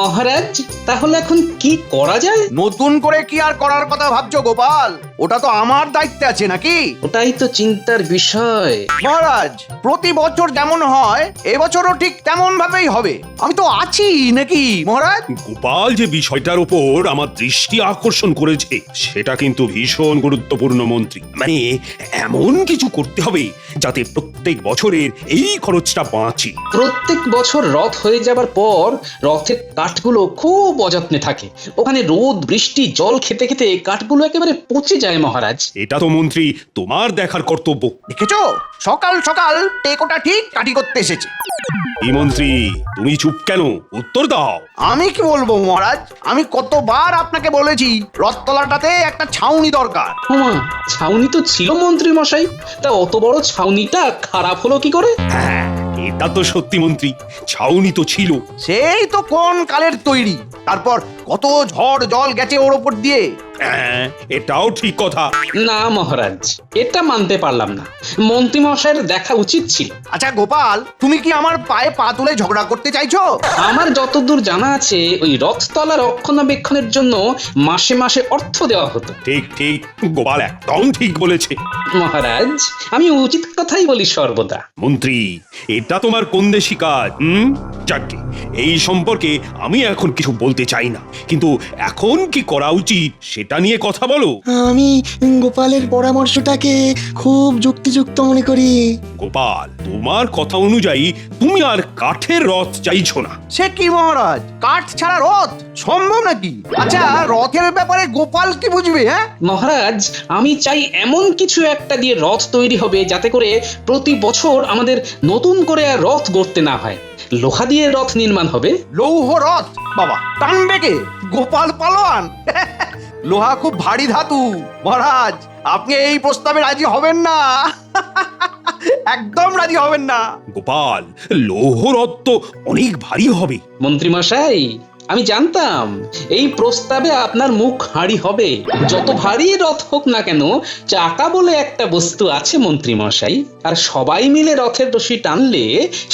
মহারাজ, তাহলে এখন কি করা যায়? নতুন করে কি আর করার কথা ভাবছো গোপাল? ওটা তো আমার দায়িত্বে আছে নাকি? ওটাই তো চিন্তার বিষয়। মহারাজ, প্রতি বছর যেমন হয় এবছরও ঠিক তেমন ভাবেই হবে। আমি তো আছি নাকি মহারাজ? গোপাল যে বিষয়টার উপর আমার দৃষ্টি আকর্ষণ করেছে সেটা কিন্তু ভীষণ গুরুত্বপূর্ণ মন্ত্রী। মানে এমন কিছু করতে হবে যাতে প্রত্যেক বছরের এই খরচটা বাঁচে। প্রত্যেক বছর রথ হয়ে যাবার পর রথের কাঠগুলো খুব অযত্নে থাকে। ওখানে রোদ বৃষ্টি জল খেতে খেতে কাঠগুলো একেবারে পচে যায় মহারাজ। এটা তো মন্ত্রী তোমার দেখার কর্তব্য। দেখেছো, সকাল সকাল টেকোটা ঠিক কাটি করতে এসেছে। এই মন্ত্রী, তুমি চুপ কেন? উত্তর দাও। আমি কি বলবো মহারাজ, আমি কতবার আপনাকে বলেছি রথতলাটাতে একটা ছাউনি দরকার। ওমা, ছাউনি তো ছিল মন্ত্রী মশাই, তা অত বড় ছাউনিটা খারাপ হলো কি করে? হ্যাঁ, এটা তো সত্যি মন্ত্রী, ছাউনি তো ছিল। সেই তো কোন কালের তৈরি, তারপর কত ঝড় জল গেছে ওর ওপর দিয়ে। হ্যাঁ, এটাও ঠিক কথা। না মহারাজ, এটা মানতে পারলাম না। মন্ত্রী মশাইয়ের দেখা উচিত ছিল। আচ্ছা গোপাল, তুমি কি আমার পায়ে পা তুলে ঝগড়া করতে চাইছো? আমার যতদূর জানা আছে ওই রথতলা রক্ষণাবেক্ষণের জন্য মাসে মাসে অর্থ দেওয়া হতো। ঠিক ঠিক, গোপাল একদম ঠিক বলেছে। মহারাজ, আমি উচিত কথাই বলি সর্বদা। মন্ত্রী, এটা তোমার কোন দেশি কাজ? যাকে এই সম্পর্কে আমি এখন কিছু বলতে চাই না, কিন্তু এখন কি করা উচিত সেটা নিয়ে কথা বলো। আমি গোপালের পরামর্শটাকে খুব যুক্তিযুক্ত মনে করি। গোপাল, তোমার কথা অনুযায়ী তুমি আর কাঠের রথ চাইছো না। সে কি মহারাজ, কাঠ ছাড়া রথ সম্ভব নাকি? আচ্ছা, রথের ব্যাপারে গোপাল কি বুঝবে? হ্যাঁ মহারাজ, আমি চাই এমন কিছু একটা দিয়ে রথ তৈরি হবে যাতে করে প্রতি বছর আমাদের নতুন করে আর রথ গড়তে না হয়। লোহা দিয়ে রথ নির্মাণ হবে। লৌহ রথ? বাবা, টানবে কে? গোপাল পালোয়ান? লোহা খুব ভারী ধাতু মহারাজ, আপনি এই প্রস্তাবে রাজি হবেন না। একদম রাজি হবেন না। গোপাল, লৌহ রথ তো অনেক ভারী হবে। মন্ত্রী মশাই, আমি জানতাম এই প্রস্তাবে আপনার মুখ হাঁড়ি হবে। যত ভারী রথ হোক না কেন, চাকা বলে একটা বস্তু আছে মন্ত্রী মশাই, আর সবাই মিলে রথের রশি টানলে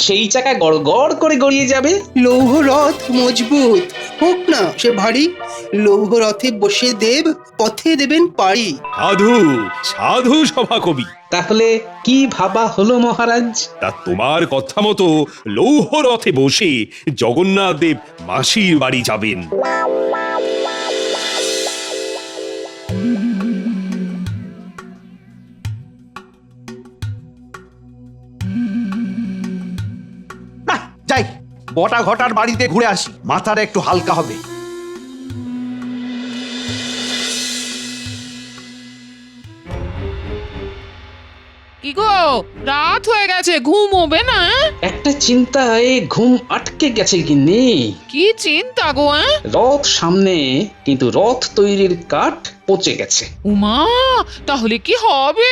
সেই চাকা গড়গড় করে গড়িয়ে যাবে। লৌহ রথ মজবুত হোক না সে ভারী, লৌহ রথে বসে দেব পথে দেবেন পাড়ি। সাধু সাধু সভাকবি। তাহলে কি ভাবা হলো মহারাজ? তা তোমার কথা মতো লৌহ রথে বসে জগন্নাথ দেব মাসির বাড়ি যাবেন। না, যাই বটা ঘটার বাড়িতে ঘুরে আসি, মাথাটা একটু হালকা হবে। কি গো, রাত হয়ে গেছে, ঘুমোবে না? একটা চিন্তায় ঘুম আটকে গেছে গিন্নি। কি চিন্তা গো? রথ সামনে, কিন্তু রথ তৈরির কাঠ পচে গেছে। উমা, তাহলে কি হবে?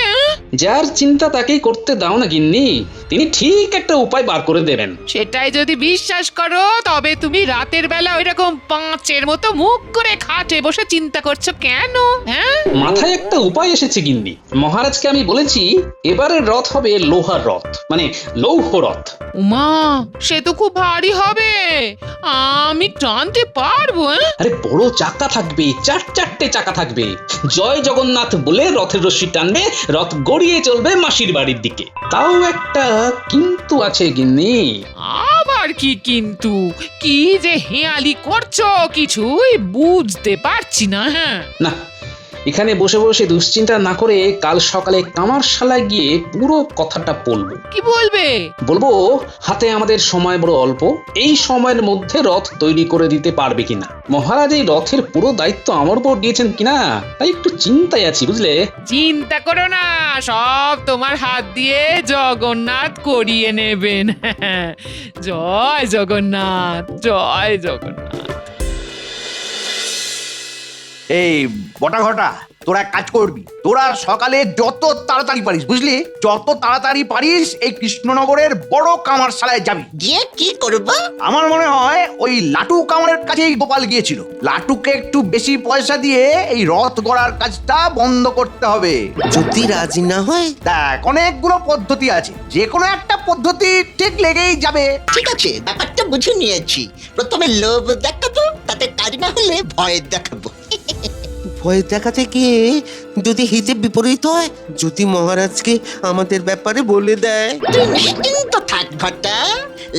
যার চিন্তা তাকেই করতে দাও না গিন্নি, তিনি ঠিক একটা উপায় বার করে দেবেন। সেটাই যদি বিশ্বাস করো, তবে তুমি রাতের বেলা ওইরকম পাঁচের মতো মুখ করে খাটে বসে চিন্তা করছো কেন? হ্যাঁ, মাথায় একটা উপায় এসেছে গিন্নি। মহারাজকে আমি বলেছি এবারের রথ হবে লোহার রথ, মানে লৌহ রথ। উমা, সে তো খুব ভারী হবে, আমি টানতে পারবো? আরে বড় চাকা থাকবে, চারটে চাকা থাকবে। জয় জগন্নাথ বলে রথের রশি টানবে, রথ গড়িয়ে চলবে মাসির বাড়ির দিকে। তাও একটা কিন্তু আছে গিন্নি। আবার কি কিন্তু? কি যে হেয়ালি করছো কিছুই বুঝতে পারছি না। হ্যাঁ না, এখানে বসে বসে দুশ্চিন্তা না করে কাল সকালে কামারশালায় গিয়ে পুরো কথাটা বলবো। কি বলবে? বলবো হাতে আমাদের সময় বড় অল্প, এই সময়ের মধ্যে রথ তৈরি করে দিতে পারবে কিনা। মহারাজ এই রথের পুরো দায়িত্ব আমার উপর দিয়েছেন কিনা, তাই একটু চিন্তায় আছি বুঝলে। চিন্তা করো না, সব তোমার হাত দিয়ে জগন্নাথ করিয়ে নেবেন। জয় জগন্নাথ, জয় জগন্নাথ। এই বটা ঘটা, তোরা এক কাজ করবি, তোরা সকালে যত তাড়াতাড়ি পারিস, বুঝলি, যত তাড়াতাড়ি পারিস এই কৃষ্ণনগরের বড় কামারশালায় যাবি। গিয়ে কি করব? আমার মনে হয় ওই লাটু কামারের কাছেই গোপাল গিয়েছিল। লাটুকে একটু বেশি পয়সা দিয়ে এই রথ গড়ার কাজটা বন্ধ করতে হবে। যদি রাজি না হয়? দেখ, অনেকগুলো পদ্ধতি আছে, যে কোনো একটা পদ্ধতি ঠিক লেগেই যাবে। ঠিক আছে, ব্যাপারটা বুঝে নিয়েছি। প্রথমে লোভ দেখাবো, তাতে কাজ না হলে ভয় দেখাবো। ভয় দেখাতে গিয়ে যদি হিতে বিপরীত হয়, যদি মহারাজকে আমাদের ব্যাপারে বলে দেয়? তুই নিশ্চিন্ত থাক ঘটা,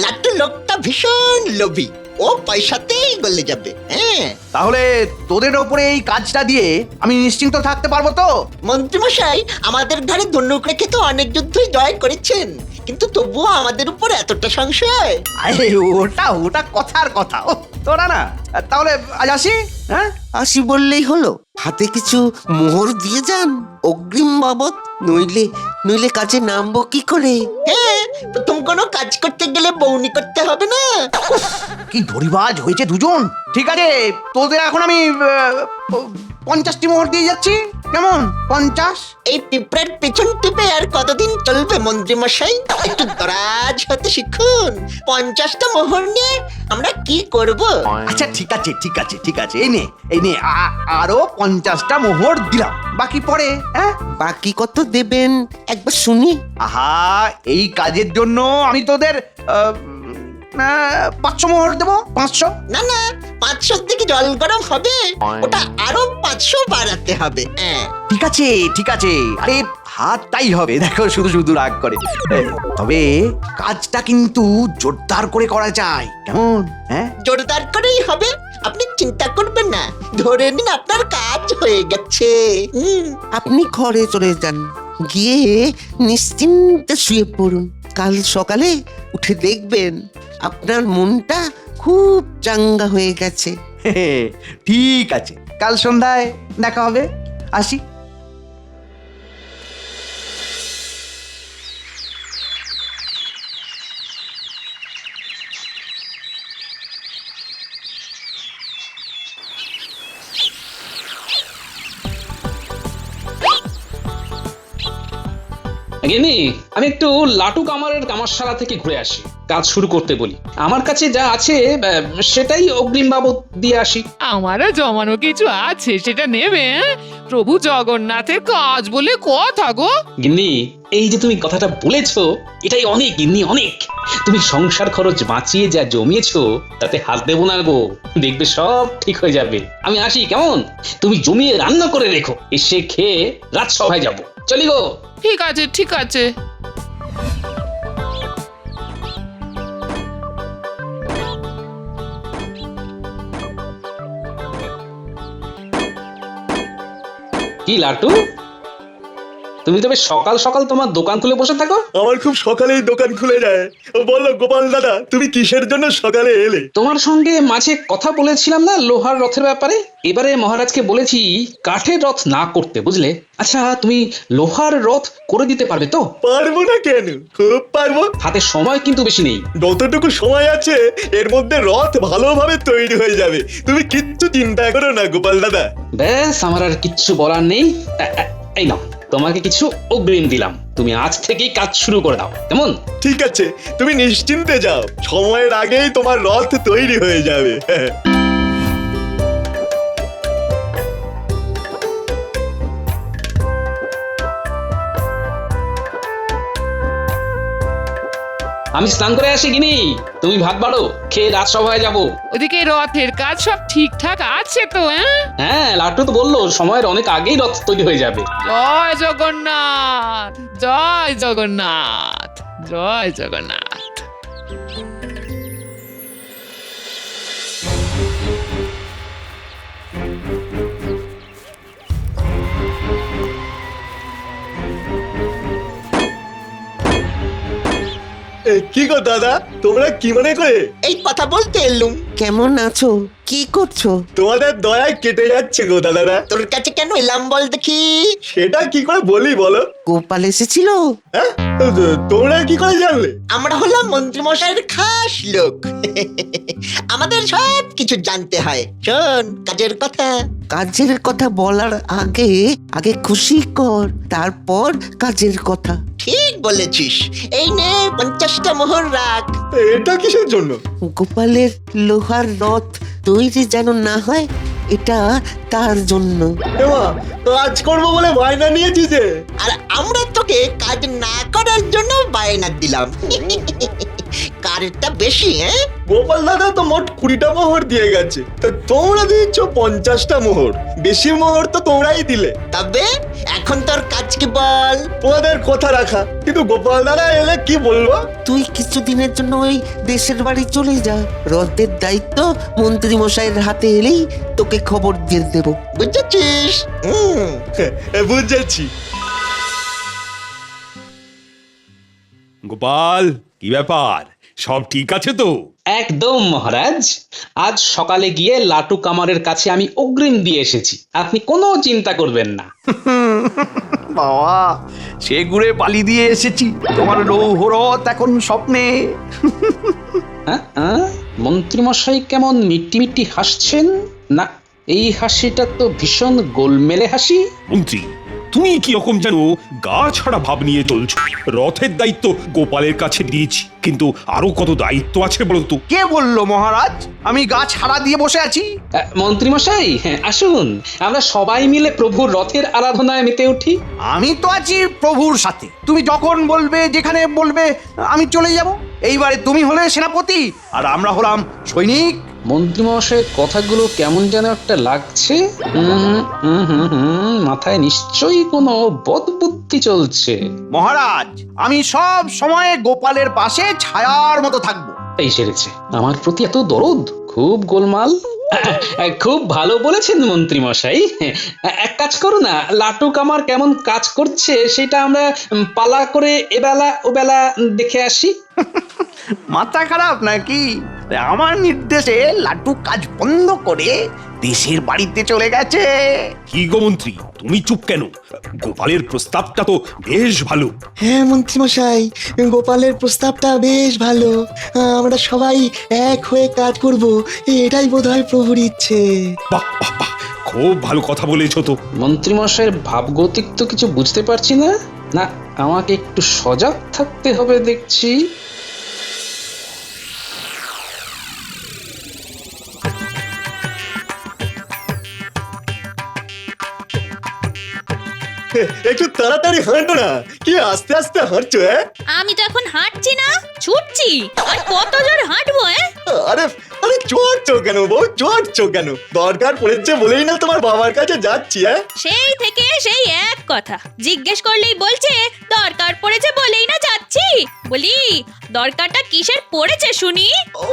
লাট্টু লোকটা ভীষণ লোভী, ও পয়সাতেই গলে যাবে। হ্যাঁ, তাহলে তোদের ওপরে এই কাজটা দিয়ে আমি নিশ্চিন্ত থাকতে পারবো তো? মন্ত্রীমশাই আমাদের ঘরে ধনুক রেখে তো অনেক যুদ্ধই জয় করেছেন, কিন্তু তবুও আমাদের উপর এতটা সংশয়। আরে ওটা কথার কথা। ও তোরা না, তাহলে আজ আসি। হ্যাঁ, আসি বললেই হলো? হাতে কিছু মোহর দিয়ে যান অগ্রিম বাবদ, নইলে কাজে নামবো কি করে? হ্যাঁ, প্রথম কোনো কাজ করতে গেলে বউনি করতে হবে না? কি ধরিবাজ হয়েছে দুজন। ঠিক আছে, তোদের এখন আমি 50টি মোহর দিয়ে যাচ্ছি। কেমন? 50? এই পিঁপড়ার পেছন টিপে আর কতদিন চলবে মন্ত্রীমশাই? একটু দরাজ হতে শিখুন। 50টা মোহর নিয়ে আমরা কি করব? আচ্ছা ঠিক আছে, এই নে আরো 50টা মোহর দিলাম, বাকি পরে। হ্যাঁ, বাকি কত দেবেন একবার শুনি? আহা, এই কাজের জন্য আমি তোদের 500 মোহর দেবো। 500? না 500 দিকে জল গরম হবে, ওটা আরো 500 বাড়াতে হবে। হ্যাঁ, ঠিক আছে, আরে হাতটাই হবে। দেখো শুধু রাগ করে। তবে কাজটা কিন্তু জোরদার করে করা যায়, কেমন? হ্যাঁ, জোরদার করেই হবে, আপনি চিন্তা করবেন না। ধরে নিন আপনার কাজ হয়ে গেছে। আপনি ঘরে চলে যান, গিয়ে নিশ্চিন্তে শুয়ে পড়ুন। কাল সকালে উঠে দেখবেন আপনার মনটা খুব চাঙ্গা হয়ে গেছে। ঠিক আছে, কাল সন্ধ্যায় দেখা হবে। আসি। গিন্নি, আমি একটু লাটু কামারের কামারশালা থেকে ঘুরে আসি, কাজ শুরু করতে বলি। আমার কাছে যা আছে সেটাই অগ্রিম বাবদ দিয়ে আসি। আমারও জমানো কিছু আছে, সেটা নেবে? প্রভু জগন্নাথের কাজ বলে কথা গো। গিন্নি, এই যে তুমি কথাটা বলেছো, এটাই অনেক গিন্নি, অনেক। তুমি সংসার খরচ বাঁচিয়ে যা জমিয়েছো তাতে হাত দেবো না গো, দেখবে সব ঠিক হয়ে যাবে। আমি আসি, কেমন? তুমি জমিয়ে রান্না করে রেখো, এসে খেয়ে রাজসভায় যাবো। চলি গো। ঠিক আছে, ঠিক আছে। কি লাটু, তুমি তবে সকাল সকাল তোমার দোকান খুলে বসে থাকো? আমার খুব সকালেই দোকান খুলে যায়। বলো গোপাল দাদা, তুমি কিসের জন্য সকালে এলে? তোমার সঙ্গে মাঝে কথা বলেছিলাম না লোহার রথের ব্যাপারে। এবারে মহারাজকে বলেছি কাঠের রথ না করতে, বুঝলে? আচ্ছা, তুমি লোহার রথ করে দিতে পারবে তো? পারবো না কেন, খুব পারবো। হাতে সময় কিন্তু বেশি নেই। যতটুকু সময় আছে এর মধ্যে রথ ভালোভাবে তৈরি হয়ে যাবে, তুমি কিচ্ছু চিন্তা করো না গোপাল দাদা। ব্যাস, আমার আর কিচ্ছু বলার নেই। এই নাও, তোমাকে কিছু অগ্রিম দিলাম, তুমি আজ থেকেই কাজ শুরু করে দাও, কেমন? ঠিক আছে, তুমি নিশ্চিন্তে যাও, সময়ের আগেই তোমার রথ তৈরি হয়ে যাবে। আমি স্নান করে আসি গিনি, তুমি ভাত বাড়ো, খেয়ে রাজসভায় যাবো। ওদিকে রথের কাজ সব ঠিকঠাক আছে তো? হ্যাঁ, লাট্টু তো বললো সময়ের অনেক আগেই রথ তৈরি হয়ে যাবে। জয় জগন্নাথ, জয় জগন্নাথ, জয় জগন্নাথ। কি গো দাদা, তোমরা কি মনে করে? এই কথা বলতে এলুম, কেমন আছো? কি করছো? তোমাদের দয়ায় কেটে যাচ্ছে গো দাদারা। তোর কাছে কেন এলাম বল দেখি? সেটা কি করে বলি বলো? গোপাল এসেছিল? হ্যাঁ, তোমরা কি করে জানলে? আমরা হলাম মন্ত্রী মশাইয়ের খাস লোক। আমাদের সব কিছু জানতে হয়। শোন, কাজের কথা বলার আগে আগে খুশি কর, তারপর কাজের কথা। ঠিক বলেছিস। এই নে 50টা মোহর রাখ। এটা কিসের জন্য? গোপালের লোহার রথ তৈরি যেন না হয়, এটা তার জন্য। এমা, কাজ করবো বলে বায়না নিয়েছি যে। আর আমরা তোকে কাজ না করার জন্য বায়না দিলাম। কারটা বেশি, হ্যাঁ? গোপাল দাদা তো মোট 20টা মোহর দিয়ে গেছে, তা তোমরা দিচ্ছ 50টা মোহর। বেশি মোহর তো তোমরাই দিলে। তবে এখন তোর কাজ কি বল? তোমাদের কথা রাখা, কিন্তু গোপাল দাদা এলে কি বলবো? তুই কিছুদিনের জন্য ওই দেশের বাড়ি চলে যা। রথের দায়িত্ব মন্ত্রী মশাইয়ের হাতে এলেই তোকে খবর দিয়ে দেব, বুঝেছিস? বুঝেছি। গোপাল, কি ব্যাপার, সব ঠিক আছে তো? একদম মহারাজ, আজ সকালে গিয়ে লাটু কামারের কাছে আমি অগ্রিম দিয়ে এসেছি, আপনি কোনো চিন্তা করবেন না। বাবা, সে ঘুরে পালি দিয়ে এসেছি, তোমার লৌহরথ এখন স্বপ্নে। মন্ত্রীমশাই কেমন মিট্টি মিট্টি হাসছেন? না, এই হাসিটা তো ভীষণ গোলমেলে হাসি। মন্ত্রী, তুমি কি রকম যেন গা ছাড়া ভাব নিয়ে চলছো। রথের দায়িত্ব গোপালের কাছে দিয়েছি, কিন্তু আরো কত দায়িত্ব আছে বলতো? কে বললো মহারাজ আমি গা ছাড়া দিয়ে বসে আছি? মন্ত্রীমশাই, আসুন, আমরা সবাই মিলে প্রভুর রথের আরাধনায় মেতে উঠি। আমি তো আছি প্রভুর সাথে, তুমি যখন বলবে যেখানে বলবে আমি চলে যাব। এইবারে তুমি হলে সেনাপতি আর আমরা হলাম সৈনিক। মন্ত্রীমশাইয়ের কথাগুলো কেমন যেন একটা লাগছে। মাথায় নিশ্চয়ই কোনো বদবুদ্ধি চলছে। মহারাজ, আমি সব সময় গোপালের পাশে ছায়ার মতো থাকবো। এই সেরেছে, আমার প্রতি এত দরদ, খুব গোলমাল। খুব ভালো বলেছেন মন্ত্রীমশাই। এক কাজ করো না, লাটু কামার কেমন কাজ করছে সেটা আমরা পালা করে এবেলা ওবেলা দেখে আসি। মাথা খারাপ নাকি? আমার নির্দেশে লাটু কাজ বন্ধ করে দেশের বাড়িতে চলে গেছে। কি গো মন্ত্রী, তুমি চুপ কেন? গোপালের প্রস্তাবটা তো বেশ ভালো। হ্যাঁ মন্ত্রীমশাই, গোপালের প্রস্তাবটা বেশ ভালো। আমরা সবাই এক হয়ে কাজ করব, এটাই বোধহয় প্রভুর ইচ্ছে। বাহ বাহ বাহ, খুব ভালো কথা বলেছো তো। মন্ত্রীমশাইয়ের ভাবগতিক তো কিছু বুঝতে পারছি না। না, আমাকে একটু সজাগ থাকতে হবে দেখছি। একটু তাড়াতাড়ি হাঁটো না, কি আস্তে আস্তে হাঁটছো? আমি তো এখন হাঁটছি না, ছুটছি। আর কত জোর হাঁটবো? আরে আরে, চড়ছো কেন বউ, চড়ছো কেন? দরকার পড়েছে বলেই না তোমার বাবার কাছে যাচ্ছি। সেই থেকে সেই এক কথা, জিজ্ঞেস করলেই বলছে দরকার পড়েছে বলেই না যাচ্ছি। বলি, দরকারটা কিসের পড়েছে শুনি?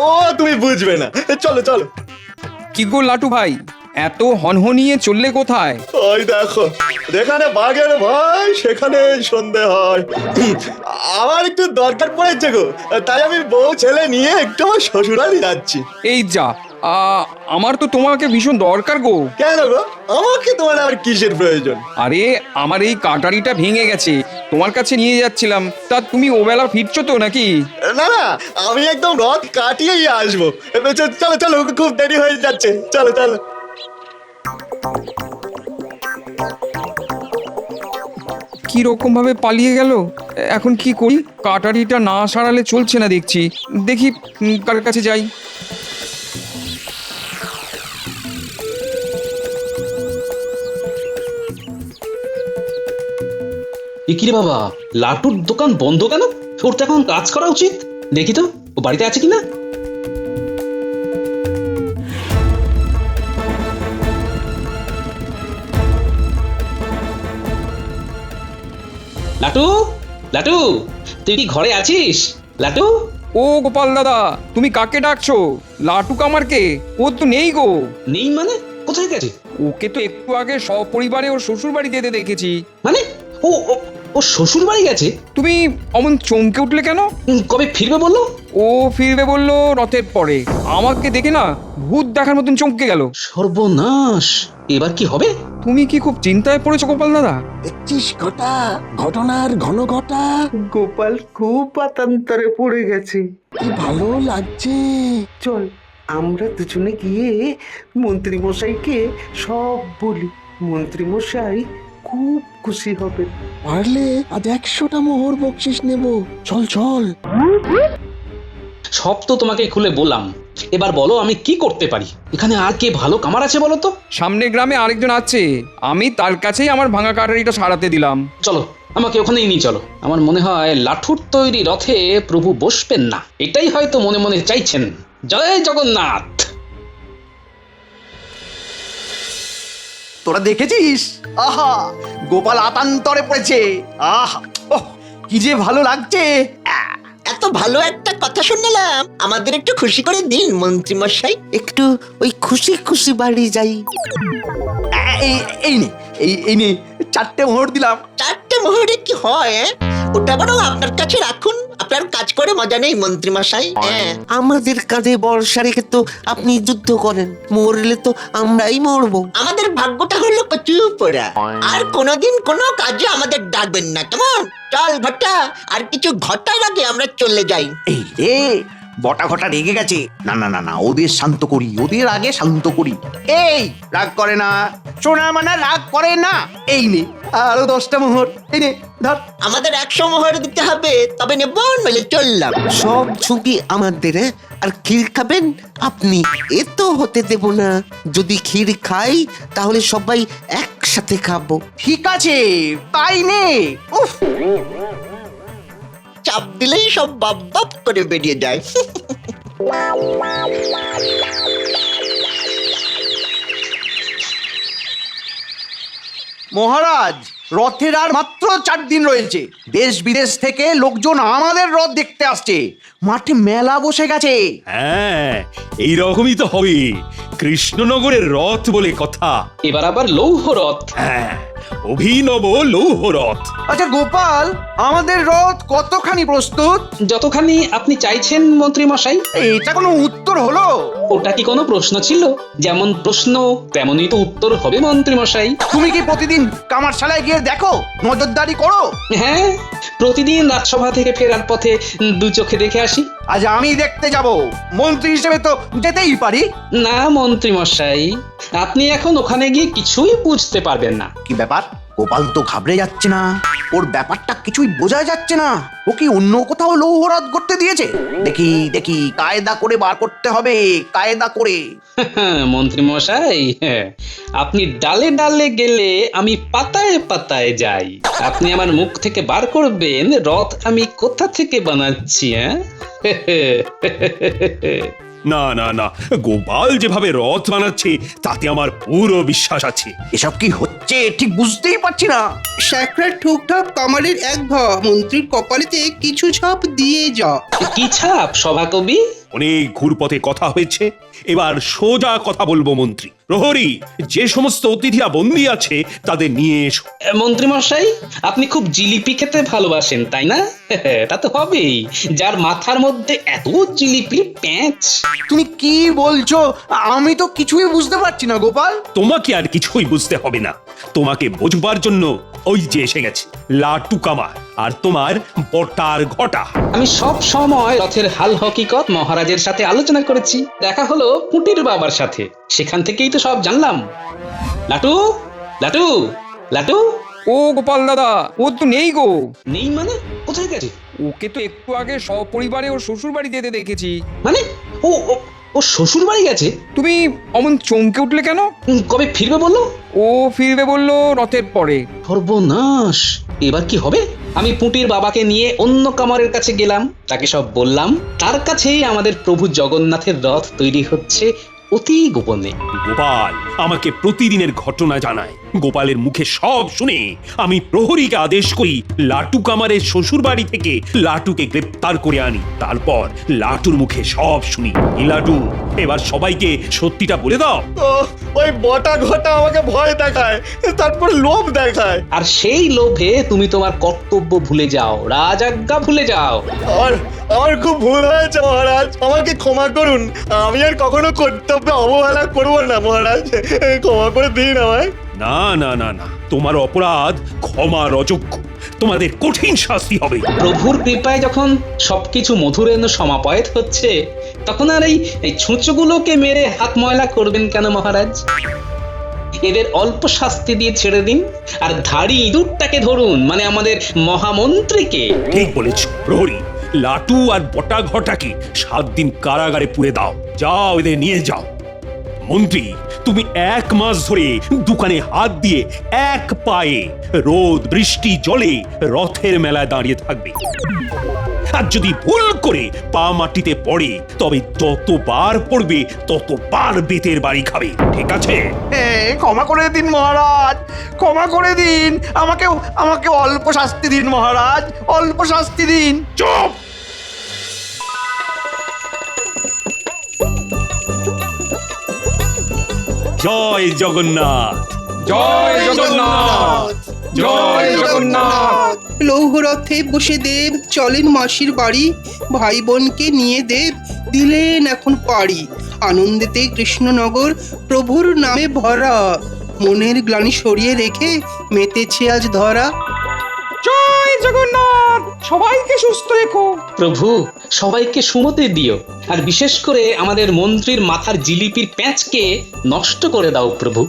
ও তুমি বুঝবে না, চলো চলো। কি গো লাটু ভাই, এত হনহনিয়ে চললে কোথায়? ওই দেখো, যেখানে বাঘের ভয় সেখানে সন্ধে হয়। আমার একটু দরকার পড়েছে গো, তাই আমি বউ ছেলে নিয়ে একটু আমার শ্বশুরালি যাচ্ছি। এই যা, আমার তো তোমাকে ভীষণ দরকার গো। কেন গো, আমাকে তোমার আবার কিসের প্রয়োজন? আরে, আমার এই কাটারিটা ভেঙে গেছে, তোমার কাছে নিয়ে যাচ্ছিলাম। তা তুমি ওবেলা ফিরছো তো নাকি? না না, আমি একদম রথ কাটিয়েই আসবো। চলো চলো, খুব দেরি হয়ে যাচ্ছে, চলো চলো। কি রকম ভাবে পালিয়ে গেল, এখন কি করি? কাটারিটা না সারালে চলছে না দেখছি। দেখি কার কাছে যাই। কি রে বাবা, লাটুর দোকান বন্ধ কেন? ওর তো এখন কাজ করা উচিত। দেখি তো ও বাড়িতে আছে কিনা। লাটু, লাটু, তুই কি ঘরে আছিস? লাটু। ও গোপাল দাদা, তুমি কাকে ডাকছো? লাটু কামারকে? ও তো নেই গো। নেই মানে? কোথায় গেছে? ওকে তো একটু আগে সপরিবারে ওর শ্বশুর বাড়ি যেতে দেখেছি। মানে ও ও শ্বশুর বাড়ি গেছে? তুমি অমন চমকে উঠলে কেন? কবে ফিরবে বললো? ও ফিরবে বললো রথের পরে। আমাকে দেখে না ভূত দেখার মতন চমকে গেল। সর্বনাশ, এবার কি হবে? তুমি কি খুব চিন্তায় পড়েছো গোপাল দাদা? দেখছিস ঘটা, ঘটনার ঘন ঘটা। গোপাল খুব পাতান্তরে পড়ে গেছে। কি ভালো লাগছে। চল আমরা দুজনে গিয়ে মন্ত্রী মশাইকে সব বলি। মন্ত্রী মশাই খুব খুশি হবেন। পারলে আজ 100টা মোহর বকশিস নেব। চল চল। সব তো তোমাকে খুলে বললাম, এবার বলো আমি কি করতে পারি? এখানে আর কে ভালো কামার আছে বলো তো? সামনের গ্রামে আরেকজন আছে, আমি তার কাছেই আমার ভাঙা কাটারিটা সারাতে দিলাম। চলো আমাকে ওখানেই নিয়ে চলো। আমার মনে হয় লাঠুর তৈরি রথে প্রভু বসবেন না, এটাই হয়তো মনে মনে চাইছেন। জয় জগন্নাথ। তোরা দেখেছিস? আহা, গোপাল আতান্তরে পড়েছে। আহা, ওহ, কি যে ভালো লাগছে। এত ভালো একটা কথা শুনলাম, আমাদের একটু খুশি করে দিন মন্ত্রী মশাই। একটু ওই খুশি খুশি বাড়ি যাই। এই নে, এই নে, 4টে মোহর দিলাম। 4টে মোহরে কি হয়? ওটা বরং আপনার কাছে রাখুন, আপনার কাজ করে মজা নেই মন্ত্রী মশাই। আমাদের কাঁধে বর্ষা রেখে তো আপনি যুদ্ধ করেন, মরলে তো আমরাই মরবো। আমাদের ভাগ্যটা হলো কচু পোড়া। আর কোনোদিন কোনো কাজে আমাদের ডাকবেন না, কেমন? চল ঘটা, আর কিছু ঘটার আগে আমরা চলে যাই। এই রে, বটা ঘটা রেগে গেছে। না না না না, ওদের শান্ত করি, ওদের আগে শান্ত করি। এই রাগ করে না, সোনা মানা রাগ করে না। এই নে আরো 10টা মোহর, এই নে ধর। আমাদের 100 মোহর দিতে হবে, তবে নেব, নইলে চললাম। সব ঝুঁকি আমাদের, আর ক্ষীর খাবেন আপনি। এ তো হতে দেব না। যদি ক্ষীর খাই তাহলে সবাই একসাথে খাবো। ঠিক আছে, তাই নে। উফ, চাপ দিলেই সব বাপ বাপ করে বেরিয়ে যায়। মহারাজ, রথের আর মাত্র 4 দিন রয়েছে। দেশ বিদেশ থেকে লোকজন আমাদের রথ দেখতে আসছে। মাঠে মেলা বসে গেছে। হ্যাঁ, এইরকমই তো হবে। কৃষ্ণনগরের রথ বলে কথা। এবার আবার লৌহ রথ। হ্যাঁ, অভিনব লৌহ রথ। আচ্ছা গোপাল, আমাদের রথ কতখানি প্রস্তুত? যতখানি আপনি চাইছেন মন্ত্রী মশাই। এটা কোনো উত্তর হলো? ওটা কি কোনো প্রশ্ন ছিল? যেমন প্রশ্ন তেমনই তো উত্তর হবে মন্ত্রী মশাই। তুমি কি প্রতিদিন কামারশালায় গিয়ে দেখো, নজরদারি করো? হ্যাঁ, প্রতিদিন রাজসভা থেকে ফেরার পথে 2 চোখে দেখে আসি। আজ আমি দেখতে যাব, মন্ত্রী হিসেবে তো যেতেই পারি। না মন্ত্রী মশাই, আপনি এখন ওখানে গিয়ে কিছুই বুঝতে পারবেন না। কি ব্যাপার? গোপাল তো ঘাবড়ে যাচ্ছে না, ওর ব্যাপারটা কিছুই বোঝা যাচ্ছে না। ও কি অন্য কোথাও লৌহরথ করতে দিয়েছে? দেখি দেখি, কায়দা করে বার করতে হবে, কায়দা করে। মন্ত্রী মশাই, আপনি ডালে ডালে গেলে আমি পাতায় পাতায় যাই। আপনি আমার মুখ থেকে বার করবেন রথ আমি কোথা থেকে বানাচ্ছি। না না না, গোপাল যেভাবে রথ বানাচ্ছে তাতে আমার পুরো বিশ্বাস আছে। এসব কি হচ্ছে ঠিক বুঝতেই পারছি না। স্যাকরার ঠুকঠাক কামারের এক ঘ, মন্ত্রীর কপালেতে কিছু ছাপ দিয়ে যা। কি ছাপ সভাকবি? অনেক ঘুরপথে কথা হয়েছে, এবার সোজা কথা বলবো মন্ত্রী। প্রহরী, যে সমস্ত অতিথিরা বন্দী আছে তাদের নিয়ে এসো। মন্ত্রী মশাই, আপনি খুব জিলিপি খেতে ভালোবাসেন তাই না? তা তো হবেই, যার মাথার মধ্যে এত জিলিপি প্যাঁচ। তুমি কি বলছো? আমি তো কিছুই বুঝতে পারছি না গোপাল। তোমাকে আর কিছুই বুঝতে হবে না, তোমাকে বোঝবার জন্য ওই যে এসে গেছে লাটু কামার আর তোমার বটার ঘটা। আমি সব সময় রথের হাল হকিকত মহারাজের সাথে আলোচনা করেছি। দেখা হলো পুটির বাবার সাথে, সেখান থেকেই তো সব জানলাম। লাটু, লাটু, লাটু। ও গোপাল দাদা, ও তো নেই গো। নেই মানে? কোথায় গেছে? ওকে তো একটু আগে সপরিবারে ওর শ্বশুর বাড়ি যেতে দেখেছি। মানে ও ও- ও শ্বশুর বাড়ি গেছে? তুমি অমন চমকে উঠলে কেন? কবে ফিরবে বললো? ও ফিরবে বললো রথের পরে। সর্বনাশ, এবার কি হবে? আমি পুটির বাবাকে নিয়ে অন্য কামারের কাছে গেলাম, তাকে সব বললাম। তার কাছেই আমাদের প্রভু জগন্নাথের রথ তৈরি হচ্ছে অতি গোপনে। গোপাল আমাকে প্রতিদিনের ঘটনা জানায়। গোপালের মুখে সব শুনে আমি প্রহরীকে আদেশ করি লাটু কামারের শ্বশুর বাড়ি থেকে লাটুকে গ্রেপ্তার করে আনি। তারপর লাটুর মুখে সব শুনি। এই লাটু, এবার সবাইকে সত্যিটা বলে দাও। ও, ওই বটা ঘটা আমাকে ভয় দেখায়, তারপর লোভ দেখায়। আর সেই লোভে তুমি তোমার কর্তব্য ভুলে যাও, রাজাজ্ঞা ভুলে যাও। আমার খুব ভুল হয়েছে মহারাজ, আমাকে ক্ষমা করুন। আমি আর কখনো কর্তব্যে অবহেলা করবো না মহারাজ, ক্ষমা করে দিন আমায়। না না না না, তোমার অপরাধ ক্ষমার অযোগ্য। তোমাদের কঠিন শাস্তি হবে। প্রভুর কৃপায় যখন সবকিছু মধুরেন সমাপয়েত হচ্ছে, তখন আর এই ছুঁচোগুলোকে মেরে হাত ময়লা করবেন কেন মহারাজ? এদের অল্প শাস্তি দিয়ে ছেড়ে দিন, আর ধাড়ি ইঁদুরটাকে ধরুন, মানে আমাদের মহামন্ত্রীকে। ঠিক বলেছ প্রহরী, লাটু আর বটা ঘটাকে 7 দিন কারাগারে পুরে দাও। যাও, এদের নিয়ে যাও। মন্ত্রী, তুমি 1 মাস ধরে দোকানে হাত দিয়ে এক পায়ে রোদ বৃষ্টি জলে রথের মেলায় দাঁড়িয়ে থাকবে। আর যদি ভুল করে পা মাটিতে পড়ে, তবে যতবার পড়বে ততবার বেতের বাড়ি খাবে। ঠিক আছে? ক্ষমা করে দিন মহারাজ, ক্ষমা করে দিন। আমাকে অল্প শাস্তি দিন মহারাজ, অল্প শাস্তি দিন। চুপ! জয় জগন্নাথ। জয় জগন্নাথ, জয় জগন্নাথ। লৌহরথে বসে দেব চলেন মাসির বাড়ি, ভাই বোনকে নিয়ে দেব দিলেন এখন পাড়ি। আনন্দেতে কৃষ্ণনগর প্রভুর নামে ভরা, মনের গ্লানি সরিয়ে রেখে মেতেছে আজ ধরা। জয় জগন্নাথ, সবাইকে সুস্থ রেখো। প্রভু, সবাইকে সুমতি দিও, আর বিশেষ করে আমাদের মন্ত্রীর মাথার জিলিপির প্যাঁচকে নষ্ট করে দাও প্রভু।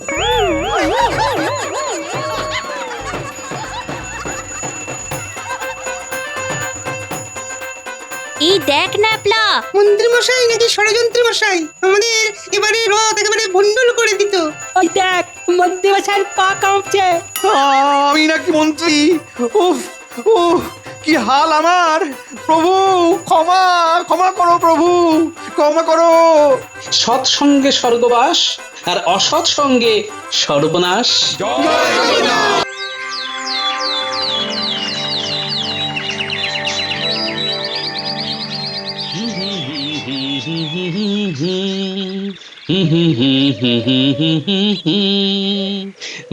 এই দেখ ন্যাপলা, মন্ত্রী মশাই নাকি ষড়যন্ত্রী মশাই আমাদের এবারে রথ একেবারে ভণ্ডুল করে দিত। ওই দেখ, মন্ত্রী মশাইয়ের পা কাঁপছে। আমি নাকি মন্ত্রী? উফ উফ, কি হাল আমার! প্রভু ক্ষমা, ক্ষমা করো প্রভু, ক্ষমা করো। সৎসঙ্গে স্বর্গবাস, আর অসৎ সঙ্গে সর্বনাশ।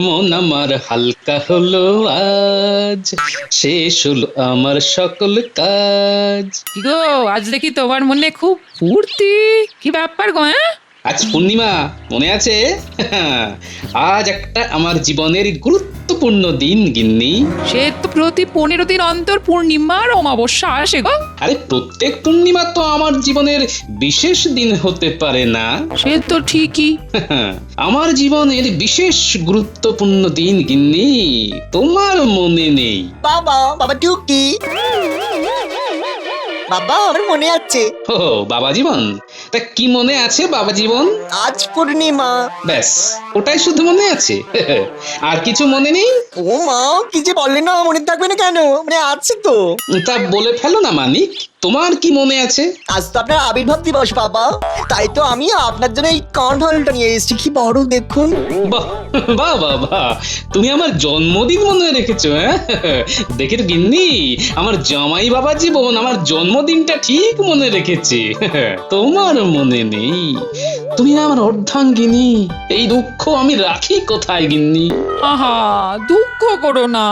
মন আমার হালকা হলো আজ, শেষ হলো আমার সকল কাজ। কি গো, আজ দেখি তোমার মনে খুব ফুর্তি। কি ব্যাপার গো? আজ পূর্ণিমা, মনে আছে? আজ একটা আমার জীবনের গুরুত্বপূর্ণ দিন গিন্নি। সে তো প্রতি 15 দিন অন্তর পূর্ণিমার অমাবস্যা আসে গো। আরে প্রত্যেক পূর্ণিমা তো আমার জীবনের বিশেষ দিন হতে পারে না। সে তো ঠিকই। আমার জীবনের বিশেষ গুরুত্বপূর্ণ দিন গিন্নি, তোমার মনে নেই? বাবা টুকি, বাবা আমার মনে আছে। ও বাবা জীবন, তা কি মনে আছে বাবা জীবন? আজ পূর্ণিমা। ব্যাস, ওটাই শুধু মনে আছে, আর কিছু মনে নেই? ও মা, কি যে বললে না, মনে থাকবে না কেন? মানে আছে তো। তা বলে ফেলো না মানিক, তোমার কি মনে আছে? আজ তো আপনার আবির্ভাব দিবস বাবা, তাই তো আমি আপনার জন্য এই কাঁঠালটা নিয়ে এসেছি। কি বড় দেখুন। বাহ বাহ বাহ বাহ, তুমি আমার জন্মদিন মনে রেখেছো? হ্যাঁ, দেখে তো গিন্নি, আমার জামাই বাবা জীবন আমার জন্মদিনটা ঠিক মনে রেখেছে, তোমার মনে নেই। তুমি আমার অর্ধাঙ্গিনী, এই দুঃখ আমি রাখি কোথায় গিন্নি? আহা, দুঃখ করো না।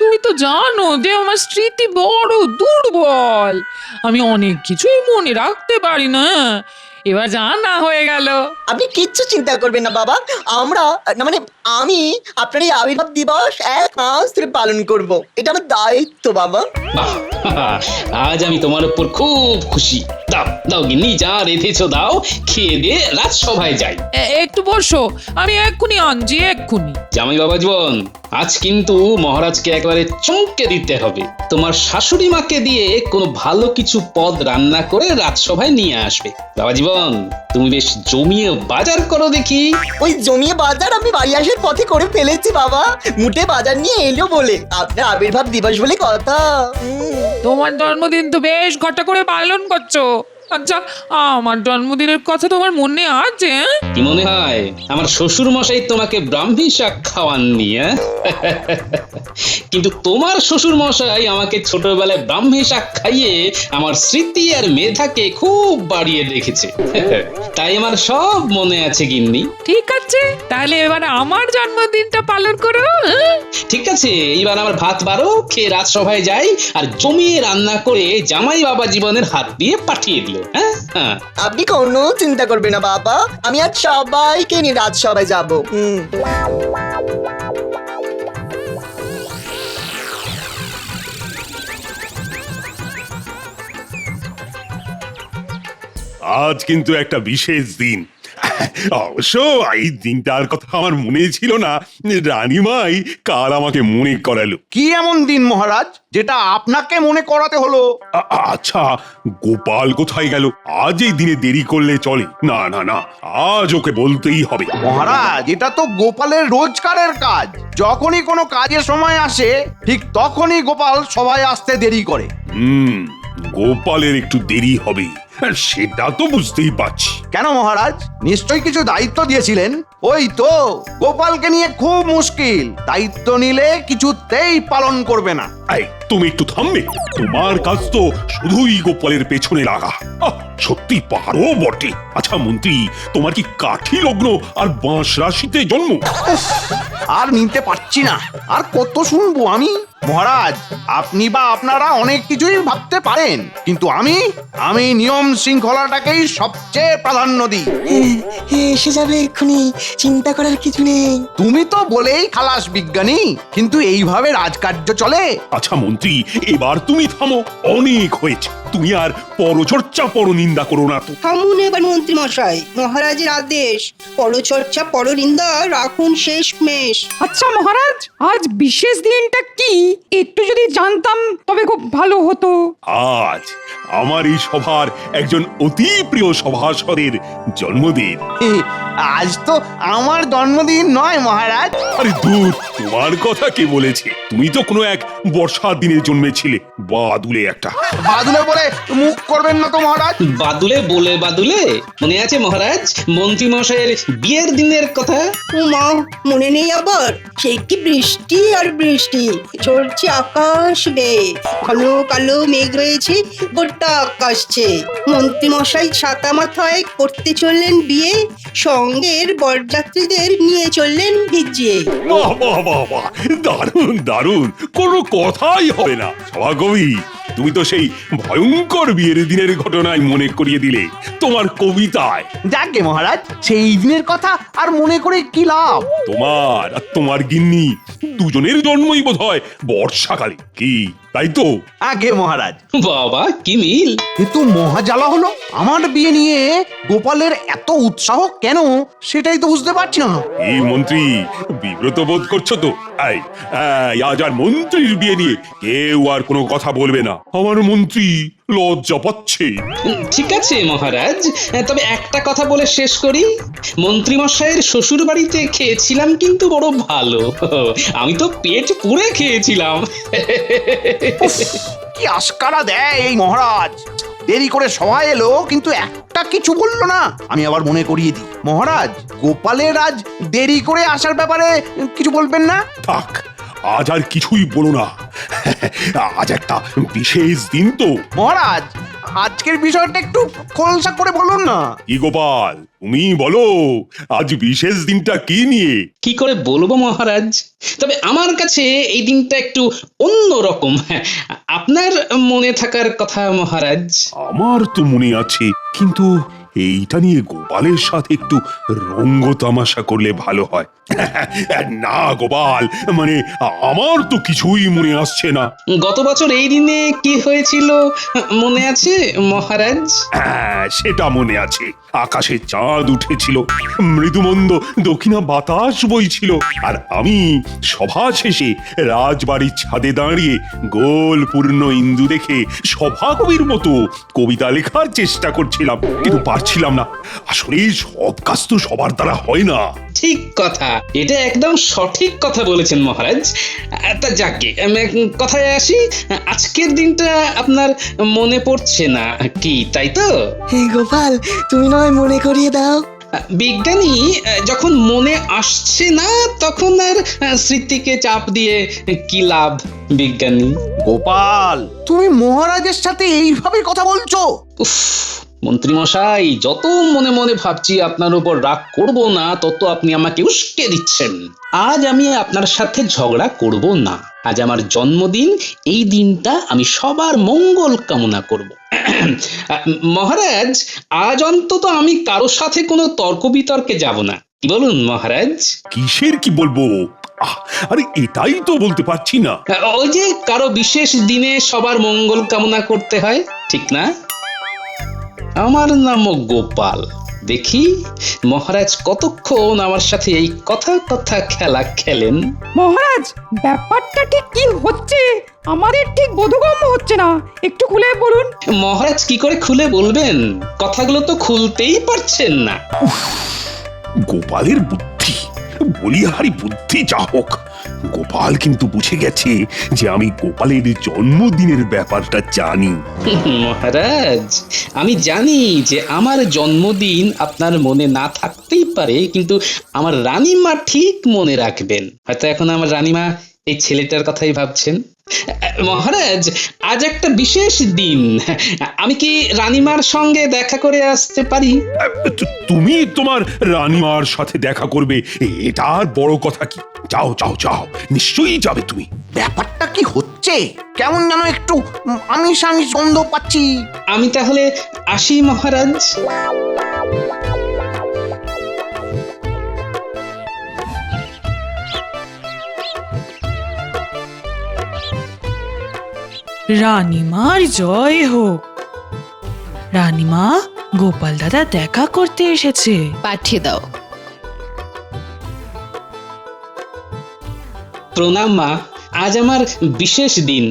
তুমি তো জানো যে আমার স্মৃতি বড় দুর্বল, আমি অনেক কিছুই মনে রাখতে পারি না। এবার জানা হয়ে গেল। আপনি কিচ্ছু চিন্তা করবেন না বাবা, আমরা না মানে আমি আপনার এই আবির্ভাব দিবস 1 মাস ধরে পালন করব। এটা আমার দায়িত্ব বাবা। বাহ, আজ আমি তোমার উপর খুব খুশি। দাও দাও গিন্নি, যা রেঁধেছো দাও, খেয়ে দিয়ে রাজসভায় যাই। একটু বসো, আমি এক্ষুনি আনছি, এক্ষুনি। জামাই বাবা জীবন, আজ কিন্তু মহারাজকে একেবারে চমকে দিতে হবে। তোমার শাশুড়ি মাকে দিয়ে কোনো ভালো কিছু পদ রান্না করে রাজসভায় নিয়ে আসবে। বাবা জীবন, তুমি বেশ জমিয়ে বাজার করো দেখি। ওই জমিয়ে বাজার আমি বাড়ি আসার পথে করে ফেলেছি বাবা, মুটে বাজার নিয়ে এলো বলে। আপনার আবির্ভাব দিবস বলে কথা। তোমার জন্মদিন তো বেশ ঘটা করে পালন করছো। আচ্ছা, আমার জন্মদিনের কথা তোমার মনে আছে? কি মনে হয় আমার শ্বশুর মশাই তোমাকে ব্রাহ্মী শাক খাওয়াননি? কিন্তু তোমার শ্বশুর মশাই আমাকে ছোটবেলায় ব্রাহ্মী শাক খাইয়ে আমার স্মৃতি আর মেধাকে খুব বাড়িয়ে রেখেছে। তাই আমার সব মনে আছে গিন্নি। ঠিক আছে, তাহলে এবার আমার জন্মদিনটা পালন করো। হ্যাঁ? ঠিক আছে, এইবার আমার ভাত বারো, খেয়ে রাজসভায় যাই আর জমিয়ে রান্না করে জামাই বাবা জীবনের হাত দিয়ে পাঠিয়ে দিল। হ্যাঁ হ্যাঁ, আপনি কোনো চিন্তা করবেন না বাবা, আমি আজ সবাইকে নিয়ে রাজসভায় যাবো। আজ কিন্তু একটা বিশেষ দিন। অবশ্য এই দিনটার কথা আমার মনে ছিল না, রানীমাই কাল আমাকে মনে করালো। কি এমন দিন মহারাজ যেটা আপনাকে মনে করাতে হলো? আচ্ছা, গোপাল কোথায় গেল? আজ এই দিনে দেরি করলে চলে না। না না, আজ ওকে বলতেই হবে। মহারাজ, এটা তো গোপালের রোজকারের কাজ। যখনই কোনো কাজের সময় আসে ঠিক তখনই গোপাল সবাই আসতে দেরি করে। গোপালের একটু দেরি হবে, সেটা তো বুঝতেই পারছি। কেন মহারাজ, নিশ্চয়ই কিছু দায়িত্ব দিয়েছিলেন? ওই তো, গোপালকে নিয়ে খুব মুশকিল, দায়িত্ব নিলে কিছুতেই পালন করবে না। এই, তুমি একটু থামবে? তোমার কাজ তো শুধুই গোপালের পেছনে লাগা। সত্যি পারো বটে। আচ্ছা মন্ত্রী, তোমার কি কাঠি লগ্ন আর বাঁশ রাশিতে জন্ম? আর নিতে পারছি না, আর কত শুনবো আমি? মহারাজ, আপনি বা আপনারা অনেক কিছুই ভাবতে পারেন, কিন্তু আমি নিয়ম শৃঙ্খলাটাকেই সবচেয়ে প্রাধান্য দিই। এসে যাবে এক্ষুনি, চিন্তা করার কিছু নেই। তুমি তো বলেই খালাস বিজ্ঞানী, কিন্তু এইভাবে রাজকার্য চলে? আচ্ছা মন্ত্রী, এবার তুমি থামো, অনেক হয়েছে। তুমি আর পরচর্চা পরনিন্দা করো না তো। থামুন এবার মন্ত্রী মশাই, মহারাজের আদেশ। পরচর্চা পরনিন্দা রাখুন শেষ মেশ। আচ্ছা মহারাজ, আজ বিশেষ দিনটা কি একটু যদি জানতাম তবে খুব ভালো হতো। আজ আমার এই সভার একজন অতি প্রিয় সভাসদের জন্মদিন। আজ তো আমার জন্মদিন নয় মহারাজ। আরে দূর, তোমার কথা কে বলেছে? তুমি তো কোনো এক বর্ষার দিনে জন্মেছিলে, বাদুলে একটা। বাদুলে বলে মুখ করবেন না তো মহারাজ। বাদুলে বলে বাদুলে মনে আছে মহারাজ মন্ত্রী মশাইয়ের বিয়ের দিনের কথা? উমা, মনে নেই আবার? সেই কি বৃষ্টি আর বৃষ্টি, ঝরছে আকাশ বেয়ে, কালো কালো মেঘ রয়েছে গোটা আকাশছে। মন্ত্রী মশাই ছাতা মাথায় করতে চললেন বিয়ে, সঙ্গের বরযাত্রীদের নিয়ে চললেন ভিজিয়ে। বাহ বাহ বাহ বাহ, দারুণ দারুণ, কোনো কথাই হবে না। সভাকবি, তুমি তো সেই ভয়ঙ্কর বিয়ের দিনের ঘটনায় মনে করিয়ে দিলে তোমার কবিতায়। যাকে মহারাজ, সেই দিনের কথা আর মনে করে কি লাভ? তোমার আর তোমার গিন্নি দুজনের জন্মই বোধ হয় বর্ষাকালে, কি তাই তো? আগে মহারাজ। বাবা কি মিল! কিন্তু মহাজালা হলো, আমার বিয়ে নিয়ে গোপালের এত উৎসাহ কেন সেটাই তো বুঝতে পারছি না। এই মন্ত্রী, বিব্রত বোধ করছো তো? আজ আর মন্ত্রীর বিয়ে নিয়ে কেউ আর কোনো কথা বলবে না। আমার মন্ত্রী লজ্জা পাচ্ছে। ঠিক আছে মহারাজ, তবে একটা কথা বলে শেষ করি। মন্ত্রী মশাইয়ের শ্বশুর বাড়িতে খেয়েছিলাম কিন্তু বড় ভালো। আমি তো পেট পুরে খেয়েছিলাম। কি আস্কারা দেয় এই মহারাজ! দেরি করে সবাই এলো কিন্তু একটা কিছু বললো না। আমি আবার মনে করিয়ে দিই, মহারাজ গোপালের আজ দেরি করে আসার ব্যাপারে কিছু বলবেন না? থাক, আজ আর কিছুই বলো না। আজ একটা বিশেষ দিন তো। মহারাজ, আজকের বিষয়টা একটু খোলসা করে বলুন না। কি গোপাল, তুমি বলো, আজ বিশেষ দিনটা কি নিয়ে? কি করে বলবো মহারাজ, তবে আমার কাছে এই দিনটা একটু অন্য রকম। আপনার মনে থাকার কথা মহারাজ। আমার তো মনে আছে, কিন্তু এইটা নিয়ে গোপালের সাথে একটু রঙ্গ তামাশা করলে ভালো হয়। না গোপাল, মানে আমার তো কিছুই মনে আসছে না। গত বছর এই দিনে কি হয়েছিল মনে আছে মহারাজ? হ্যাঁ, সেটা মনে আছে। আকাশে চাঁদ উঠেছিল, মৃদুমন্দ দক্ষিণা বাতাস বইছিল, আর আমি সভা শেষে রাজবাড়ির ছাদে দাঁড়িয়ে গোল পূর্ণ ইন্দু দেখে সভাকবির মতো কবিতা লেখার চেষ্টা করছিলাম, কিন্তু পারছিলাম না। আসলে সব কাজ তো সবার দ্বারা হয় না। ঠিক কথা, এটা একদম সঠিক কথা বলেছেন মহারাজ। তা যাকে কথায় আসি, আজকের দিনটা আপনার মনে পড়ছে না কি, তাই তো? গোপাল, তুমি নয় মনে করিয়ে দাও। বিজ্ঞানী যখন মনে আসছে না তখন আর স্মৃতিকে চাপ দিয়ে কি লাভ বিজ্ঞানী? গোপাল, তুমি মহারাজের সাথে এইভাবে কথা বলছো? উফ, মন্ত্রী মশাই, যত মনে মনে ভাবছি আপনার উপর রাগ করব না, তত আপনি আমাকে উস্কে দিচ্ছেন। আজ আমি আপনার সাথে ঝগড়া করব না। আজ আমার জন্মদিন, এই দিনটা আমি সবার মঙ্গল কামনা করব। মহারাজ, আজ অন্তত আমি কারো সাথে কোনো তর্ক বিতর্কে যাব না, কি বলুন মহারাজ? কিসের কি বলবো? আরে এটাই তো বলতে পারছি না। ওই যে কারো বিশেষ দিনে সবার মঙ্গল কামনা করতে হয়, ঠিক না? আমার নামও গোপাল। দেখি মহারাজ কতক্ষণ আমার সাথে এই কথা কথা খেলা খেলেন। মহারাজ, ব্যাপারটা ঠিক কি হচ্ছে আমাদের ঠিক বোধগম্য হচ্ছে না, একটু খুলে বলুন। মহারাজ কি করে খুলে বলবেন? কথাগুলো তো খুলতেই পারছেন না। গোপালের বুদ্ধি, বলিহারি বুদ্ধি যা হোক, গোপাল কিন্তু বুঝে গেছে যে আমি গোপালের জন্মদিনের ব্যাপারটা জানি। মহারাজ, আমি জানি যে আমার জন্মদিন আপনার মনে না থাকতেই পারে, কিন্তু আমার রানীমা ঠিক মনে রাখবেন। হয়তো এখন আমার রানীমা এই ছেলেটার কথাই ভাবছেন। মহারাজ, আজ একটা বিশেষ দিন, আমি কি রানীমার সঙ্গে দেখা করে আসতে পারি? তুমি তোমার রানীমার সাথে দেখা করবে, এটা আর বড় কথা কি? যাও যাও যাও, নিশ্চয়ই যাবে তুমি। ব্যাপারটা কি হচ্ছে? কেমন যেন একটু আমিষ আমিষ গন্ধ পাচ্ছি। আমি তাহলে আসি মহারাজ। রানীমার জয় হোক। রানীমা, গোপাল দাদা দেখা করতে এসেছে। পাঠিয়ে দাও। প্রণাম মা, আজ আমার বিশেষ দিন,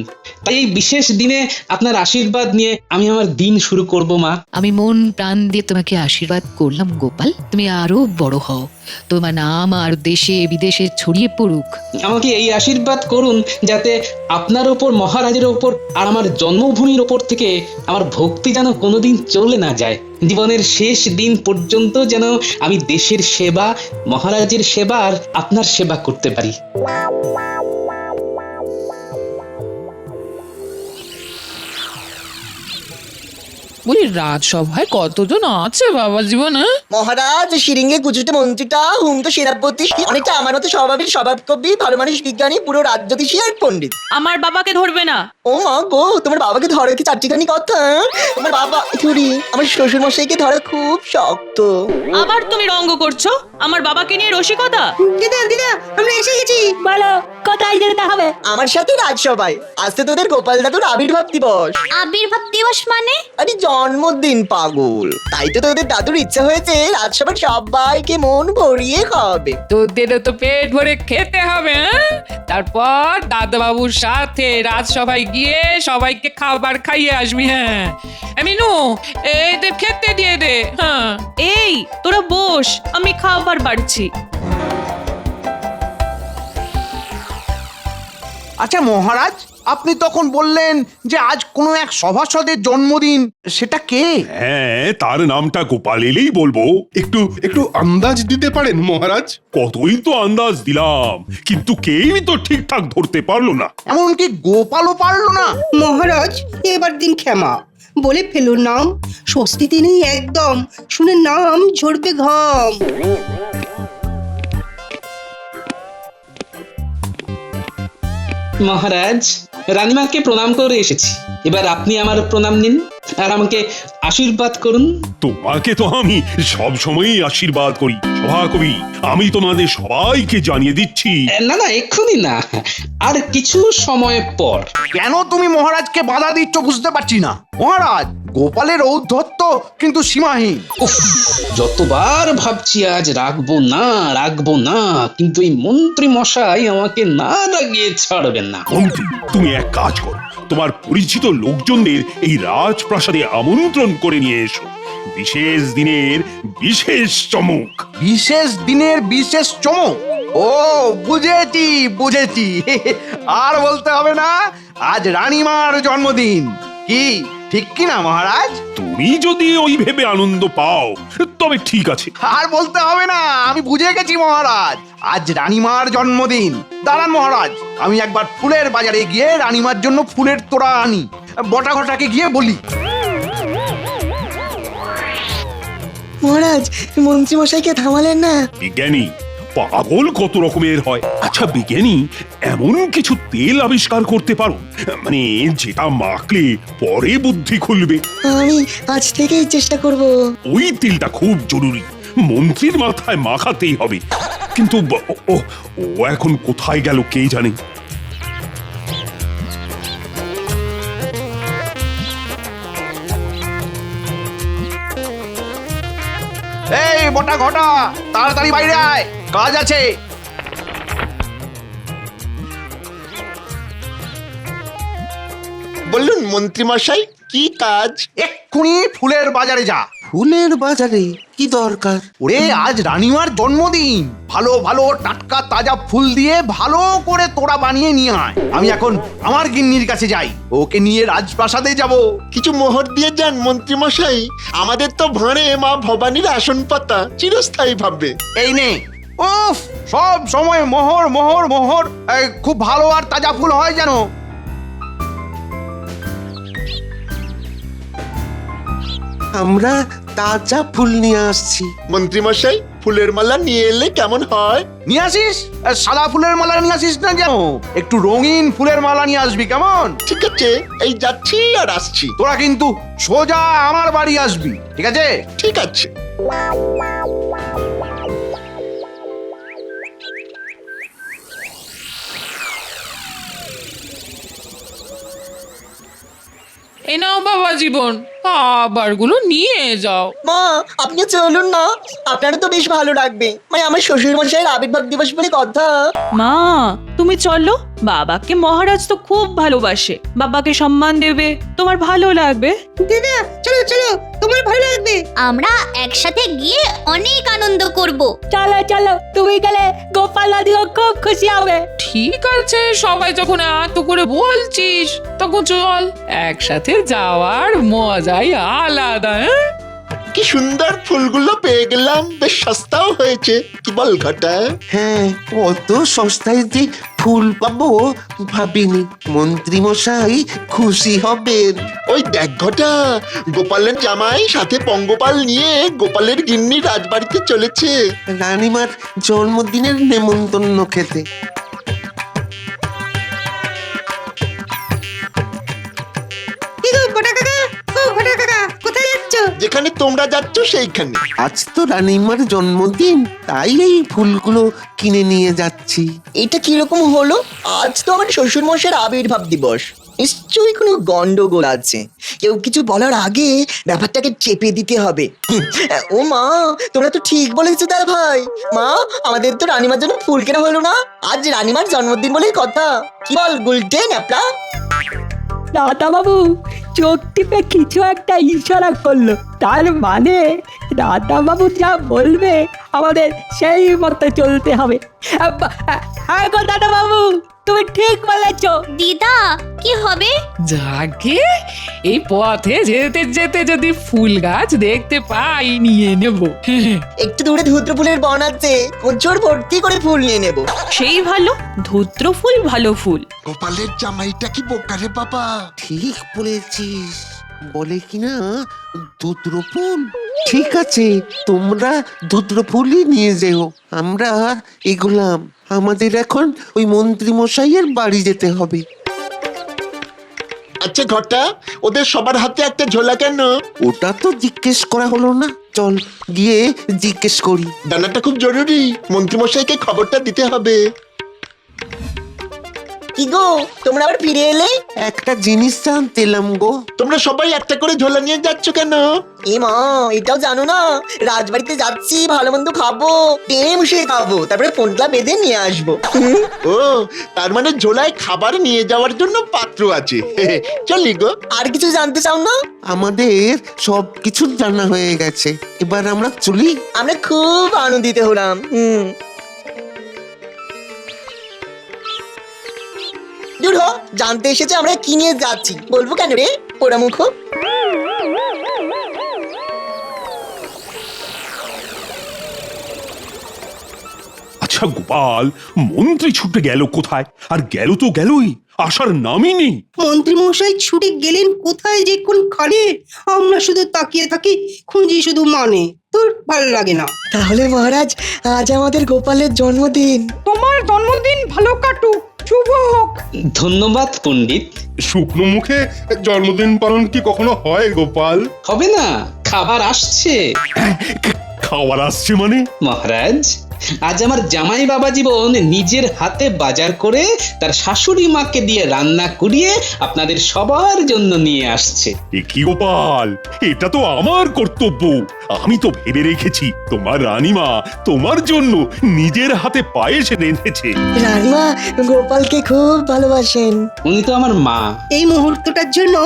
তাই এই বিশেষ দিনে আপনার আশীর্বাদ নিয়ে আমি আমার দিন শুরু করব মা। আমি মন প্রাণ দিয়ে তোমাকে আশীর্বাদ করলাম গোপাল, তুমি আরো বড় হও, তোমার নাম আর দেশে বিদেশে ছড়িয়ে পড়ুক। আমাকে এই আশীর্বাদ করুন যাতে আপনার ওপর, মহারাজের ওপর আর আমার জন্মভূমির ওপর থেকে আমার ভক্তি যেন কোনোদিন চলে না যায়। জীবনের শেষ দিন পর্যন্ত যেন আমি দেশের সেবা, মহারাজের সেবা আর আপনার সেবা করতে পারি। বলি, রাজসভায় কতজন আছে বাবা জীবনে? মহারাজ, শিরিঙ্গে গুজুটে মন্ত্রীটা, হুমতো সেনাপতি, অনেকটা আমার মতো স্বভাবের স্বভাব কবি, ভালো মানুষ, বিজ্ঞানী, পুরো রাজ্যতীশী আর পণ্ডিত। আমার বাবাকে ধরবে না। ও মা গো, তোমার বাবাকে ধরে কি চারটিখানি কথা? তোমার বাবা থুরি, আমার শ্বশুর মশাইকে ধরা খুব শক্ত। আবার তুমি রঙ্গ করছো আমার বাবাকে নিয়ে রসিকতা? দিদা দিদা, আমরা এসে গেছি। বলো, কোথায় যেতে হবে? আমার সাথে রাজসভায় আসতে তোদের গোপাল দাদুর আবির্ভাব দিবস। আবির্ভাব দিবস মানে? আরে জন্মদিন পাগল, তাই তো তোদের দাদুর ইচ্ছা হয়েছে রাজসভার সবাইকে মন ভরিয়ে খাওয়াবে। তোদেরও তো পেট ভরে খেতে হবে, হ্যাঁ? তারপর দাদাবাবুর সাথে রাজসভায় গিয়ে সবাইকে খাবার খাইয়ে আসবি। হ্যাঁ মিনু, এদের খেতে দিয়ে দে। হ্যাঁ, এই তোরা বস, আমি খাবার বাড়ছি। আচ্ছা মহারাজ, আপনি তখন বললেন যে আজ কোনো এক সভাসদের জন্মদিন, সেটা কে? হ্যাঁ, তার নামটা গোপাল এলেই বলবো। একটু একটু আন্দাজ দিতে পারেন মহারাজ? কতই তো আন্দাজ দিলাম, কিন্তু কেউই তো ঠিকঠাক ধরতে পারলো না। এমনকি গোপালও পারলো না। মহারাজ, এবার দিন ক্ষমা, বলে ফেলুন নাম, স্বস্তিতে নেই একদম, শুনে নাম ঝরবে ঘাম। মহারাজ, রানীমাকে প্রণাম করে এসেছি, এবার আপনি আমার প্রণাম নিন আর আমাকে আশীর্বাদ করুন। তোমাকে তো আমি সব সময়ই আশীর্বাদ করি সভাকবি। আমি তোমাদের সবাইকে জানিয়ে দিচ্ছি। না না, এক্ষুনি না, আর কিছু সময় পর। কেন তুমি মহারাজকে বাধা দিচ্ছ বুঝতে পারছি না। মহারাজ, গোপালের ঔদ্ধত্য কিন্তু সীমাহীন। উফ, যতবার ভাবছি আজ রাখবো না কিন্তু এই মন্ত্রী মশাই আমাকে না রাগিয়ে ছাড়বেন না। মন্ত্রী, তুমি এক কাজ করো, তোমার পরিচিত লোকজনদের এই রাজপ্রাসাদে আমন্ত্রণ করে নিয়ে এসো। বিশেষ দিনের বিশেষ চমক। বিশেষ দিনের বিশেষ চমক? ও বুঝেছি আর বলতে হবে না, আজ রানীমার জন্মদিন। কি ঠিক কি না মহারাজ? তুমি যদি ওই ভেবে আনন্দ পাও তবে ঠিক আছে। আর বলতে হবে না, আমি বুঝে গেছি মহারাজ, আজ রানীমার জন্মদিন। দাঁড়ান মহারাজ, আমি একবার ফুলের বাজারে গিয়ে রানীমার জন্য ফুলের তোড়া আনি। বটা ঘটাকে গিয়ে বলি। মহারাজ, মন্ত্রী মশাইকে থামালেন না? বিজ্ঞানী পাগল কত রকমের হয়। আচ্ছা বিজ্ঞানী, এমন কিছু তেল আবিষ্কার করতে পারো মানে যেটা মাখলে পরে বুদ্ধি খুলবে? আমি আজ থেকেই চেষ্টা করব। ওই তেলটা খুব জরুরি, মন্ত্রীর মাথায় মাখাতেই হবে। কিন্তু ও এখন কোথায় গেল কে জানে। এই বটা ঘটা, তাড়াতাড়ি বাইরে আয়, কাজ আছে। বলুন মন্ত্রী মশাই, কি কাজ? এক্ষুনি ফুলের বাজারে যা। ফুলের বাজারে কি দরকার? ওরে আজ রানীমার জন্মদিন, ভালো ভালো টাটকা তাজা ফুল দিয়ে ভালো করে তোড়া বানিয়ে নিয়ে আয়। আমি এখন আমার গিন্নির কাছে যাই, ওকে নিয়ে রাজপ্রাসাদে যাব। কিছু মোহর দিয়ে যান মন্ত্রী মশাই, আমাদের তো ভাঁড়ে মা ভবানীর আসন পাতা চিরস্থায়ী ভাববে। এই নে। উফ, সব সময় মোহর মোহর মোহর। এই, খুব ভালো আর তাজা ফুল হয় যেন। আমরা তাজা ফুল নিয়ে আসছি। মন্ত্রী মশাই, ফুলের মালা নিয়ে এলে কেমন হয়? নিয়ে আসিস? সাদা ফুলের মালা নিয়ে আসিস না যেন, একটু রঙিন ফুলের মালা নিয়ে আসবি, কেমন? ঠিক আছে, এই যাচ্ছি আর আসছি। তোরা কিন্তু সোজা আমার বাড়ি আসবি, ঠিক আছে? ঠিক আছে। এই নাও বাবা জীবন, খাবারগুলো নিয়ে যাও। মা, আপনি চলুন না, আপনারা তো বেশ ভালো লাগবে। মানে আমার শ্বশুর মশাইয়ের আবির্ভাব দিবস বলে কথা। মা তুমি চলো, বাবাকে মহারাজ তো খুব ভালোবাসে, বাবাকে সম্মান দেবে, তোমার ভালো লাগবে। দিদা চলো চলো, তোমার ভালো লাগবে। আমরা একসাথে গিয়ে অনেক আনন্দ করব। চলো চলো, তুমি গেলে গোপাল দাদিও খুব খুশি হবে। ঠিক আছে, সবাই যখন এত করে বলছিস তখন চল, একসাথে যাওয়ার মজাই আলাদা। কি সুন্দর ফুলগুলো পেয়ে গেলাম, বেশ সস্তাও হয়েছে, কি বল ঘটা? হ্যাঁ, অত সস্তায় যে ফুল পাবো ভাবিনি। মন্ত্রী মশাই খুশি হবেন। ওই দেখ ঘটা, গোপালের জামাই সাথে পঙ্গপাল নিয়ে গোপালের গিন্নি রাজবাড়িতে চলেছে। রানীমার জন্মদিনের নেমন্তন্ন খেতে। যেখানে তোমরা যাচ্ছ সেইখানে। আজ তো রানীমার জন্মদিন, তাই এই ফুলগুলো কিনে নিয়ে যাচ্ছি। এটা কিরকম হলো? আজ তো আমার শ্বশুর মশাইয়ের আবির্ভাব দিবস, নিশ্চয়ই কোনো গন্ডগোল আছে। কেউ কিছু বলার আগে ব্যাপারটাকে চেপে দিতে হবে। ও মা, তোমরা তো ঠিক বলেছো দাদা ভাই। মা, আমাদের তো রানীমার জন্য ফুল কেনা হলো না, আজ রানীমার জন্মদিন বলেই কথা। কি বল গুলটে ন্যাপলা? দাদা বাবু চোখ টিপে কিছু একটা ইশারা করলো, তার মানে দাদা বাবু যা বলবে আমাদের সেই মতো চলতে হবে। হ্যাঁ গো দাদা বাবু, তুমি ঠিক বলেছ। দিদা, কি হবে? যাকে এই পথে যেতে যেতে যদি ফুল গাছ দেখতে পাই নিয়ে নেব। একটু দূরে ধুত্র ফুলের বন আছে, প্রচুর ভর্তি করে ফুল নিয়ে নেব। সেই ভালো, ধূত্র ফুল ভালো ফুল। গোপালের জামাইটা কি বোকারে বাবা? ঠিক বলেছিস, বলে কিনা ধুত্র ফুল। ঠিক আছে, তোমরা ধুত্র ফুলই নিয়ে যেও, আমরা এগুলাম। আমাদের এখন ওই মন্ত্রী মশাইয়ের বাড়ি যেতে হবে। আচ্ছা ঘটা, ওদের সবার হাতে একটা ঝোলা কেন? ওটা তো জিজ্ঞেস করা হলো না, চল গিয়ে জিজ্ঞেস করি। দানাটা খুব জরুরি, মন্ত্রী মশাইকে খবরটা দিতে হবে। কি গো তোমরা আবার ফিরে এলে? একটা জিনিস জানতে এলাম গো। তোমরা সবাই একটা করে ঝোলা নিয়ে যাচ্ছ কেন? এ মা, এটাও জানো না? রাজবাড়িতে যাচ্ছি, ভালো মন্দ খাবো, টেনে বসে খাবো, তারপরে ফোনটা বেঁধে নিয়ে আসবো। ও, তার মানে ঝোলায় খাবার নিয়ে যাওয়ার জন্য পাত্র আছে। চলি গো। আর কিছু জানতে চাও না? আমাদের সব কিছু জানা হয়ে গেছে, এবার আমরা চলি। আমরা খুব আনন্দিত হলাম। দূর হ, জানতে এসেছে আমরা কি নিয়ে যাচ্ছি, বলবো কেন রে পোড়ামুখ? আচ্ছা গোপাল, মন্ত্রী ছুটে গেল কোথায়? আর গেল তো গেলই, আসার নামই নেই। মন্ত্রী মশাই ছুটে গেলেন কোথায় যে কোন খানে, আমরা শুধু তাকিয়ে থাকি, খুঁজি শুধু মানে, তোর ভালো লাগে না। তাহলে মহারাজ, আজ আমাদের গোপালের জন্মদিন। তোমার জন্মদিন ভালো কাটুক, শুভ হোক। ধন্যবাদ পণ্ডিত। শুকনো মুখে জন্মদিন পালন কি কখনো হয় গোপাল? হবে না, খাবার আসছে। খাবার আসছে মানে? মহারাজ, আজ আমার জামাই বাবা জীবন নিজের হাতে বাজার করে তার শাশুড়ি মাকে দিয়ে রান্না করিয়ে আপনাদের সবার জন্য নিয়ে আসছে। এ কি গোপাল, এটা তো আমার কর্তব্য। আমি তো ভেবে রেখেছি তোমার রানীমা তোমার জন্য নিজের হাতে পায়েস রেঁধেছে। রানীমা গোপালকে খুব ভালোবাসেন। উনি তো আমার মা। এই মুহূর্তটার জন্য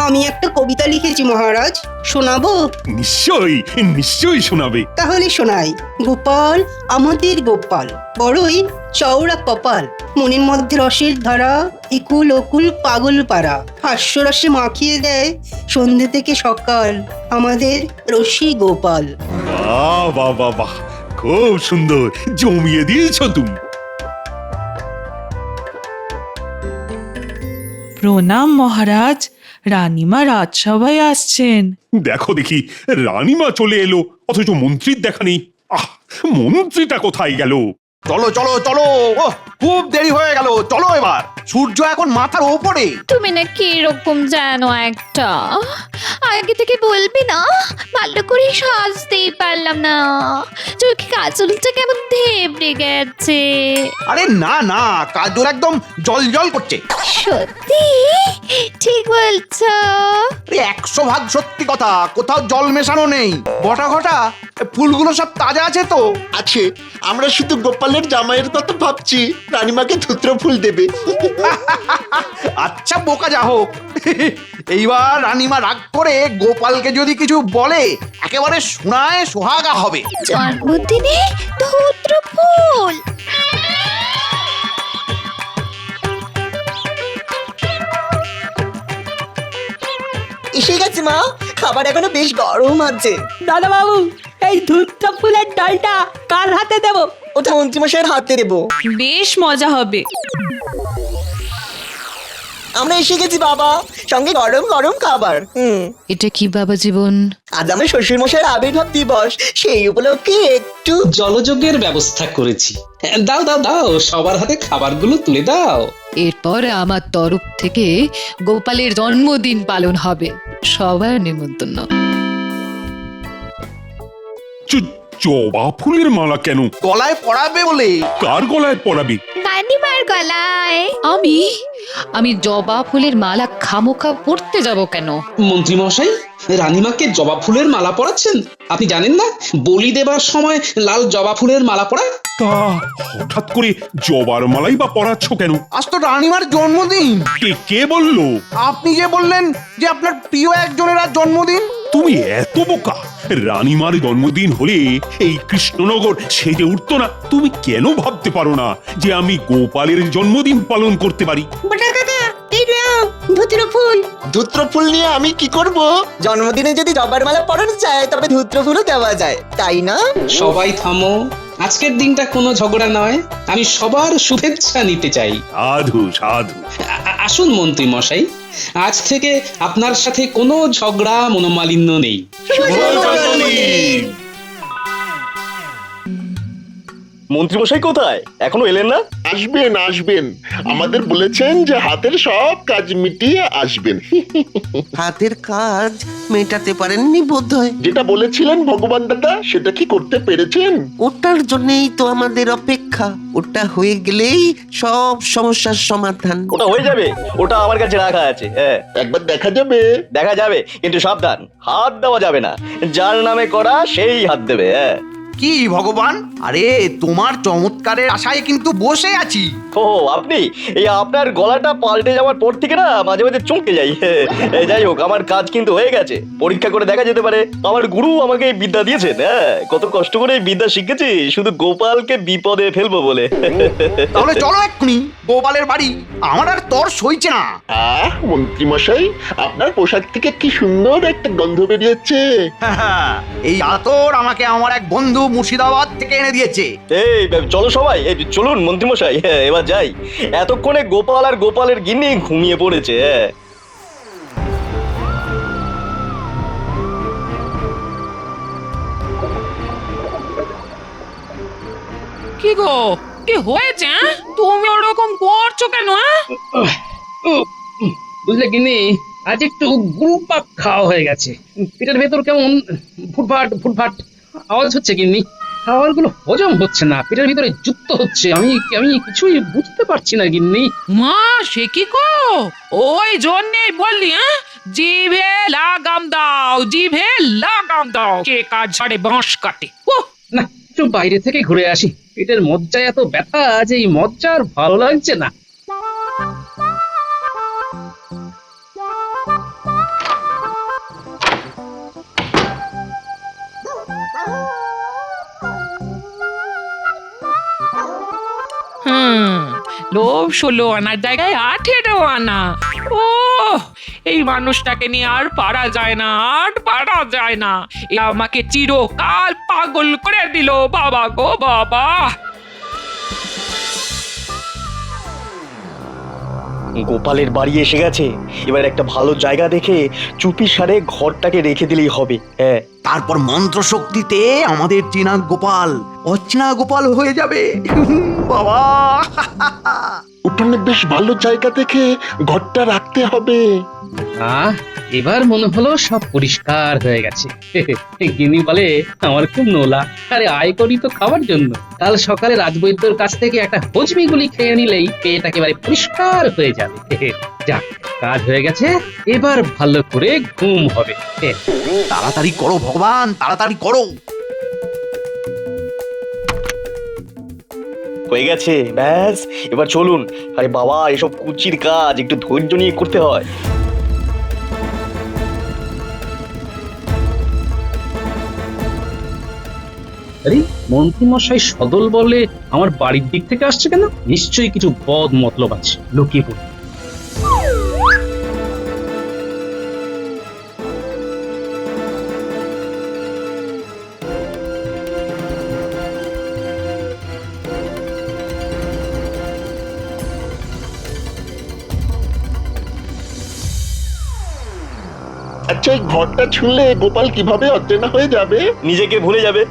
আমি একটা কবিতা লিখেছি মহারাজ, শোনাবো? নিশ্চয়ই নিশ্চয়ই শোনাবে। তাহলে শোনাই। গোপাল আমাদের গোপাল, বড়ই চওড়া কপাল, মনের মধ্যে রসের ধারা, ইকুল অকুল পাগল পাড়া, হাস্যরসে মাখিয়ে দেয় সন্ধে থেকে সকাল, আমাদের রসি গোপাল। বাহ বাহ বাহ বাহ, খুব সুন্দর, জমিয়ে দিয়েছ তুমি। প্রণাম মহারাজ, রানীমা রাজসভায় আসছেন। দেখো দেখি, রানীমা চলে এলো, অথচ মন্ত্রীর দেখা নেই। আহ, মন্ত্রীটা কোথায় গেল? চলো চলো চলো, ওহ খুব দেরি হয়ে গেল, চলো এবার। সূর্য এখন মাথার ওপরে। তুমি না কি রকম জানো একটা, আগে থেকে বলবি না? ভালো করে সাজতেই পারলাম না, চোখে কাজলটা কেমন ধেবড়ে গেছে। আরে না না, কাজল একদম জল জল করছে। সত্যি? ঠিক বলছো। 100% সত্যি কথা, কোথাও জল মেশানো নেই। বটা ঘটা ফুলগুলো সব তাজা আছে তো? আছে, আমরা শুধু গোপালের জামাইয়ের কথা ভাবছি, রানীমাকে ধুত্র ফুল দেবে। আচ্ছা বোকা যা হোক, এইবার রানীমা রাগ করে গোপালকে যদি কিছু বলে, একেবারে শোনায় সোহাগা হবে। জন্মদিনে ধুত্র ফুল? এসে গেছে মা, খাবার এখনো বেশ গরম আছে। দাদা বাবু, এই ধূর্ত ফুলের ডালটা কার হাতে দেব? ওটা মন্ত্রীমশাইয়ের হাতে দেবো। বেশ মজা হবে। আমরা এসে গেছি বাবা, সঙ্গে গরম গরম খাবার। এটা কি বাবা জীবন? আজ আমরা শ্বশুর মশাইয়ের আবির্ভাব দিবস, সেই উপলক্ষে একটু জলযোগের ব্যবস্থা করেছি। দাও দাও দাও, সবার হাতে খাবারগুলো তুলে দাও। এরপর আমার তরফ থেকে গোপালের জন্মদিন পালন হবে, সবার নিমন্ত্রণ। জবা ফুলের মালা কেন? গলায় পড়াবে বলে। কার গলায় পরাবে? রানীমার গলায়। আমি জবা ফুলের মালা খামোখা পড়তে যাব কেন? মন্ত্রী মশাই, রানীমাকে জবা ফুলের মালা পরাচ্ছেন? আপনি জানেন না বলি দেবার সময় লাল জবা ফুলের মালা পরায়? তা হঠাৎ করে জবার মালাই বা পরাচ্ছ কেন? আজ তো রানীমার জন্মদিন। কে বললো? আপনি যে বললেন যে আপনার প্রিয় একজনের আজ জন্মদিন। তুমি এত বোকা! রানীমার জন্মদিন হলে এই কৃষ্ণনগর সেজে উঠতো না। তুমি কেন ভাবতে পারো না যে আমি গোপালের জন্মদিন পালন করতে পারি? বটা কাকা, এই নাও ধুত্র ফুল। ধুত্র ফুল নিয়ে আমি কি করব? জন্মদিনে যদি জবার মালা পরানো যায়, তবে ধূত্র ফুলও দেওয়া যায়, তাই না? সবাই থামো, আজকের দিনটা কোনো ঝগড়া নয়, আমি সবার শুভেচ্ছা নিতে চাই। সাধু সাধু। আসুন মন্ত্রী মশাই, আজ থেকে আপনার সাথে কোনো ঝগড়া মনোমালিন্য নেই। মন্ত্রীমশাই কোথায়? এখনো এলেন না? আসবেন আসবেন, আমাদের বলেছেন যে হাতের সব কাজ মিটিয়ে আসবেন। হাতের কাজ মেটাতে পারেননি বোধহয়। যেটা বলেছিলেন ভগবান দাদা, সেটা কি করতে পেরেছেন? ওটার জন্যই তো আমাদের অপেক্ষা। ওটা হয়ে গেলেই সব সমস্যার সমাধান। ওটা হয়ে যাবে, ওটা আমার কাছে রাখা আছে। হ্যাঁ, একবার দেখা যাবে? দেখা যাবে, কিন্তু সাবধান, হাত দেওয়া যাবে না। যার নামে করা সেই হাত দেবে। হ্যাঁ। কি ভগবান, আরে তোমার চমৎকারের আশায় কিন্তু বসে আছি। ও আপনি, এই আপনার গলাটা পাল্টে যাওয়ার পর থেকে না মাঝে মাঝে চমকে যাই। যাই হোক, আমার কাজ কিন্তু হয়ে গেছে। পরীক্ষা করে দেখা যেতে পারে। আমার গুরু আমাকে এই বিদ্যা দিয়েছেন। হ্যাঁ, কত কষ্ট করে এই বিদ্যা শিখেছি শুধু গোপালকে বিপদে ফেলবো বলে। তাহলে চলো এক্ষুনি গোপালের বাড়ি, আমার আর তর সইছে না। মন্ত্রী মশাই, আপনার পোশাক থেকে কি সুন্দর একটা গন্ধ বেরিয়েছে। এই আতর আমাকে আমার এক বন্ধু মুর্শিদাবাদ থেকে এনে দিয়েছে। এই চলো সবাই, এই চলুন মন্ত্রীমশাই, এবার যাই। এতক্ষণে গোপাল আর গোপালের গিন্নি ঘুমিয়ে পড়েছে। কি গো, কি হয়েছে? তুমি ওরকম করছো কেন? বুঝলে গিন্নি, আজ একটু গুরুপাক খাওয়া হয়ে গেছে। পেটের ভেতর কেমন ফুটফাট ফুটফাট আওয়াজ হচ্ছে গিন্নি। খাবারগুলো হজম হচ্ছে না, পেটের ভিতরে যুক্ত হচ্ছে। আমি আমি কিছুই বুঝতে পারছি না গিন্নি। মা, সে কি গো? ওই জন্যই বললি, জিভে লাগাম দাও, জিভে লাগাম দাও। কে কাজ ছাড়ে বাঁশ কাটে। না, একটু বাইরে থেকে ঘুরে আসি। পেটের মজ্জায় এত ব্যথা যে এই মজ্জা আর ভালো লাগছে না। লোভ 16 আনার জায়গায় 18 আনা। ও, এই মানুষটাকে নিয়ে আর পারা যায় না, আর পারা যায় না। এ আমাকে চিরকাল পাগল করে দিল। বাবা গো বাবা। গোপালের বাড়ি এসে গেছে। এবার একটা ভালো জায়গা দেখে চুপি সারে ঘরটাকে রেখে দিলেই হবে। হ্যাঁ, তারপর মন্ত্র শক্তিতে আমাদের চেনা গোপাল অচেনা গোপাল হয়ে যাবে। বাবা, উঠোনে বেশ ভালো জায়গা দেখে ঘরটা রাখতে হবে। এবার মনে হলো সব পরিষ্কার হয়ে গেছে। গিনি বলে আমার খুব নোলা। আরে আয় করি তো খাওয়ার জন্য। কাল সকালে রাজবৈদ্যর কাছ থেকে একটা হজমি গুলি খেয়ে নিলেই পেট একেবারে পরিষ্কার হয়ে যাবে। যাক, কাজ হয়ে গেছে, এবার ভালো করে ঘুম হবে। তাড়াতাড়ি করো ভগবান, তাড়াতাড়ি করো। হয়ে গেছে, ব্যাস এবার চলুন। আরে বাবা, এসব কুচির কাজ একটু ধৈর্য নিয়ে করতে হয়। আরে মন্ত্রীমশাই সদল বলে আমার বাড়ির দিক থেকে আসছে কেন? নিশ্চয়ই কিছু বদ মতলব আছে, লুকিয়ে পড়ি। আচ্ছা, এই ঘরটা ছুঁলে গোপাল কিভাবে অচেনা হয়ে যাবে? নিজেকে ভুলে যাবে।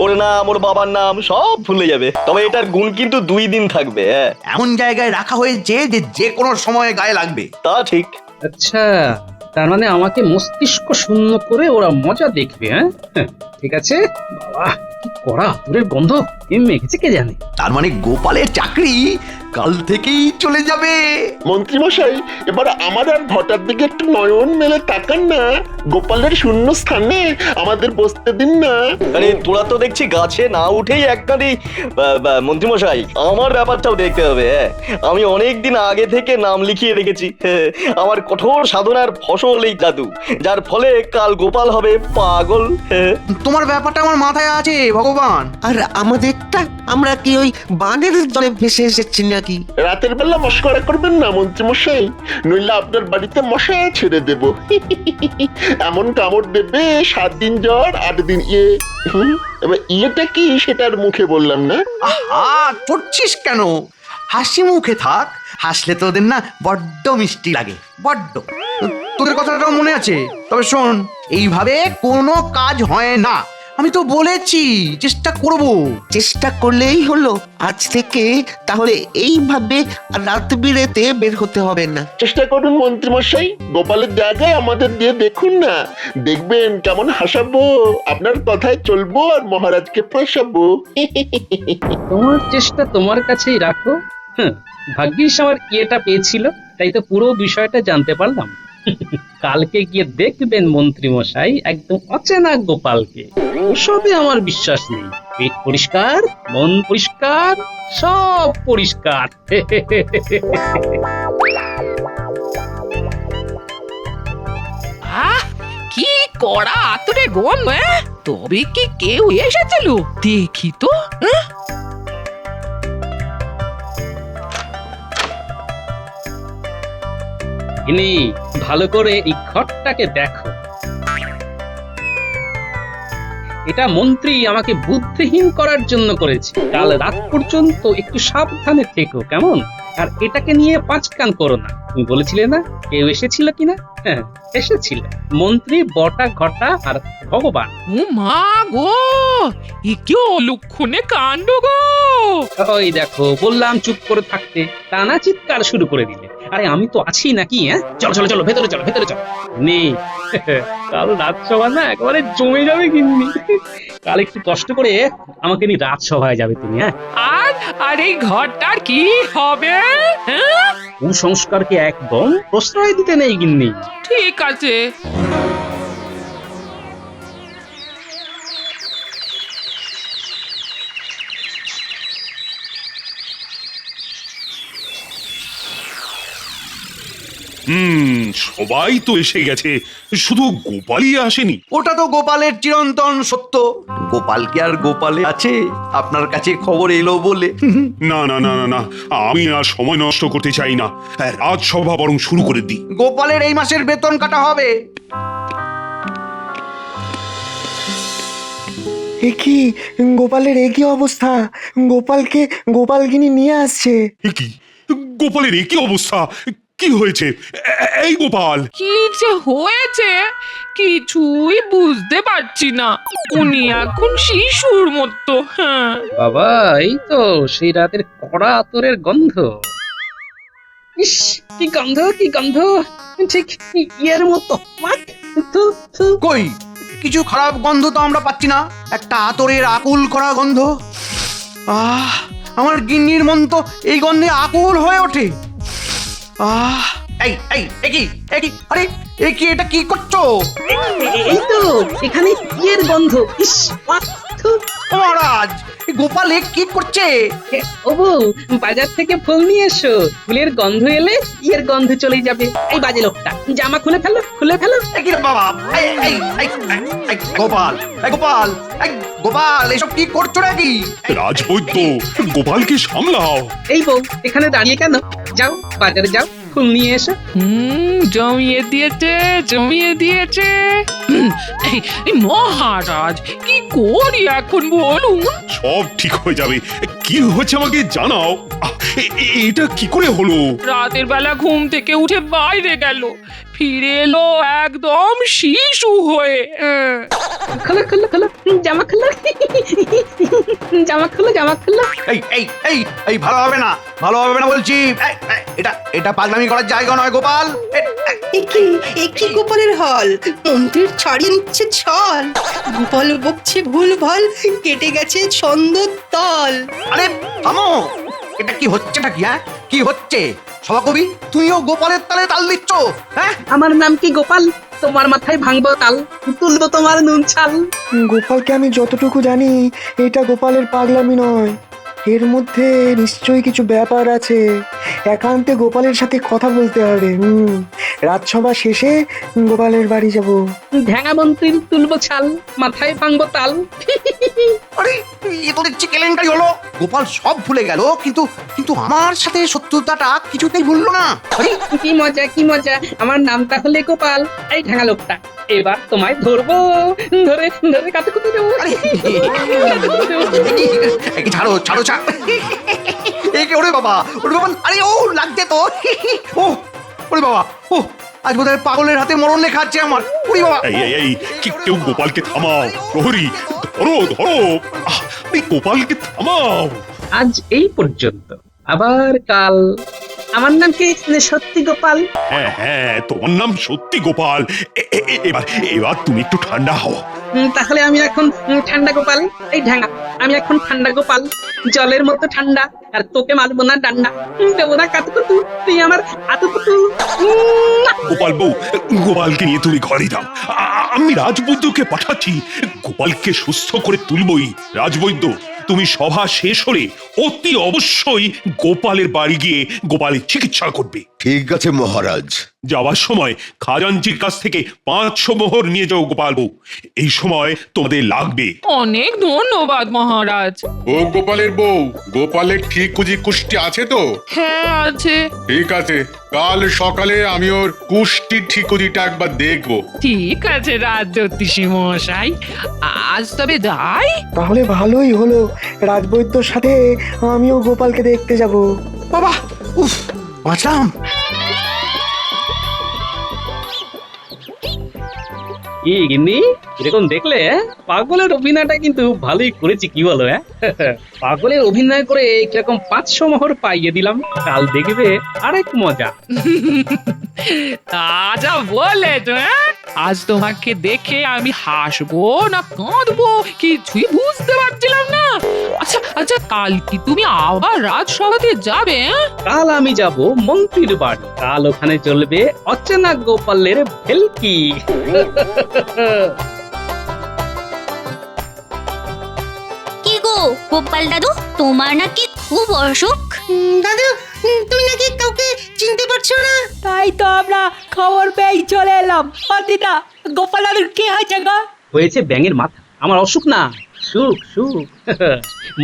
ওর নাম, ওর বাবার নাম সব ভুলে যাবে। তবে এটার গুণ কিন্তু 2 দিন থাকবে। এমন জায়গায় রাখা হয়েছে যে যে কোনো সময় গায়ে লাগবে। তা ঠিক। আচ্ছা, তার মানে আমাকে মস্তিষ্ক শূন্য করে ওরা মজা দেখবে। হ্যাঁ, ঠিক আছে। বাবা, কি কড়া আতরের গন্ধ মেখেছে কে জানে। তার মানে গোপালের চাকরি কাল থেকেই চলে যাবে। মন্ত্রী মশাই, এবার আমার আর ঘটার দিকে একটু নয়ন মেলে তাকান না। গোপালের শূন্য স্থানে আমাদের বসতে দিন না। আরে তোরা তো দেখছি গাছে না উঠেই একটাদি। মন্ত্রীমশাই, আমার ব্যাপারটাও দেখতে হবে। আমি অনেক দিন আগে থেকে নাম লিখিয়ে রেখেছি। আমার কঠোর সাধনার ফসল এই জাদু, যার ফলে কাল গোপাল হবে পাগল। তোমার ব্যাপারটা আমার মাথায় আছে ভগবান। আর আমাদেরটা, আমরা কি ওই বানের জলে ভেসে এসেছি নাকি? রাতের বেলা মশকরা করবেন না মন্ত্রী মশাই, নইলে আপনার বাড়িতে মশা ছেড়ে দেব। এমন কামড় দেবে 7 দিন জ্বর, 8 দিন ইয়ে। এবার ইয়েটা কি সেটার মুখে বললাম না। করছিস কেন? হাসি মুখে থাক, হাসলে তোদের না বড্ড মিষ্টি লাগে, বড্ড। তোদের কথাটাও মনে আছে। তবে শোন, এইভাবে কোনো কাজ হয় না। আমি তো বলেছি চেষ্টা করব। চেষ্টা করলেই হলো। আজ থেকে তাহলে এইভাবে রাত বিরেতে বের হতে হবে না। চেষ্টা করুন মন্ত্রীমশাই, গোপালের জায়গায় আমাদের দিয়ে দেখুন না, দেখবেন কেমন হাসাবো, আপনার কথায় চলবো আর মহারাজকে ফাঁসাবো। তোমার চেষ্টা তোমার কাছেই রাখো। ভাগ্যিস আমার ইয়েটা পেয়েছিল, তাই তো পুরো বিষয়টা জানতে পারলাম। কালকে গিয়ে দেখবেন মন্ত্রী মশাই একদম অচেনা গোপালকে। ওসবে আমার বিশ্বাস নেই। পেট পরিষ্কার, মন পরিষ্কার, সব পরিষ্কার। আহ কি কড়া আতরে গন, তবে কি কেউ এসেছিল দেখি তো। ইনি ভালো করে এই ঘরটাকে দেখো। এটা মন্ত্রী আমাকে বুদ্ধিহীন করার জন্য করেছে। কাল রাত পর্যন্ত একটু সাবধানে থেকো, কেমন? আর এটাকে নিয়ে পাঁচ কান করো না। তুমি বলেছিলে না কেউ এসেছিল কিনা? হ্যাঁ, এসেছিল মন্ত্রী, বটা, ঘটা আর ভগবান। ও মা গো, এ কি অলক্ষণে কাণ্ড গো! ওই দেখো, বললাম চুপ করে থাকতে, টানা চিৎকার শুরু করে দিলে। আরে আমি তো আছি নাকি? হ্যাঁ, চলো চলো চলো, ভেতরে চলো, ভেতরে চলো। নেই, কাল রাজসভা না একেবারে জমে যাবে কিন্তু। কাল একটু কষ্ট করে আমাকে নিয়ে রাজসভায় যাবে তুমি। হ্যাঁ, আর এই ঘরটার কি হবে? হ্যাঁ? কুসংস্কারকে একদম প্রশ্রয় দিতে নেই গিন্নি। ঠিক আছে। সবাই তো এসে গেছে, শুধু গোপালই আসেনি। ওটা তো গোপালের চিরন্তন সত্য। গোপাল কি আর গোপালে আছে? আপনার কাছে খবর এলো বলে। না না না না না, আমি আর সময় নষ্ট করতে চাই না। রাজসভা বরং শুরু করে দিই। গোপালের এই মাসের বেতন কাটা হবে। এ কি গোপালের একই অবস্থা? গোপালগিনি নিয়ে আসছে। এ কি, গোপালের এ কি অবস্থা? কি হয়েছে এই গোপাল? কি যে হয়েছে কিছুই বুঝতে পারছি না। উনি এখন শিশুর মতো। হ্যাঁ বাবা, এই তো সেই রাতের কড়া আতরের গন্ধ। ইস, কি গন্ধ, কি গন্ধ! ঠিক ইয়ের মতো। কই, কিছু খারাপ গন্ধ তো আমরা পাচ্ছি না। একটা আতরের আকুল করা গন্ধ। আমার গিন্নির মন তো এই গন্ধে আকুল হয়ে ওঠে। এই এই একই একই, আরে একই, এটা কি করছো? এই তো এখানে ইয়ের গন্ধ। ইস, মহারাজ, গোপাল কি করছে? ও বউ, বাজার থেকে ফুল নিয়ে এসো। ফুলের গন্ধ এলে ইয়ের গন্ধ চলে যাবে। এই বাজে লোকটা, জামা খুলে ফেলো, খুলে ফেলো। বাবা, গোপাল, গোপাল, গোপাল, এসব কি করছো নাকি? রাজবৈদ্য, গোপালকে সামলাও। এই বউ, এখানে দাঁড়িয়ে কেন? যাও বাজারে যাও, ফুল নিয়ে এসো। জমিয়ে দিয়েছে, জমিয়ে দিয়েছে। এই মহারাজ, কি করি এখন বলুন? সব ঠিক হয়ে যাবে। কি হয়েছে আমাকে জানাও। এটা কি করে হলো? রাতের বেলা ঘুম থেকে উঠে বাইরে গেল, ফিরে এলো একদম শিশু হয়ে। খোলো খোলো খোলো, জামা খোলো, জামা খোলো, জামা খোলো। এই এই এই এই, ভালো হবে না, ভালো হবে না বলছি। এটা এটা পাগলামি করার জায়গা নয় গোপাল। একই গোপালের হল, মন্ত্রীর ছাড়িয়ে নিচ্ছে ছল। গোপাল বকছে ভুল ভাল, কেটে গেছে ছন্দ তাল। আরে থামো, এটা কি হচ্ছেটা কি? হ্যাঁ, কি হচ্ছে? সভাকবি, তুমিও গোপালের তালে তাল দিচ্ছ? হ্যাঁ, আমার নাম কি গোপাল? তোমার মাথায় ভাঙবো তাল, তুলবো তোমার নুন ছাল। গোপালকে আমি যতটুকু জানি, এটা গোপালের পাগলামি নয়, এর মধ্যে নিশ্চয়ই কিছু ব্যাপার আছে। একান্তে গোপালের সাথে কথা বলতে হবে। রাজসভা শেষে গোপালের বাড়ি যাব। ঢ্যাঙা মন্ত্রীর তুলবো ছাল, মাথায় ভাঙবো তাল। আরে এ তো দেখছি কেলেঙ্কারি হলো। গোপাল সব ভুলে গেল, কিন্তু কিন্তু আমার সাথে শত্রুতাটা কিছুতেই ভুললো না। কি মজা, কি মজা! আমার নামটা হলে গোপাল। এই ঢ্যাঙা লোকটা, এবার তোমায় ধরবো, ধরে ধরে কাতে কুতে দেবো। ছাড়ো ছাড়ো ছাড়ো, ওরে বাবা, ওরে বাবা, আরে ও লাগছে তো। ও ওরে বাবা, ও আজ বোধহয় পাগলের হাতে মরণ লেখা আছে আমার। ওরে বাবা, এই এই এই, কেউ গোপালকে থামাও। প্রহরী, ধরো ধরো এই গোপালকে থামাও। আজ এই পর্যন্ত, আবার কাল। আমার নাম কি সত্যি গোপাল? হ্যাঁ হ্যাঁ, তোমার নাম সত্যি গোপাল। এবার এবার তুমি একটু ঠান্ডা হও। তাহলে আমি এখন ঠান্ডা গোপাল। এই ঢাঙ্গা, আমি এখন ঠান্ডা গোপাল, জলের মতো ঠান্ডা। আর তোকে মারবো না ডান্ডা, দেবো না কাতুকুতু, তুই আমার আতুকুতু। গোপাল বউ, গোপালকে নিয়ে তুমি ঘরে যাও। আমি রাজবৈদ্যকে পাঠাচ্ছি, গোপালকে সুস্থ করে তুলবই। রাজবৈদ্য, তুমি সভা শেষ হলে অতি অবশ্যই গোপালের বাড়ি গিয়ে গোপালের চিকিৎসা করবে। ঠিক আছে মহারাজ। যাওয়ার সময় খাজাঞ্চির কাছ থেকে 500 মোহর নিয়ে যাও গোপাল বউ, এই সময় তোমাদের লাগবে। অনেক ধন্যবাদ মহারাজ। ও গোপালের বউ, গোপালের ঠিক কুষ্টি আছে তো? হ্যাঁ আছে। ঠিক আছে, কাল সকালে আমি ওর কুষ্টি ঠিকুজিটা একবার দেখবো। ঠিক আছে রাজজ্যোতিষী মশাই, আজ তবে যাই। তাহলে ভালোই হলো, রাজবৈদ্যর সাথে আমিও গোপালকে দেখতে যাব। বাবা, উফ, বাঁচলাম। কি গিন্নি, এরকম দেখলে পাগলের অভিনয়টা কিন্তু ভালোই করেছি, কি বলো? পাগলের অভিনয় করে কিরকম 500 মোহর পাইয়ে দিলাম। কাল দেখবে আরেক মজা। তা যা বলেছ, আজ তোমাকে দেখে আমি হাসবো না কাঁদবো কিছুই বুঝতে পারছিলাম না। আচ্ছা আচ্ছা, কাল কি তুমি আবার রাজসভাতে যাবে? কাল আমি যাব মন্ত্রীর বাড়ি। কাল ওখানে চলবে অচেনা গোপালের ভেলকি। কি গো গোপাল দাদু, তোমার নাকি খুব অসুখ? দাদু, তুমি নাকি কাউকে চিনতে পারছো না? তাই তো আমরা খবর পেয়ে চলে এলাম। দিদা, গোপাল দাদুর কি হয়েছে গো? হয়েছে ব্যাঙের মাথা। আমার অসুখ না, সুখ সুখ।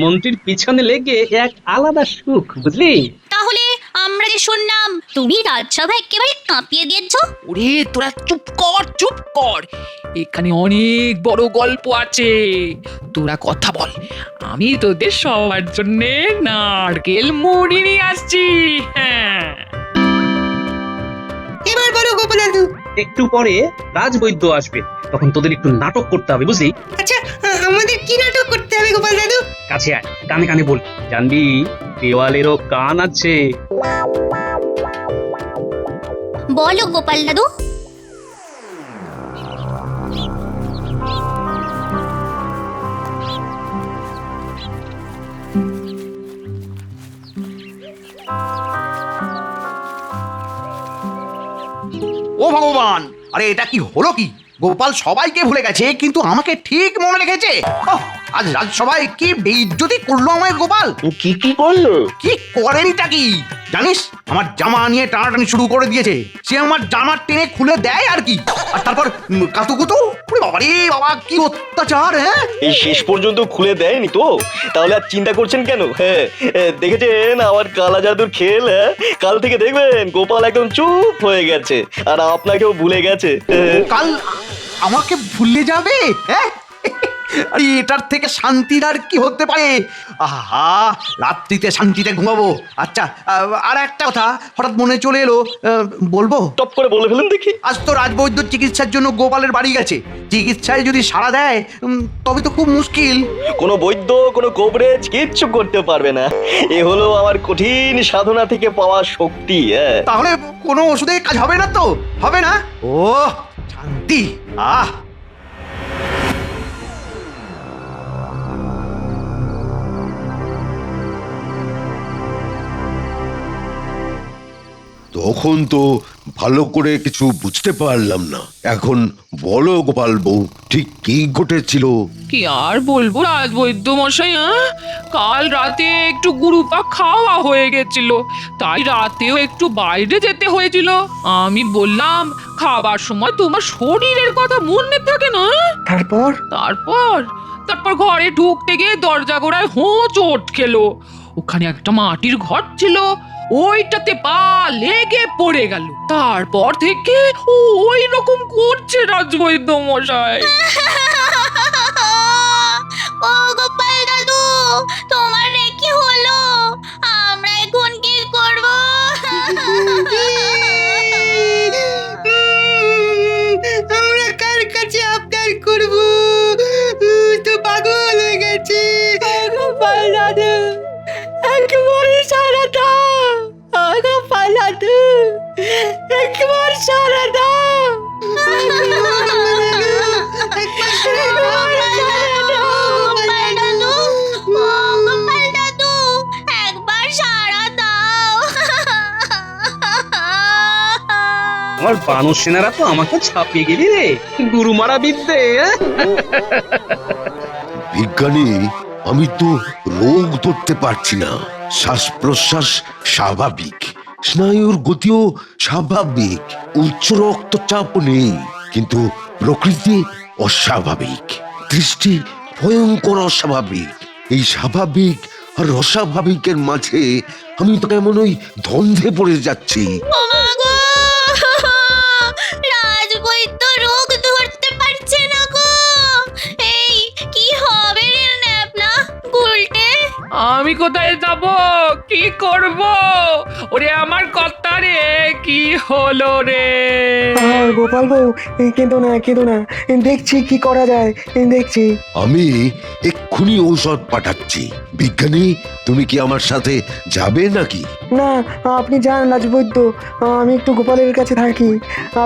মন্ত্রীর পিছনে লেগে এক আলাদা সুখ, বুঝলি? তাহলে আমরা যে শুনলাম তুমি রাজসভা একেবারে কাঁপিয়ে দিয়েছো। ওরে তোরা চুপ কর, চুপ কর, এখানে অনেক বড় গল্প আছে। তোরা কথা বল, আমি তোদের সবার জন্য নারকেল মুড়ি নিয়ে আসছি। হ্যাঁ, এবার বলো গোপাল দাদু। একটু পরে রাজবৈদ্য আসবে, তখন তোদের একটু নাটক করতে হবে, বুঝলি? আচ্ছা, আমাদের কি নাটক করতে হবে গোপাল দাদু? কাছে আয়, কানে কানে বল। জানবি দেওয়ালেরও কান আছে। বলো গোপাল দাদু। ও ভগবান, আরে এটা কি হলো কি? গোপাল সবাইকে ভুলে গেছে কিন্তু আমাকে ঠিক মনে রেখেছে। ওহ, আজ রাজসভায় কি বেইজ্জতি করলো আমায় গোপাল। কি কি করলো? কি করেনিটা কি জানিস? আমার জামা নিয়ে টানাটানি শুরু করে দিয়েছে। সে আমার জামা টেনে খুলে দেয় আর কি। আর তারপর কাতুকুতু, বাবারে বাবা, কি অত্যাচার! হ্যাঁ, এই শেষ পর্যন্ত খুলে দেয়নি তো? তাহলে আর চিন্তা করছেন কেন? হ্যাঁ, দেখেছেন আমার কালা জাদুর খেল? হ্যাঁ, কাল থেকে দেখবেন গোপাল একদম চুপ হয়ে গেছে আর আপনাকেও ভুলে গেছে। কাল আমাকে ভুলে যাবে? হ্যাঁ, আরে এটার থেকে শান্তির আর কি হতে পারে? আহা, রাত্রিতে শান্তিতে ঘুমাবো। আচ্ছা, আর একটা কথা হঠাৎ মনে চলে এলো, বলবো? টপ করে বলে ফেলুন দেখি। আজ তো রাজবৈদ্য চিকিৎসার জন্য গোপালের বাড়ি গেছে। চিকিৎসায় যদি সাড়া দেয় তবে তো খুব মুশকিল। কোনো বৈদ্য, কোনো কবরেজ কিচ্ছু করতে পারবে না। এ হলো আমার কঠিন সাধনা থেকে পাওয়া শক্তি। তাহলে কোনো ওষুধে কাজ হবে না তো? হবে না? ও শান্তি! আহ, তখন তো ভালো করে কিছু বুঝতে পারলাম না। এখন বলো গোপাল বউ, ঠিক কি ঘটেছিল? কি আর বলবো রাজবৈদ্য মশাই, কাল রাতে একটু গুরুপা খাওয়া হয়ে গেছিল, তাই রাতেও একটু বাইরে যেতে হয়েছিল। আমি বললাম খাবার সময় তোমার শরীরের কথা মনে থাকে না? তারপর তারপর তারপর ঘরে ঢুকতে গিয়ে দরজা গোড়ায় হোঁচট খেলো। ওখানে একটা মাটির ঘর ছিল, ওইটাতে পা লেগে পড়ে গেল। তারপর থেকে ওই রকম করছে রাজবৈদ্য মশাই। ও গোপাল দাদু, তোমার কি হলো? আমরা এখন কি করব? আমরা কার কাছে আবদার করব? তো পাগল সারা দাও একবার সারা দাও। আমার বানর সেনারা তো আমাকে ছাপিয়ে গেলি রে, গুরুমারা বিদ্যে। বিজ্ঞানী, আমি তো রোগ ধরতে পারছি না। শ্বাস প্রশ্বাস স্বাভাবিক, স্নায়ুর গতিও স্বাভাবিক, উচ্চ রক্তচাপ নেই, কিন্তু প্রকৃতি অস্বাভাবিক, দৃষ্টি ভয়ঙ্কর অস্বাভাবিক। এই স্বাভাবিক আর অস্বাভাবিকের মাঝে আমি তো কেমন ওই ধন্ধে পড়ে যাচ্ছি। রাজবৈদ্য রোগ ধরতে পারছে না গো। এই কি হবে রে ন্যাপলা গুলটে? আমি কোথায় যাব, কি করব? ওরে আমার কথা রে, কি হলো রে? গোপাল বউ, কিন্তু না, দেখছি কি করা যায়, দেখছি। আমি এক্ষুনি ঔষধ পাঠাচ্ছি। বিজ্ঞানী, তুমি কি আমার সাথে যাবে নাকি? না, আপনি যান রাজবৈদ্য, আমি একটু গোপালের কাছে থাকি।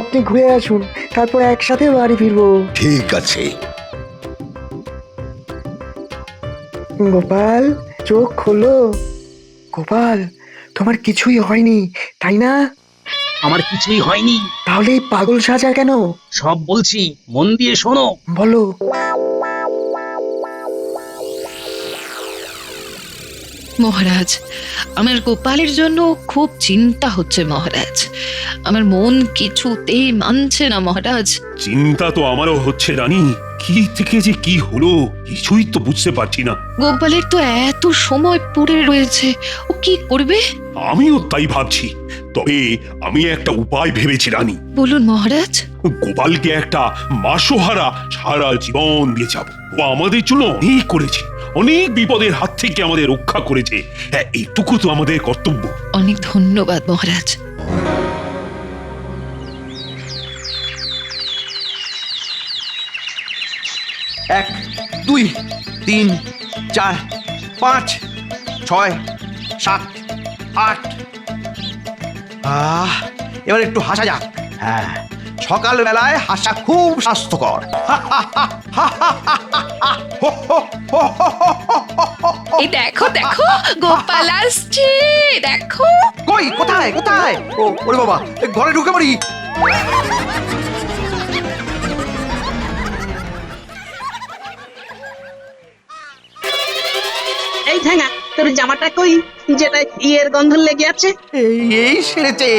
আপনি ঘুরে আসুন, তারপর একসাথে বাড়ি ফিরবো। ঠিক আছে। গোপাল, চোখ খোলো। গোপাল, তোমার কিছুই হয়নি, তাই না? আমার কিছুই হয়নি। তাহলে এই পাগল সাজা কেন? সব বলছি, মন দিয়ে শোনো। বলো। মহারাজ, আমার গোপালের জন্য খুব চিন্তা হচ্ছে মহারাজ। আমার মন কিছুতেই মানছে না মহারাজ। চিন্তা তো আমারও হচ্ছে রানী, কি থেকে যে কি হলো কিছুই তো বুঝতে পারছি না। গোপালের তো এত সময় পড়ে রয়েছে, ও কি করবে? আমিও তাই ভাবছি, তবে আমি একটা উপায় ভেবেছি রানী। বলুন মহারাজ। গোপালকে একটা মাসোহারা সারা জীবন দিয়ে যাব। ও আমাদের জন্য অনেক করেছে, অনেক বিপদের হাত থেকে আমাদের রক্ষা করেছে। হ্যাঁ, এইটুকু তো আমাদের কর্তব্য। অনেক ধন্যবাদ মহারাজ। 1 2 3 4 5 6 7 8। এবার একটু হাসা যাক। হ্যাঁ, সকাল বেলায় হাসা খুব স্বাস্থ্যকর। এই দেখো দেখো, গোপাল আসছে, দেখো। কই, কোথায় কোথায়? ওরে বাবা, ঘরে ঢুকে পড়ি। এই ঠ্যাঙা, তোর জামাটা কই, যেটা ইয়ের গন্ধ লেগে আছে? এই সেরেছে,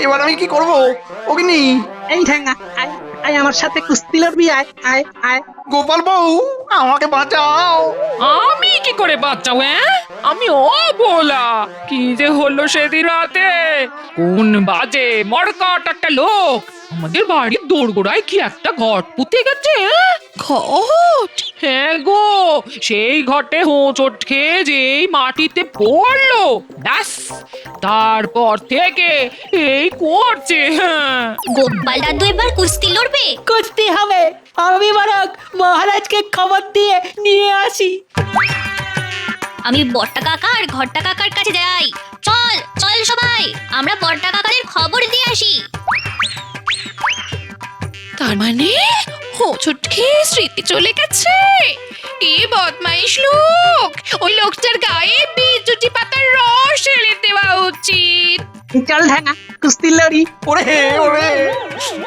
এবার আমি কি করব? অগ্নি, এই ঠ্যাঙা, আয় আয় আমার সাথে কুস্তি লড়বি, আয় আয় আয়। গোপাল বউ, আমাকে বাঁচাও। আমি কি করে বাঁচাও? আমি অবলা। কি যে হলো সেদিন রাতে, কোন বাজে মরকট একটা লোক আমাদের বাড়ির দোরগোড়ায় কি একটা ঘট পুঁতে গেছে। ঘট? হ্যাঁ গো, সেই ঘটে হোঁচট খেয়ে যেই মাটিতে পড়লো, ব্যাস তারপর থেকে এই করছে। গোপাল দাদু এবার কুস্তি লড়বে? কুস্তি হবে। আমি বরং মহারাজকে খবর দিয়ে নিয়ে আসি। আমি বট্টা কাকা আর ঘট্টা কাকার কাছে যাই। চল চল সবাই, আমরা বট্টা কাকাদের খবর দিয়ে আসি। তার মানে হোঁচট খেয়ে স্মৃতি চলে গেছে? কি বদমাইশ লোক! ওই লোকটার গায়ে বিজুটি পাতার রস ঢেলে দেওয়া উচিত। চল ঠ্যাঙা, কুস্তি লড়ি। ওরে ওরে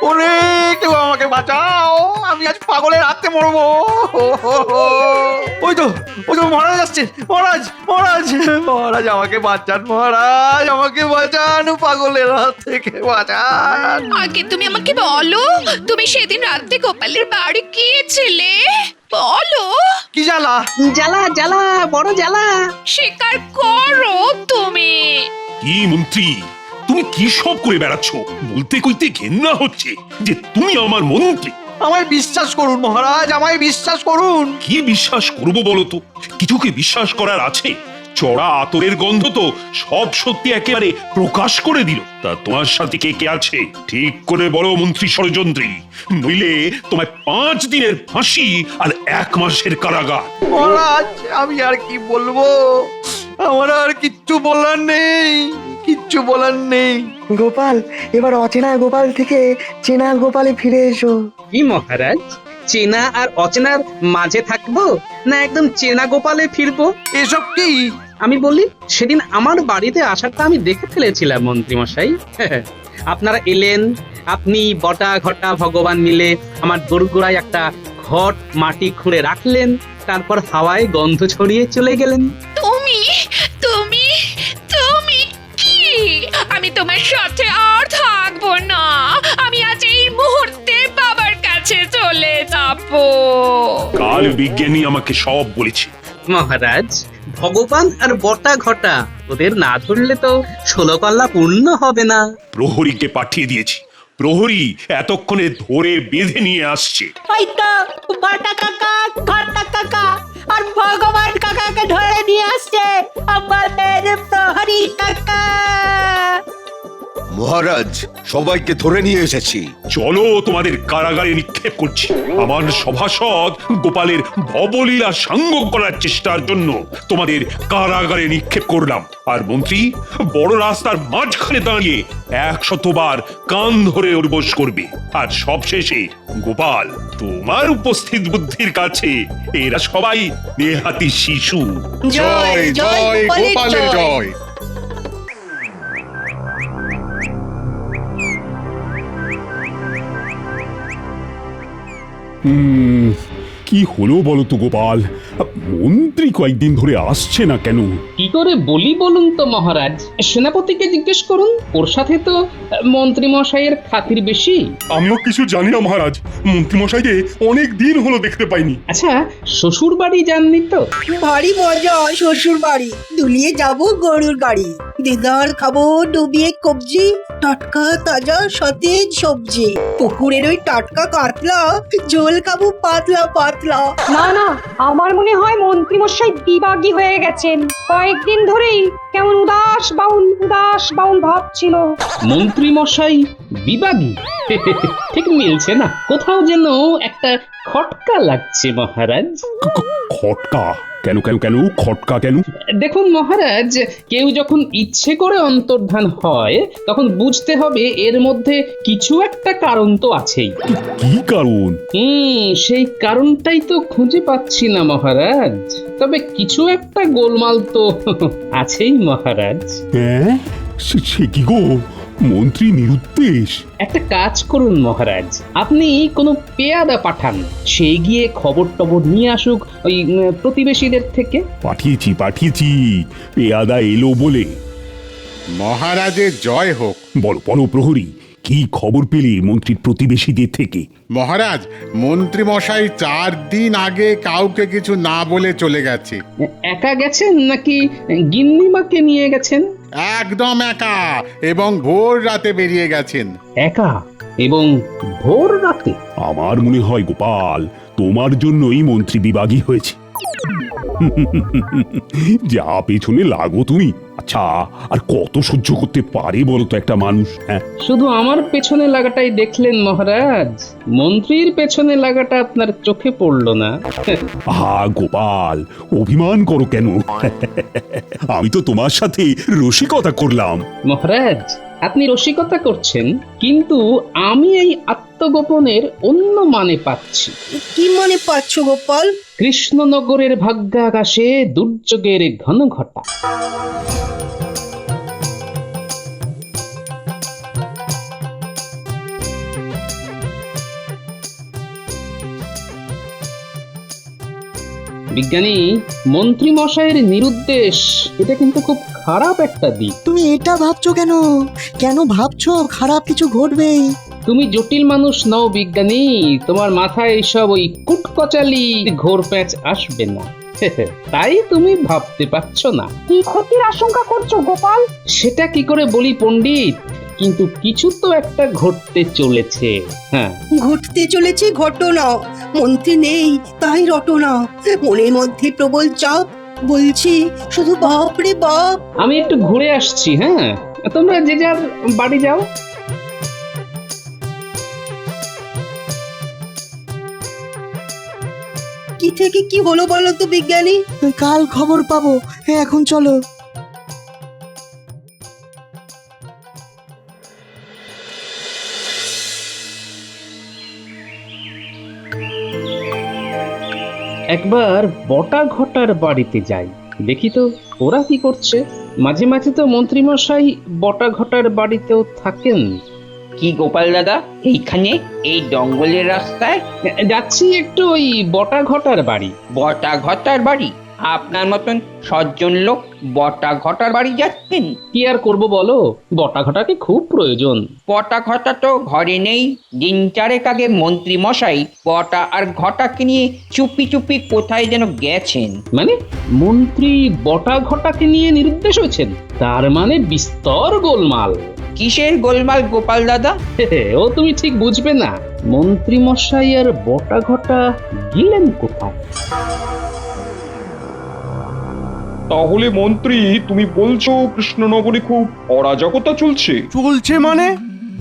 ওরে, কেউ আমাকে বাঁচাও, আমি আজ পাগলের হাতে মরবো। ওই তো মহারাজ আসছে। মহারাজ মহারাজ মহারাজ, আমাকে বাঁচান, মহারাজ আমাকে বাঁচান, পাগলের হাত থেকে বাঁচান। আগে তুমি আমাকে বলো, তুমি সেদিন রাতে গোপালের বাড়ি গিয়েছিলে? বলো। কি জ্বালা? জ্বালা জ্বালা, বড় জ্বালা। স্বীকার করো তুমি। কি মন্ত্রী, তুমি কি সব করে বেড়াচ্ছ? বলতে কইতে ঘেন্না হচ্ছে যে তুমি আমার মন্ত্রী। আমায় বিশ্বাস করুন মহারাজ, আমায় বিশ্বাস করুন। কি বিশ্বাস করবো বলো তো? কিছু কি বিশ্বাস করার আছে? চড়া আতরের গন্ধ তো সব সত্যি একেবারে প্রকাশ করে দিল। তা তোমার সাথে কে কে আছে ঠিক করে বলো মন্ত্রী ষড়যন্ত্রী, নইলে তোমায় 5 দিনের ফাঁসি আর 1 মাসের কারাগার। মহারাজ, আমি আর কি বলবো, আমার আর কিচ্ছু বলার নেই। কিচ্ছু বলার নেই। গোপাল, এবার অচেনা গোপাল থেকে চেনা গোপালে ফিরে এসো। কি মহারাজ, চেনা আর অচেনার মাঝে থাকবো না একদম চেনা গোপালে ফিরবো? এসব কি? আমি বলি, সেদিন আমার বাড়িতে আসারটা আমি দেখে ফেলেছিলাম মন্ত্রীমশাই। আপনারা এলেন, আপনি বটা ঘটা ভগবান মিলে আমার দোরগোড়ায় একটা ঘট মাটি খুঁড়ে রাখলেন, তারপর হাওয়ায় গন্ধ ছড়িয়ে চলে গেলেন। তুমি তুমি তুমি কি? আমি তোমার সাথে আর থাকবো না। আমি আজ এই মুহূর্তে বাবার কাছে চলে যাবো। কাল বিজ্ঞানী আমাকে সব বলেছে। মহারাজ, ভগবান আর বটা ঘটা ওদের না ধরলে তো 16 কল্লা পূর্ণ হবে না। প্রহরীকে পাঠিয়ে দিয়েছি, প্রহরী এতক্ষণে ধরে বেঁধে নিয়ে আসছে। ওই তো বাটা কাকা, ঘটা কাকা আর ভগবান কাকাকে ধরে নিয়ে আসছে আমাদের প্রহরী কাকা। মহারাজ, সবাইকে ধরে নিয়ে এসেছি। চলো তোমাদের কারাগারে নিক্ষেপ করছি। আমার সভাসদ গোপালের ভবলীলা সাঙ্গ করার চেষ্টার জন্য তোমাদের কারাগারে নিক্ষেপ করলাম। আর মন্ত্রী বড় রাস্তার মাঝখানে দাঁড়িয়ে 100 বার কান ধরে উর্বশ করবে। আর সবশেষে গোপাল, তোমার উপস্থিত বুদ্ধির কাছে এরা সবাই নেহাতি শিশু। জয় জয় গোপালের জয়। কি হলো বলো তো গোপাল, মন্ত্রী কয়েকদিন ধরে আসছে না কেন? কি করে বলি বলুন তো মহারাজ, সেনাপতিকে জিজ্ঞেস করুন, ওর সাথে তো মন্ত্রী মশাইয়ের খাতির বেশি। আমিও কিছু জানি না মহারাজ, মন্ত্রী মশাইকে অনেক দিন হলো দেখতে পাইনি। আচ্ছা, শ্বশুর বাড়ি যাননি তো? ভারী মজা শ্বশুর বাড়ি, দুলিয়ে যাব গরুর গাড়ি, দিদার খাবো ডুবিয়ে কবজি, টাটকা তাজা সতেজ সবজি, পুকুরের ওই টাটকা কাতলা, ঝোল খাবো পাতলা পাতলা। না না, আমার মনে হয় মন্ত্রী মশাই বিবাগী হয়ে গেছেন। কয়েকদিন ধরেই কেমন উদাস বাউল ভাব ছিল। মন্ত্রী মশাই বিবাগী? ঠিক মিলছে না, কোথাও যেন একটা খটকা লাগছে মহারাজ। খটকা কেন কেন কেন খটকা কেন? দেখুন মহারাজ, কেউ যখন ইচ্ছে করে অন্তর্ধান হয় তখন বুঝতে হবে এর মধ্যে কিছু একটা কারণ তো আছেই। কি কারণ? সেই কারণটাই তো খুঁজে পাচ্ছি না মহারাজ, তবে কিছু একটা গোলমাল তো আছেই মহারাজ। হ্যাঁ, সে কি গো? মন্ত্রী নিরুদ্দেশ। একটা কাজ করুন মহারাজ, আপনি কোনো পেয়াদা পাঠান, সে গিয়ে খবর টবর নিয়ে আসুক ওই প্রতিবেশীদের থেকে। পাঠিয়েছি, পেয়াদা এলো বলে। মহারাজের জয় হোক। বলো বলো প্রহরী, কি খবর পেলে মন্ত্রীর প্রতিবেশীদের থেকে? মহারাজ, মন্ত্রী মশাই 4 দিন আগে কাউকে কিছু না বলে চলে গেছে। একা গেছেন নাকি গিন্নিমাকে নিয়ে গেছেন? একদম একা, এবং ভোর রাতে বেরিয়ে গেছেন। একা এবং ভোর রাতে? আমার মনে হয় গোপাল, তোমার জন্যই মন্ত্রী বিবাগী হয়েছে। যা পেছনে লাগো তুমি। আচ্ছা, আর কত সহ্য করতে পারে বলো তো একটা মানুষ? হ্যাঁ, শুধু আমার পেছনে লাগাটাই দেখলেন মহারাজ, মন্ত্রীর পেছনে লাগাটা আপনার চোখে পড়লো না? গোপাল, অভিমান করো কেন? আমি তো তোমার সাথে রসিকতা করলাম। মহারাজ, আপনি রসিকতা করছেন, কিন্তু আমি এই আত্মগোপনের অন্য মানে পাচ্ছি। কি মানে পাচ্ছ গোপাল? কৃষ্ণনগরের ভাগ্যাকাশে দুর্যোগের ঘন ঘটা। বিজ্ঞানী, মন্ত্রী মশাইয়ের নিরুদ্দেশ, এটা কিন্তু খুব খারাপ একটা দিক। তুমি এটা ভাবছো কেন? কেন ভাবছো খারাপ কিছু ঘটবে? তুমি জটিল মানুষ নও বিজ্ঞানী, তোমার মাথায় এইসব ওই কুটকচালি ঘোর প্যাঁচ আসবে না। তাই তুমি ভাবতে পারছো না। কি ক্ষতির আশঙ্কা করছো গোপাল? সেটা কি করে বলি পণ্ডিত, কিন্তু কিছু তো একটা ঘটতে চলেছে। হ্যাঁ, ঘটতে চলেছে ঘটনা, মন্ত্রী নেই তাই রটনা, মনের মধ্যে প্রবল চাপ, বলছি শুধু বাপ রে বাপ। আমি একটু ঘুরে আসছি, হ্যাঁ, তোমরা যে যার বাড়ি যাও। কি থেকে কি হলো বলো তো বিজ্ঞানী? কাল খবর পাবো, এখন চলো। একবার বটা ঘটার বাড়িতে যাই, দেখি তো ওরা কি করছে। মাঝে মাঝে তো মন্ত্রীমশাই বটা ঘটার বাড়িতেও থাকেন। কি গোপাল দাদা, এইখানে এই জঙ্গলের রাস্তায়? যাচ্ছি একটু ওই বটা ঘটার বাড়ি। বটা ঘটার বাড়ি? আপনার মতন সজ্জন লোক বটা ঘটার বাড়ি যাচ্ছেন? কি আর করব বলো, বটা ঘটাকে খুব প্রয়োজন। বটা ঘটা তো ঘরে নেই। দিন চারেক আগে মন্ত্রী মশাই বটা আর ঘটাকে নিয়ে চুপি চুপি কোথায় যেন গেছেন। মানে মন্ত্রী বটা ঘটাকে নিয়ে নিরুদ্দেশ হয়েছেন? তার মানে বিস্তর গোলমাল। কিসের গোলমাল গোপাল দাদা? ও তুমি ঠিক বুঝবে না। মন্ত্রী মশাই আর বটা ঘটা গেলেন কোথায়? তাহলে মন্ত্রী, তুমি বলছো কৃষ্ণনগরে খুব অরাজকতা চলছে? চলছে মানে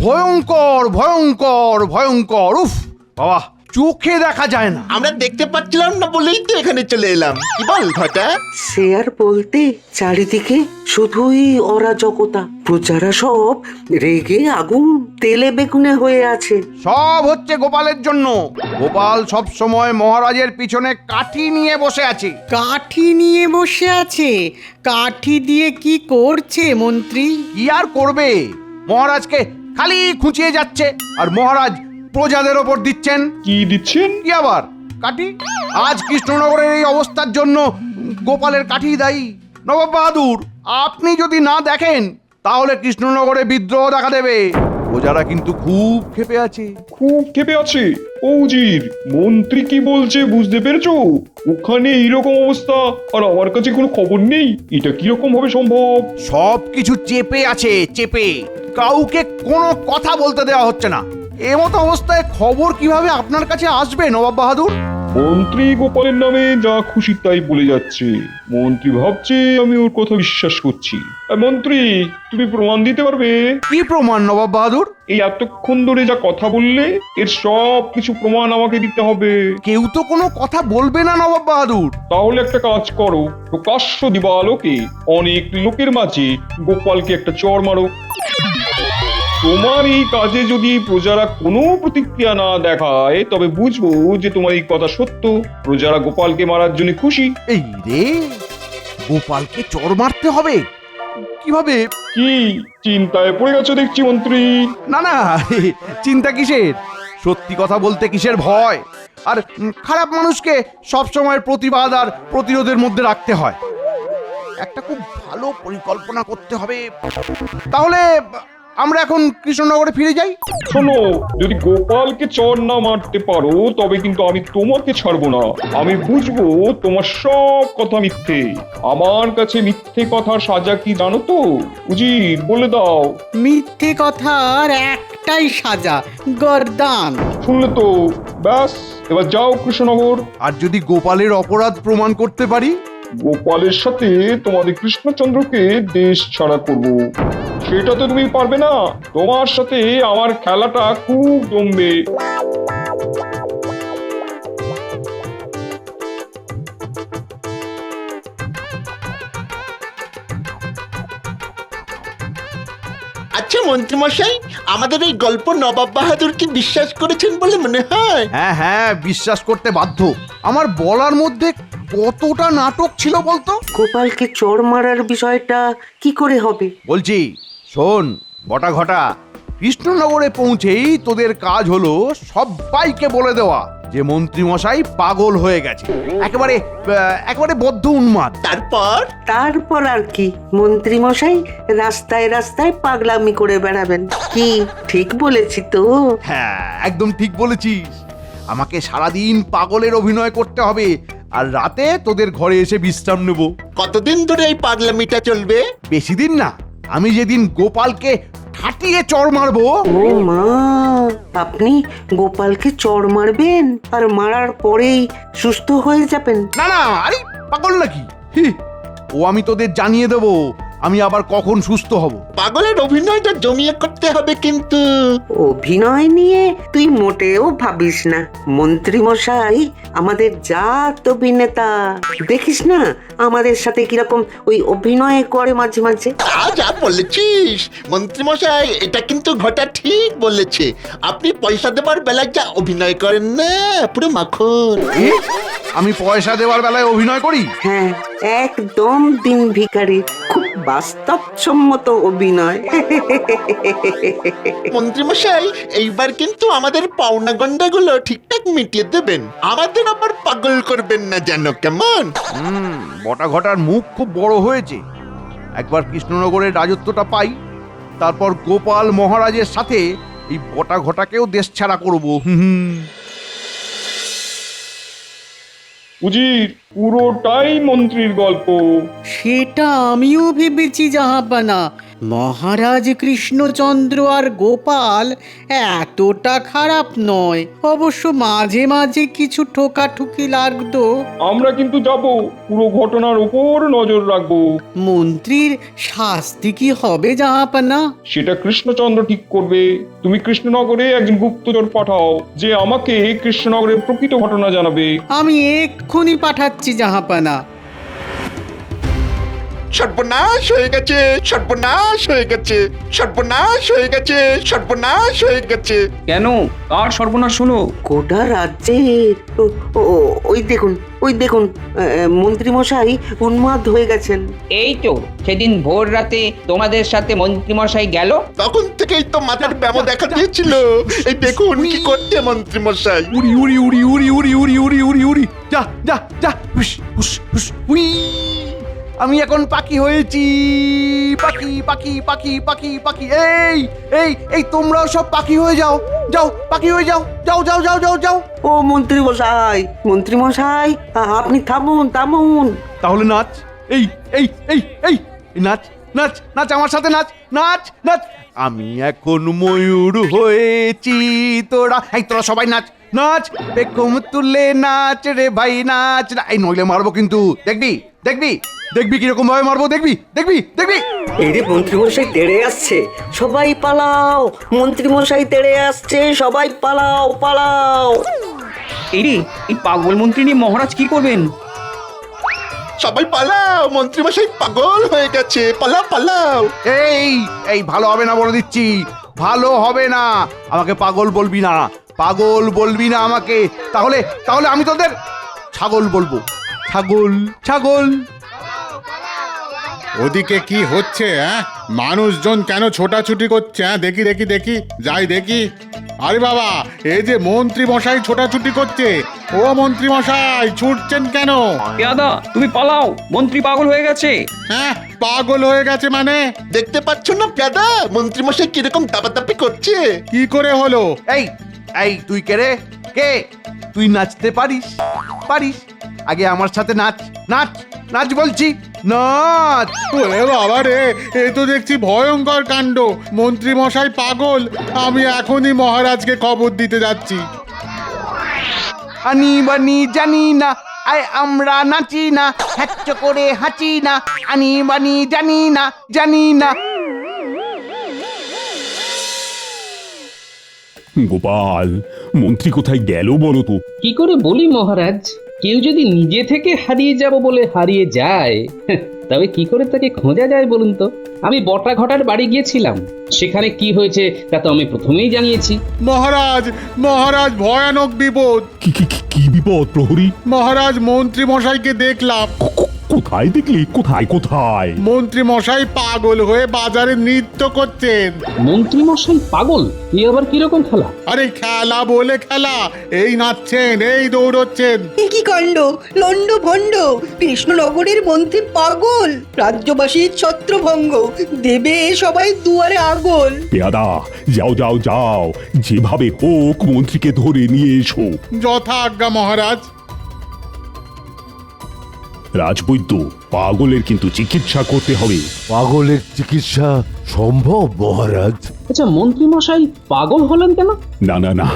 ভয়ঙ্কর ভয়ঙ্কর ভয়ঙ্কর। উফ বাবা, চোখে দেখা যায় না। আমরা দেখতে পাচ্ছিলাম না বলেই তো এখানে চলে এলাম। কি বল ঘটা? সে আর বলতে, চারিদিকে শুধুই অরাজকতা। প্রজারা সব রেগে আগুন তেলে বেগুনে হয়ে আছে। সব হচ্ছে গোপালের জন্য। গোপাল সব সময় মহারাজের পিছনে কাঠি নিয়ে বসে আছে। কাঠি নিয়ে বসে আছে? কাঠি দিয়ে কি করছে মন্ত্রী? কি আর করবে, মহারাজকে খালি খুঁচিয়ে যাচ্ছে। আর মহারাজ প্রজাদের ওপর দিচ্ছেন। কি দিচ্ছেন? কি আবার কাঠি। আজ কৃষ্ণনগরের এই অবস্থার জন্য গোপালের কাঠি দায়ী। নবাব বাহাদুর, আপনি যদি না দেখেন তাহলে কৃষ্ণনগরে বিদ্রোহ দেখা দেবে। প্রজারা কিন্তু খুব ক্ষেপে আছে। খুব ক্ষেপে আছে? উজির, মন্ত্রী কি বলছে বুঝতে পেরেছো? ওখানে এইরকম অবস্থা আর আমার কাছে কোনো খবর নেই, এটা কিরকম ভাবে সম্ভব? সব কিছু চেপে আছে, চেপে। কাউকে কোনো কথা বলতে দেওয়া হচ্ছে না। এমতো অবস্থায় খবর কিভাবে আপনার কাছে আসবে নবাব বাহাদুর? মন্ত্রী গোপালের নামে যা খুশি তাই বলে যাচ্ছে। মন্ত্রী ভাবছে আমি ওর কথা বিশ্বাস করছি। মন্ত্রী, তুমি প্রমাণ দিতে পারবে? কি প্রমাণ নবাব বাহাদুর? এই এতক্ষণ ধরে যা কথা বললে, এর সব কিছু প্রমাণ আমাকে দিতে হবে। কেউ তো কোনো কথা বলবে না নবাব বাহাদুর। তাহলে একটা কাজ করো, প্রকাশ্য দিবালোকে অনেক লোকের মাঝে গোপালকে একটা চড় মারো। তোমার এই কাজে যদি প্রজারা কোনো প্রতিক্রিয়া না দেখায় তবে বুঝবো যে তোমার এই কথা সত্য। প্রজারা গোপালকে মারার জন্য খুশি। এই রে, গোপালকে চড় মারতে হবে কিভাবে? কি চিন্তায় পড়ে গেছো দেখছি মন্ত্রী? না না, চিন্তা কিসের? সত্যি কথা বলতে কিসের ভয়? আর খারাপ মানুষকে সব সময় প্রতিবাদ আর প্রতিরোধের মধ্যে রাখতে হয়। একটা খুব ভালো পরিকল্পনা করতে হবে। তাহলে আমরা এখন কৃষ্ণনগরে ফিরে যাই। শোনো, যদি গোপালকে চড় না মারতে পারো তবে কিন্তু আমি তোমাকে ছাড়বো না। আমি বুঝবো তোমার সব কথা মিথ্যে। আমার কাছে মিথ্যে কথার সাজা কি জানো তো? উজির, বলে দাও। মিথ্যে কথার একটাই সাজা, গর্দান। শুনলে তো? ব্যাস, এবার যাও কৃষ্ণনগর। আর যদি গোপালের অপরাধ প্রমাণ করতে পারি? গোপালের সাথে তোমাদের কৃষ্ণচন্দ্রকে দেশ ছাড়া করব। সেটা তো তুমি পারবে না। তোমার সাথে আমার খেলাটা খুব জমবে। আচ্ছা মন্ত্রীমশাই, আমাদের এই গল্প নবাব বাহাদুর কি বিশ্বাস করেছেন বলে মনে হয়? হ্যাঁ হ্যাঁ, বিশ্বাস করতে বাধ্য। আমার বলার মধ্যে কতটা নাটক ছিল বলতো? গোপালকে চড় মারার বিষয়টা কি করে হবে? বলছি শোন বটা ঘটা, কৃষ্ণনগরে পৌঁছেই তোদের কাজ হলো সবাইকে বলে দেওয়া যে মন্ত্রীমশাই পাগল হয়ে গেছে, একেবারে বদ্ধ উন্মাদ। তারপর আর কি? মন্ত্রী মশাই রাস্তায় রাস্তায় পাগলামি করে বেড়াবেন। কি ঠিক বলেছি তো? হ্যাঁ, একদম ঠিক বলেছিস। আমাকে সারাদিন পাগলের অভিনয় করতে হবে আর রাতে তোদের ঘরে এসে বিশ্রাম নেব। কতদিন ধরে এই পাগলামিটা চলবে? বেশি দিন না। আমি যেদিন গোপালকে ঠাটিয়ে চড় মারবো। ও মা, আপনি গোপালকে চড় মারবেন আর মারার পরেই সুস্থ হয়ে যাবেন? না না, আরে পাগল নাকি? ও আমি তোদের জানিয়ে দেবো আমি আবার কখন সুস্থ হব। পাগলের অভিনয়টা জমিয়ে করতে হবে কিন্তু। অভিনয় নিয়ে তুই মোটেও ভাবিস না। মন্ত্রী মশাই আমাদের জাত অভিনেতা, দেখিস না আমাদের সাথে কিরকম ওই অভিনয় করে মাঝে মাঝে। যা বলেছিস মন্ত্রীমশাই, এটা কিন্তু ঘটা ঠিক বলেছে। আপনি পয়সা দেবার বেলায় যা অভিনয় করেন না, পুরো মাখন। আমি পয়সা দেওয়ার বেলায় অভিনয় করি? হ্যাঁ, একদম দিন ভিখারি, খুব বাস্তবসম্মত অভিনয়। মন্ত্রীমশাই, এইবার কিন্তু আমাদের পাওনা গন্ডাগুলো ঠিকঠাক মিটিয়ে দেবেন, আমাদের আবার পাগল করবেন না যেন, কেমন? বটা ঘটার মুখ খুব বড় হয়েছে। একবার কৃষ্ণনগরের রাজত্বটা পাই, তারপর গোপাল মহারাজের সাথে এই বটা ঘটাকেও দেশ ছাড়া করবো। উজির, পুরোটাই মন্ত্রীর গল্প। সেটা আমিও ভেবেছি জাহাপানা। মহারাজ কৃষ্ণচন্দ্র আর গোপাল এতটা খারাপ নয়, অবশ্য মাঝে মাঝে কিছু ঠোকাঠুকি লাগতো। আমরা কিন্তু যাব, পুরো ঘটনার উপর নজর রাখবো। মন্ত্রীর শাস্তি কি হবে জাহাপানা? সেটা কৃষ্ণচন্দ্র ঠিক করবে। তুমি কৃষ্ণনগরে একজন গুপ্তচর পাঠাও, যে আমাকে কৃষ্ণনগরের প্রকৃত ঘটনা জানাবে। আমি এক্ষুনি পাঠাচ্ছি জাহাপানা। সর্বনাশ হয়ে গেছে, সর্বনাশ হয়ে গেছে, সর্বনাশ হয়ে গেছে, সর্বনাশ হয়ে গেছে। কেন, কার সর্বনাশ হলো? গোটা রাজ্যে ওই দেখুন, ওই দেখুন, মন্ত্রীমশাই উন্মাদ হয়ে গেছেন। এই তো সেদিন ভোর রাতে তোমাদের সাথে মন্ত্রীমশাই গেল, তখন থেকেই তো মাথার ব্যামো দেখা দিয়েছিল। এই দেখুন কি করছে মন্ত্রীমশাই। উড়ি উড়ি উড়ি উড়ি উড়ি উড়ি উড়ি উড়ি উড়ি, যা যা যা, হুস হুস হুস, উই। আমি এখন পাখি হয়েছি, পাখি পাখি পাখি পাখি পাখি। এই এই এই তোমরাও সব পাখি হয়ে যাও, যাও পাখি হয়ে যাও, যাও যাও যাও যাও যাও। ও মন্ত্রীমশাই, মন্ত্রীমশাই, আপনি থামুন থামুন। তাহলে নাচ, এই এই এই এই নাচ নাচ নাচ, আমার সাথে নাচ নাচ নাচ। আমি এখন ময়ূর হয়েছি, তোরা সবাই নাচ নাচ, বেকুম তুলে নাচ রে ভাই, নাচ। এই নইলে মারবো কিন্তু, দেখবি দেখবি দেখবি কিরকম ভাবে মারবো, দেখবি দেখবি দেখবি। এই রে মন্ত্রীমশাই তেড়ে আসছে, সবাই পালাও, মন্ত্রীমশাই তেড়ে আসছে, সবাই পালাও পালাও। এই রে, এই পাগল মন্ত্রী নিয়ে মহারাজ কি করবেন? সবাই পালাও, মন্ত্রীমশাই পাগল হয়ে গেছে, পালাও পালাও। এই এই ভালো হবে না বলে দিচ্ছি, ভালো হবে না। আমাকে পাগল বলবি না, পাগল বলবি না আমাকে। তাহলে তাহলে আমি তোদের ছাগল বলবো, ছাগল ছাগল। ওদিকে কি হচ্ছে? মানুষজন কেন ছোটাছুটি করছে? দেখি দেখি দেখি, যাই দেখি। আরে বাবা, এই যে মন্ত্রী মশাই ছোটাছুটি করছে। ও মন্ত্রী মশাই, ছুটছেন কেন? দাদা, তুমি পালাও, মন্ত্রী পাগল হয়ে গেছে। হ্যাঁ, পাগল হয়ে গেছে মানে? দেখতে পাচ্ছ না দাদা, মন্ত্রীমশাই কিরকম দাপাদাপি করছে। কি করে হলো? এই এই তুই কে রে? কে তুই? নাচতে পারিস? পারিস? আগে আমার সাথে নাচ নাচ নাচ বলছি, নাচ। ওরে বাবা রে, এ তো দেখছি ভয়ঙ্কর কাণ্ড। মন্ত্রী মশাই পাগল, আমি এখনই মহারাজকে খবর দিতে যাচ্ছি। আনি বানি জানি না, আয় আমরা নাচি না, হ্যাচ্চ করে হাঁচি না, আনি বানি জানি না, জানি না। গোপাল, মন্ত্রী কোথায় গেল বলো তো? কি করে বলি মহারাজ, কেউ যদি নিজে থেকে হারিয়ে যাব বলে হারিয়ে যায়, তবে কি করে তাকে খোঁজা যায় বলুন তো? আমি বটা ঘটার বাড়ি গিয়েছিলাম, সেখানে কি হয়েছে তা তো আমি প্রথমেই জানিয়েছি। মহারাজ, মহারাজ, ভয়ানক বিপদ। কি বিপদ প্রহরী? মহারাজ, মন্ত্রী মশাইকে দেখলাম। কোথায় দেখলি? কোথায় কোথায়? মন্ত্রী মশাই পাগল হয়ে বাজারে নৃত্য করছেন। মন্ত্রী মশাই পাগল? এ আবার কিরকম খেলা? আরে খেলা বলে খেলা, এই নাচছেন, এই দৌড়চ্ছেন। কি কাণ্ড, লন্ড ভণ্ড, কৃষ্ণনগরের মন্ত্রী পাগল, রাজ্যবাসীর ছত্রভঙ্গ, দেবে সবাই দুয়ারে আগল। পেয়াদা, যাও যাও যাও, যেভাবে হোক মন্ত্রীকে ধরে নিয়ে এসো। যথা আজ্ঞা মহারাজ। রাজবৈদ্য, পাগলের কিন্তু চিকিৎসা করতে হবে। পাগলের চিকিৎসা সম্ভব মহারাজ? আচ্ছা, মন্ত্রী মশাই পাগল হলেন কেন? না না না,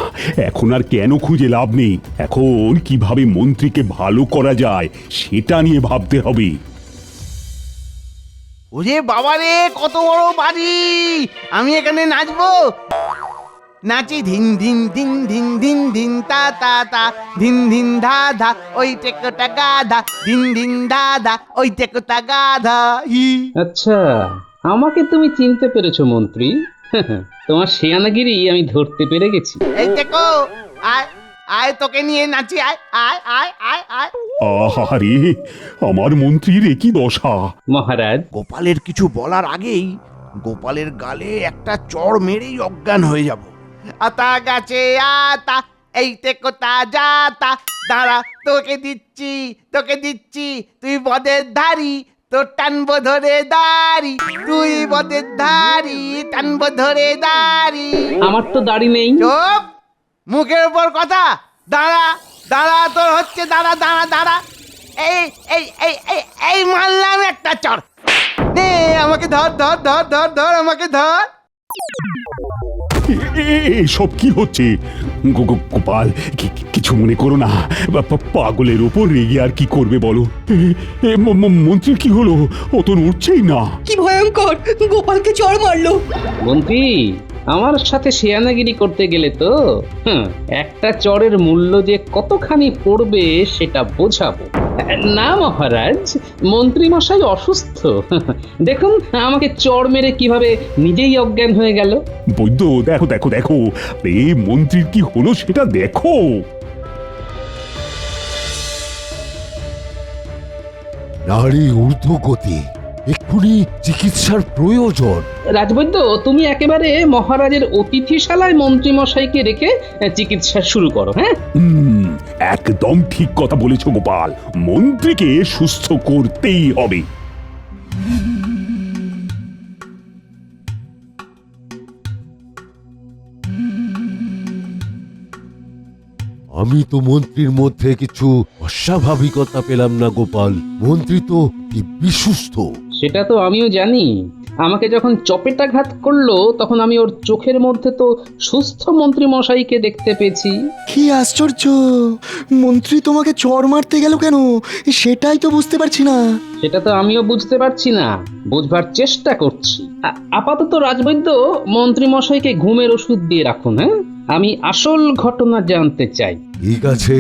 এখন আর কেন খুঁজে লাভ নেই। এখন কিভাবে মন্ত্রীকে ভালো করা যায় সেটা নিয়ে ভাবতে হবে। ওরে বাবা রে, কত বড় বাড়ি! আমি এখানে নাচবো, নাচি ধিন ধিন ধিন ধিন ধিন ধিন তা তা তা, ধিন ধিন ধা ধা, ওই টেকটা গাধা, ধিন ধিন ধা ধা, ওই টেকটা গাধা। আচ্ছা, আমাকে তুমি চিনতে পেরেছো মন্ত্রী? তোমার শেয়ানাগিরি আমি ধরতে পেরে গেছি। এই দেখো, আয় আয় তোকে নিয়ে নাচি, আয় আয় আয় আয় আয়। আহারে আমার মন্ত্রীর একই দশা। মহারাজ, গোপালের কিছু বলার আগেই গোপালের গালে একটা চড় মেরেই অজ্ঞান হয়ে যাব। আতা গাছে আতা, এইতে কোথা যাতা, দাঁড়া তোকে দিচ্ছি তোকে দিচ্ছি, তুই বদের ধারি, তোর টানবো ধরে দাড়ি, তুই বদের ধারি, টানবো ধরে দাড়ি। আমার তো দাড়ি নেই। চুপ, মুখের উপর কথা। দাঁড়া দাঁড়া, তোর হচ্ছে দাঁড়া দাঁড়া দাঁড়া। এই এই এই এই এই মারলাম একটা চড়। নে আমাকে ধর ধর ধর ধর ধর, আমাকে ধর। এসব কি হচ্ছে? গোপাল কিছু মনে করো না, পাগলের ওপর রেগে আর কি করবে বলো। মন্ত্রীর কি হলো? ও তো নড়ছেই না। কি ভয়ঙ্কর, গোপালকে চড় মারলো। মন্ত্রী, আমার সাথে শেয়ানাগিরি করতে গেলে তো একটা চড়ের মূল্য যে কতখানি পড়বে সেটা বোঝাবো। না মহারাজ, মন্ত্রী মশাই অসুস্থ। দেখুন আমাকে চড় মেরে কিভাবে নিজেই অজ্ঞান হয়ে গেল। বৈদ্য দেখো দেখো দেখো, এই মন্ত্রীর কি হলো সেটা দেখো। নারী ঊর্ধ্বগতি, এক্ষুনি চিকিৎসার প্রয়োজন। রাজবৈদ্য, তুমি একেবারে মহারাজের অতিথিশালায় মন্ত্রী মশাইকে রেখে চিকিৎসা শুরু করো। হ্যাঁ, একদম ঠিক কথা বলেছ গোপাল, মন্ত্রীকে সুস্থ করতেই হবে। আমি তো মন্ত্রীর মধ্যে কিছু অস্বাভাবিকতা পেলাম না গোপাল। মন্ত্রী তো দিব্যি সুস্থ। সেটা তো আমিও জানি। আমাকে যখন চপেটাঘাত করলো তখন আমি ওর চোখের মধ্যে তো সুস্থ মন্ত্রী মশাইকে দেখতে পেয়েছি। কি আশ্চর্য, মন্ত্রী তোমাকে চড় মারতে গেল কেন সেটাই তো বুঝতে পারছি না। সেটা তো আমিও বুঝতে পারছি না, বুঝবার চেষ্টা করছি। আপাতত রাজবৈদ্য, মন্ত্রী মশাইকে ঘুমের ওষুধ দিয়ে রাখুন। হ্যাঁ, আমি আসল ঘটনা জানতে চাই। ঠিক আছে,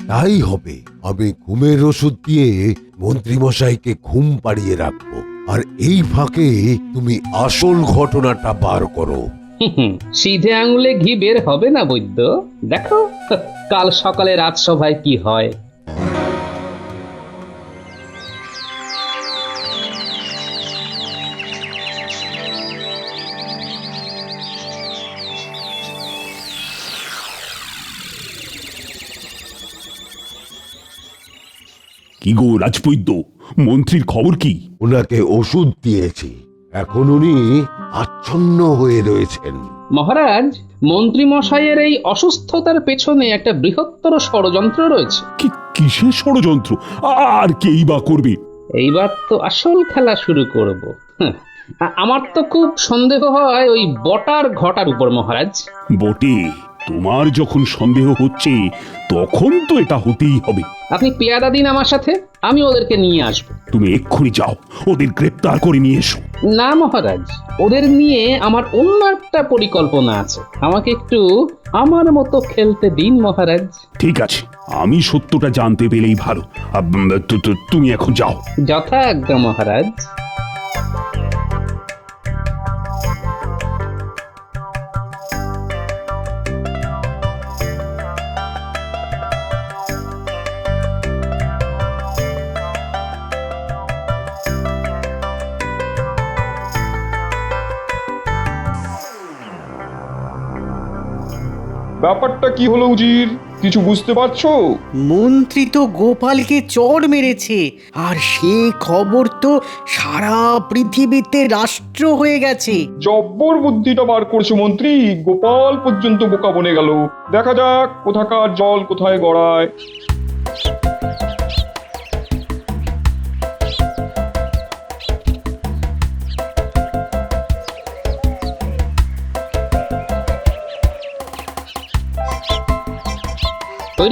তাই হবে। আমি ঘুমের ওষুধ দিয়ে মন্ত্রী মশাইকে ঘুম পাড়িয়ে রাখবো, আর এই ফাঁকে তুমি আসল ঘটনাটা বার করো। সিধে আঙুলে ঘি বের হবে না বৈদ্য, দেখো কাল সকালে রাজসভায় কি হয়। কি গো রাজবৈদ্য, মন্ত্রীর খবর কি? ওনাকে ওষুধ দিয়েছি, এখন উনি আচ্ছন্ন হয়ে রয়েছেন। মহারাজ, মন্ত্রী মশাইয়ের এই অসুস্থতার পেছনে একটা বৃহত্তর ষড়যন্ত্র রয়েছে। কিসের ষড়যন্ত্র? আর কেই বা করবে? এইবার তো আসল খেলা শুরু করব। আমার তো খুব সন্দেহ হয় ওই বটার ঘটার উপর মহারাজ। বটে, তোমার যখন সন্দেহ হচ্ছে তখন তো এটা হতেই হবে। আপনি পেয়াদা দিন আমার সাথে, আমি ওদেরকে নিয়ে আসব। তুমি এক্ষুনি যাও, ওদের গ্রেপ্তার করে নিয়ে এসো। না মহারাজ, ওদের নিয়ে আমার অন্য একটা পরিকল্পনা আছে। আমাকে একটু আমার মতো খেলতে দিন মহারাজ। ঠিক আছে, আমি সত্যটা জানতে পেলেই ভালো। তুমি এখন যাও। যথাজ্ঞা মহারাজ। ব্যাপারটা কি হলো উজির, কিছু বুঝতে পারছো? মন্ত্রী তো গোপালকে চড় মেরেছে, আর সে খবর তো সারা পৃথিবীতে রাষ্ট্র হয়ে গেছে। জব্বর বুদ্ধিটা বার করছে মন্ত্রী, গোপাল পর্যন্ত বোকা বনে গেল। দেখা যাক কোথাকার জল কোথায় গড়ায়।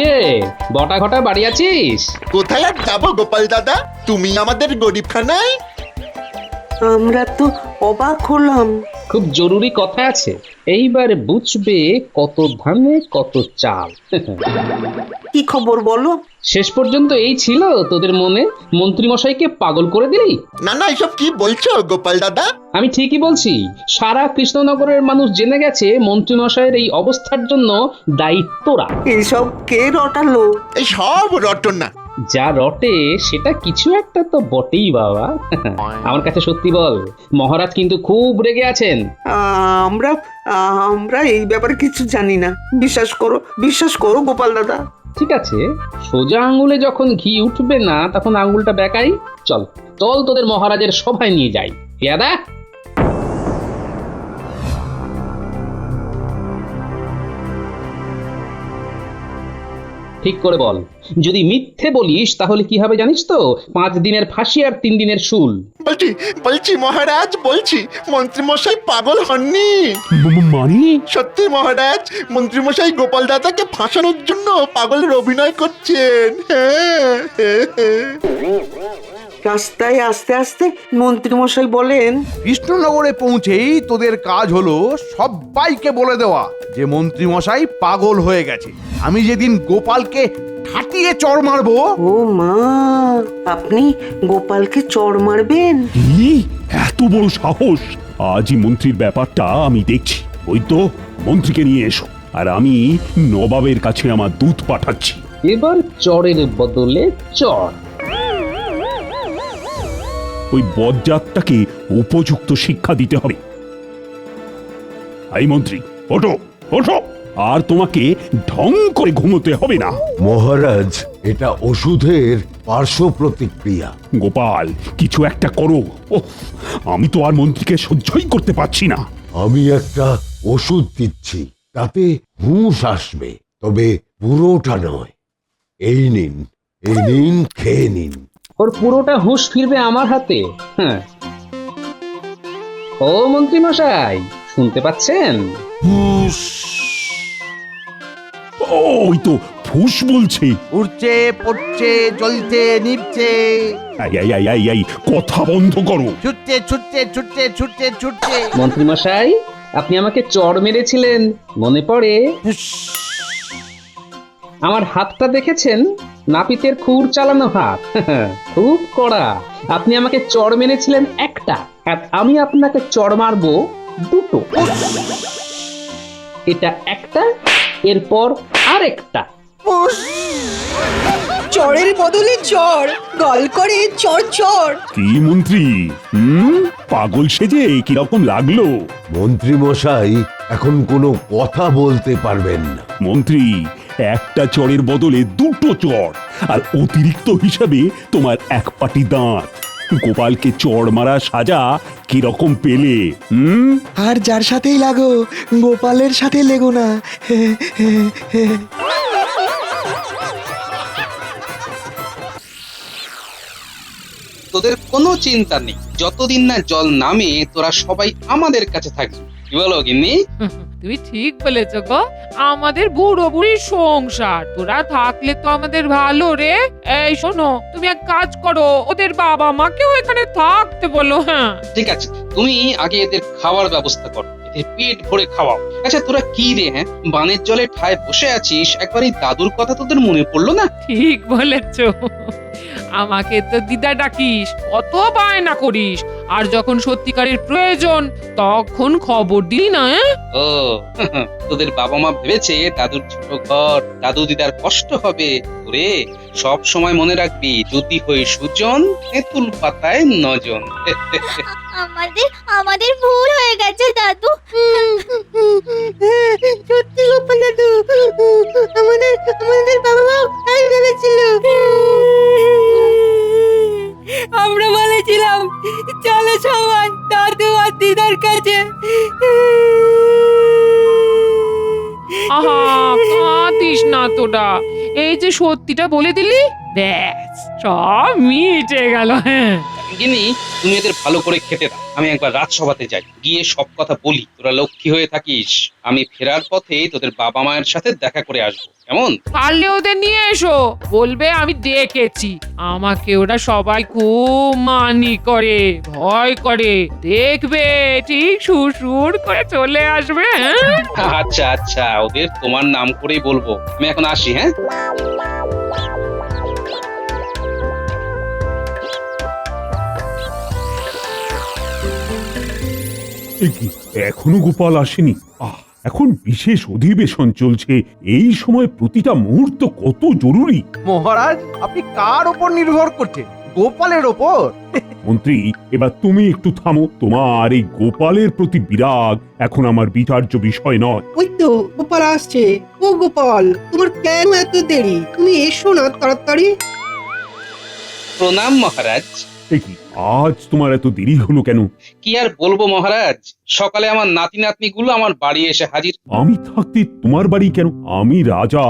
রে বটা ঘটা বাড়ি আছিস? কোথায় আর যাবো গোপাল দাদা, তুমি আমাদের গরিবখানায়। আমরা তো অবাক হলাম, খুব জরুরি কথা আছে, এইবার বুঝবে কত ধানে কত চাল। কি খবর বলো? শেষ পর্যন্ত এই ছিল তোদের মনে, মন্ত্রী মশাইকে পাগল করে দিলি? না না, এসব কি বলছো গোপাল দাদা? আমি ঠিকই বলছি, সারা কৃষ্ণনগরের মানুষ জেনে গেছে মন্ত্রী মশাইয়ের এই অবস্থার জন্য দায়ী তোরা। এইসব কে রটালো? এই সব রটনা। যা রটে সেটা কিছু একটা তো বটেই বাবা। আমার কাছে সত্যি বল, মহারাজ কিন্তু খুব রেগে আছেন। আমরা আমরা এই ব্যাপারে কিছু জানি না, বিশ্বাস করো গোপাল দাদা। ঠিক আছে, সোজা আঙ্গুলে যখন ঘি উঠবে না তখন আঙ্গুলটা বেঁকাই। চল চল তোদের মহারাজের সভায় নিয়ে যাই। পেয়াদা, ঠিক করে বল, যদি মিথ্যে বলিস তাহলে কি হবে জানিস তো? 5 দিনের ফাঁসি আর 3 দিনের শুল। বলছি মহারাজ, বলছি মন্ত্রীমশাই পাগল হননি। মানে? সত্যি মহারাজ, মন্ত্রীমশাই গোপাল দাদাকে ফাঁসানোর জন্য পাগলের অভিনয় করছেন। রাস্তায় আস্তে আস্তে মন্ত্রী মশাই বলেন, কৃষ্ণনগরে পৌঁছেই তোদের কাজ হলো সবাইকে বলে দেওয়া যে মন্ত্রী মশাই পাগল হয়ে গেছে। আমি যেদিন গোপালকে ঠাটিয়ে চড় মারবো। ও মা, আপনি গোপালকে চড় মারবেন? কি এত বড় সাহস! আজই মন্ত্রীর ব্যাপারটা আমি দেখছি। ওই তো মন্ত্রীকে নিয়ে এসো, আর আমি নবাবের কাছে আমার দূত পাঠাচ্ছি। এবার চড়ের বদলে চড়। ওই বজ্জাতটাকে উপযুক্ত শিক্ষা দিতে হবে। এই মন্ত্রী, ওঠো ওঠো, আর তোমাকে ঢং করে ঘুমোতে হবে না। মহারাজ, এটা ওষুধের পার্শ্ব প্রতিক্রিয়া। গোপাল, কিছু একটা করো। ওহ, আমি তো আর মন্ত্রীকে সহ্যই করতে পারছি না। আমি একটা ওষুধ দিচ্ছি, তাতে হুঁশ আসবে, তবে পুরোটা নয়। এই নিন, খেয়ে নিন। ওর পুরোটা হুঁশ ফিরবে আমার হাতে। হ্যাঁ, ও মন্ত্রী মশাই, শুনতে পাচ্ছেন? ওই তো ফুস বলছে। উঠছে, পড়ছে, জ্বলছে, নিভছে। এই কথা বন্ধ করো। ছুটছে। মন্ত্রী মশাই, আপনি আমাকে চড় মেরেছিলেন, মনে পড়ে? আমার হাতটা দেখেছেন? নাপিতের খুর চালানো হাত, খুব কড়া। আপনি আমাকে চড় মেরেছিলেন একটা, আর আমি আপনাকে চড় মারবো দুটো। এটা একটা, এরপর আরেকটা। চড়ের বদলে চড়, গল করে চড়। কি মন্ত্রী, পাগল সেজে কিরকম লাগলো? মন্ত্রী মশাই এখন কোনো কথা বলতে পারবেন না। মন্ত্রী, একটা চড়ের বদলে দুটো চড়, আর অতিরিক্ত হিসাবে তোমার এক পাটি দাঁত। গোপালকে চড় মারা সাজা কিরকম পেলে? আর যার সাথেই লাগো, গোপালের সাথে লেগো না। তোদের কোনো চিন্তা নেই, যতদিন না জল নামে তোরা সবাই আমাদের কাছে থাকবি। কি বলো গিন্নি? তুমি ঠিক বলেছ গো, আমাদের বুড়ো বুড়ির সংসার, তোরা থাকলে তো আমাদের ভালো রে। এই শোনো, তুমি এক কাজ করো, ওদের বাবা মাকেও এখানে থাকতে বলো। হ্যাঁ ঠিক আছে, তুমি আগে এদের খাওয়ার ব্যবস্থা করো, এদের পেট ভরে খাওয়াও। আচ্ছা তোরা কি রে, হ্যাঁ বানের জলে ঠায় বসে আছিস, একবার এই দাদুর কথা তোদের মনে পড়লো না? ঠিক বলেছ, আমাকে তো দিদা ডাকিস, কত বায়না করিস, আর যখন সত্যিকারের প্রয়োজন তখন খবর দিই না। ও, তোদের বাবা মা ভেবেছে দাদুর ছোট ঘর, দাদু দিদার কষ্ট হবে। ওরে, সব সময় মনে রাখবি, যদি হই সুজন, তেঁতুল পাতায় নজন। আমাদের ভুল হয়ে গেছে দাদু। সত্যি গোপাল দাদু, আমাদের বাবা মা তাই ভেবেছিল। আমরা বলেছিলাম চলে সবাই দাদু আর দিদার কাছে। আহা, কাঁদিস না তোরা, এই যে সত্যিটা বলে দিলি, ব্যাস সব মিটে গেল। হ্যাঁ গিনি তুমি এদের ভালো করে খেতে দাও, আমি একবার রাজসভাতে যাই, গিয়ে সব কথা বলি, তোরা লক্ষ্মী হয়ে থাকিস। আমি ফেরার পথে তোদের বাবা মায়ের সাথে দেখা করে আসবো, কেমন? পারলে ওদের নিয়ে এসো, বলবে আমি দেখেছি। আমাকে ওরা সবাই খুব মানি করে, ভয় করে, দেখবে ঠিক সুর করে চলে আসবে। হ্যাঁ আচ্ছা আচ্ছা, ওদের তোমার নাম করেই বলবো। আমি এখন আসি, হ্যাঁ? এখনো গোপাল আসেনি? এখন বিশেষ অধিবেশন চলছে, এই সময় প্রতিটা মুহূর্ত কত জরুরি। মহারাজ, আপনি কার ওপর নির্ভর করছেন? গোপালের ওপর? মন্ত্রী, এবার তুমি একটু থামো। তোমার এই গোপালের প্রতি বিরাগ এখন আমার বিচার্য বিষয় নয়। ওই তো গোপাল আসছে। ও গোপাল, তোমার কেন এত দেরি? তুমি এসো না তাড়াতাড়ি। প্রণাম মহারাজ। কি আজ তোমার এত দেরি হলো কেন? কি আর বলবো মহারাজ, সকালে আমার নাতি নাতনিগুলো আমার বাড়ি এসে হাজির। আমি থাকতে তোমার বাড়ি কেন? আমি রাজা,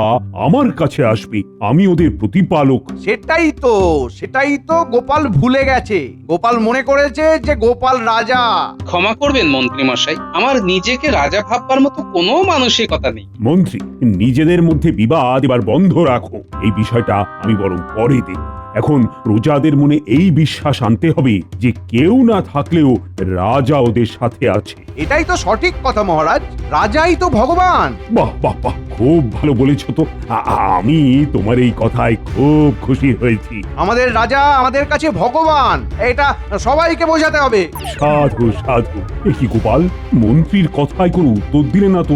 আমার কাছে আসবে, আমি ওদের প্রতিপালক। সেটাই তো গোপাল ভুলে গেছে। গোপাল মনে করেছে যে গোপাল রাজা। ক্ষমা করবেন মন্ত্রী মশাই, আমার নিজেকে রাজা ভাববার মতো কোনো মানসিকতা নেই। মন্ত্রী, নিজেদের মধ্যে বিবাদ এবার বন্ধ রাখো। এই বিষয়টা আমি বরং পরে দেখব। এখন প্রজাদের মনে এই বিশ্বাস আনতে হবে যে কেউ না থাকলেও রাজা ওদের সাথে আছে। এটাই তো সঠিক কথা মহারাজ, রাজাই তো ভগবান। বাহ বাহ বাহ, খুব ভালো বলেছ তো। আমি তোমার এই কথায় খুব খুশি হয়েছি। আমাদের রাজা আমাদের কাছে ভগবান, এটা সবাইকে বোঝাতে হবে। সাধু সাধু। এ কি গোপাল, মন্ত্রীর কথায় কোনো উত্তর দিলে না তো?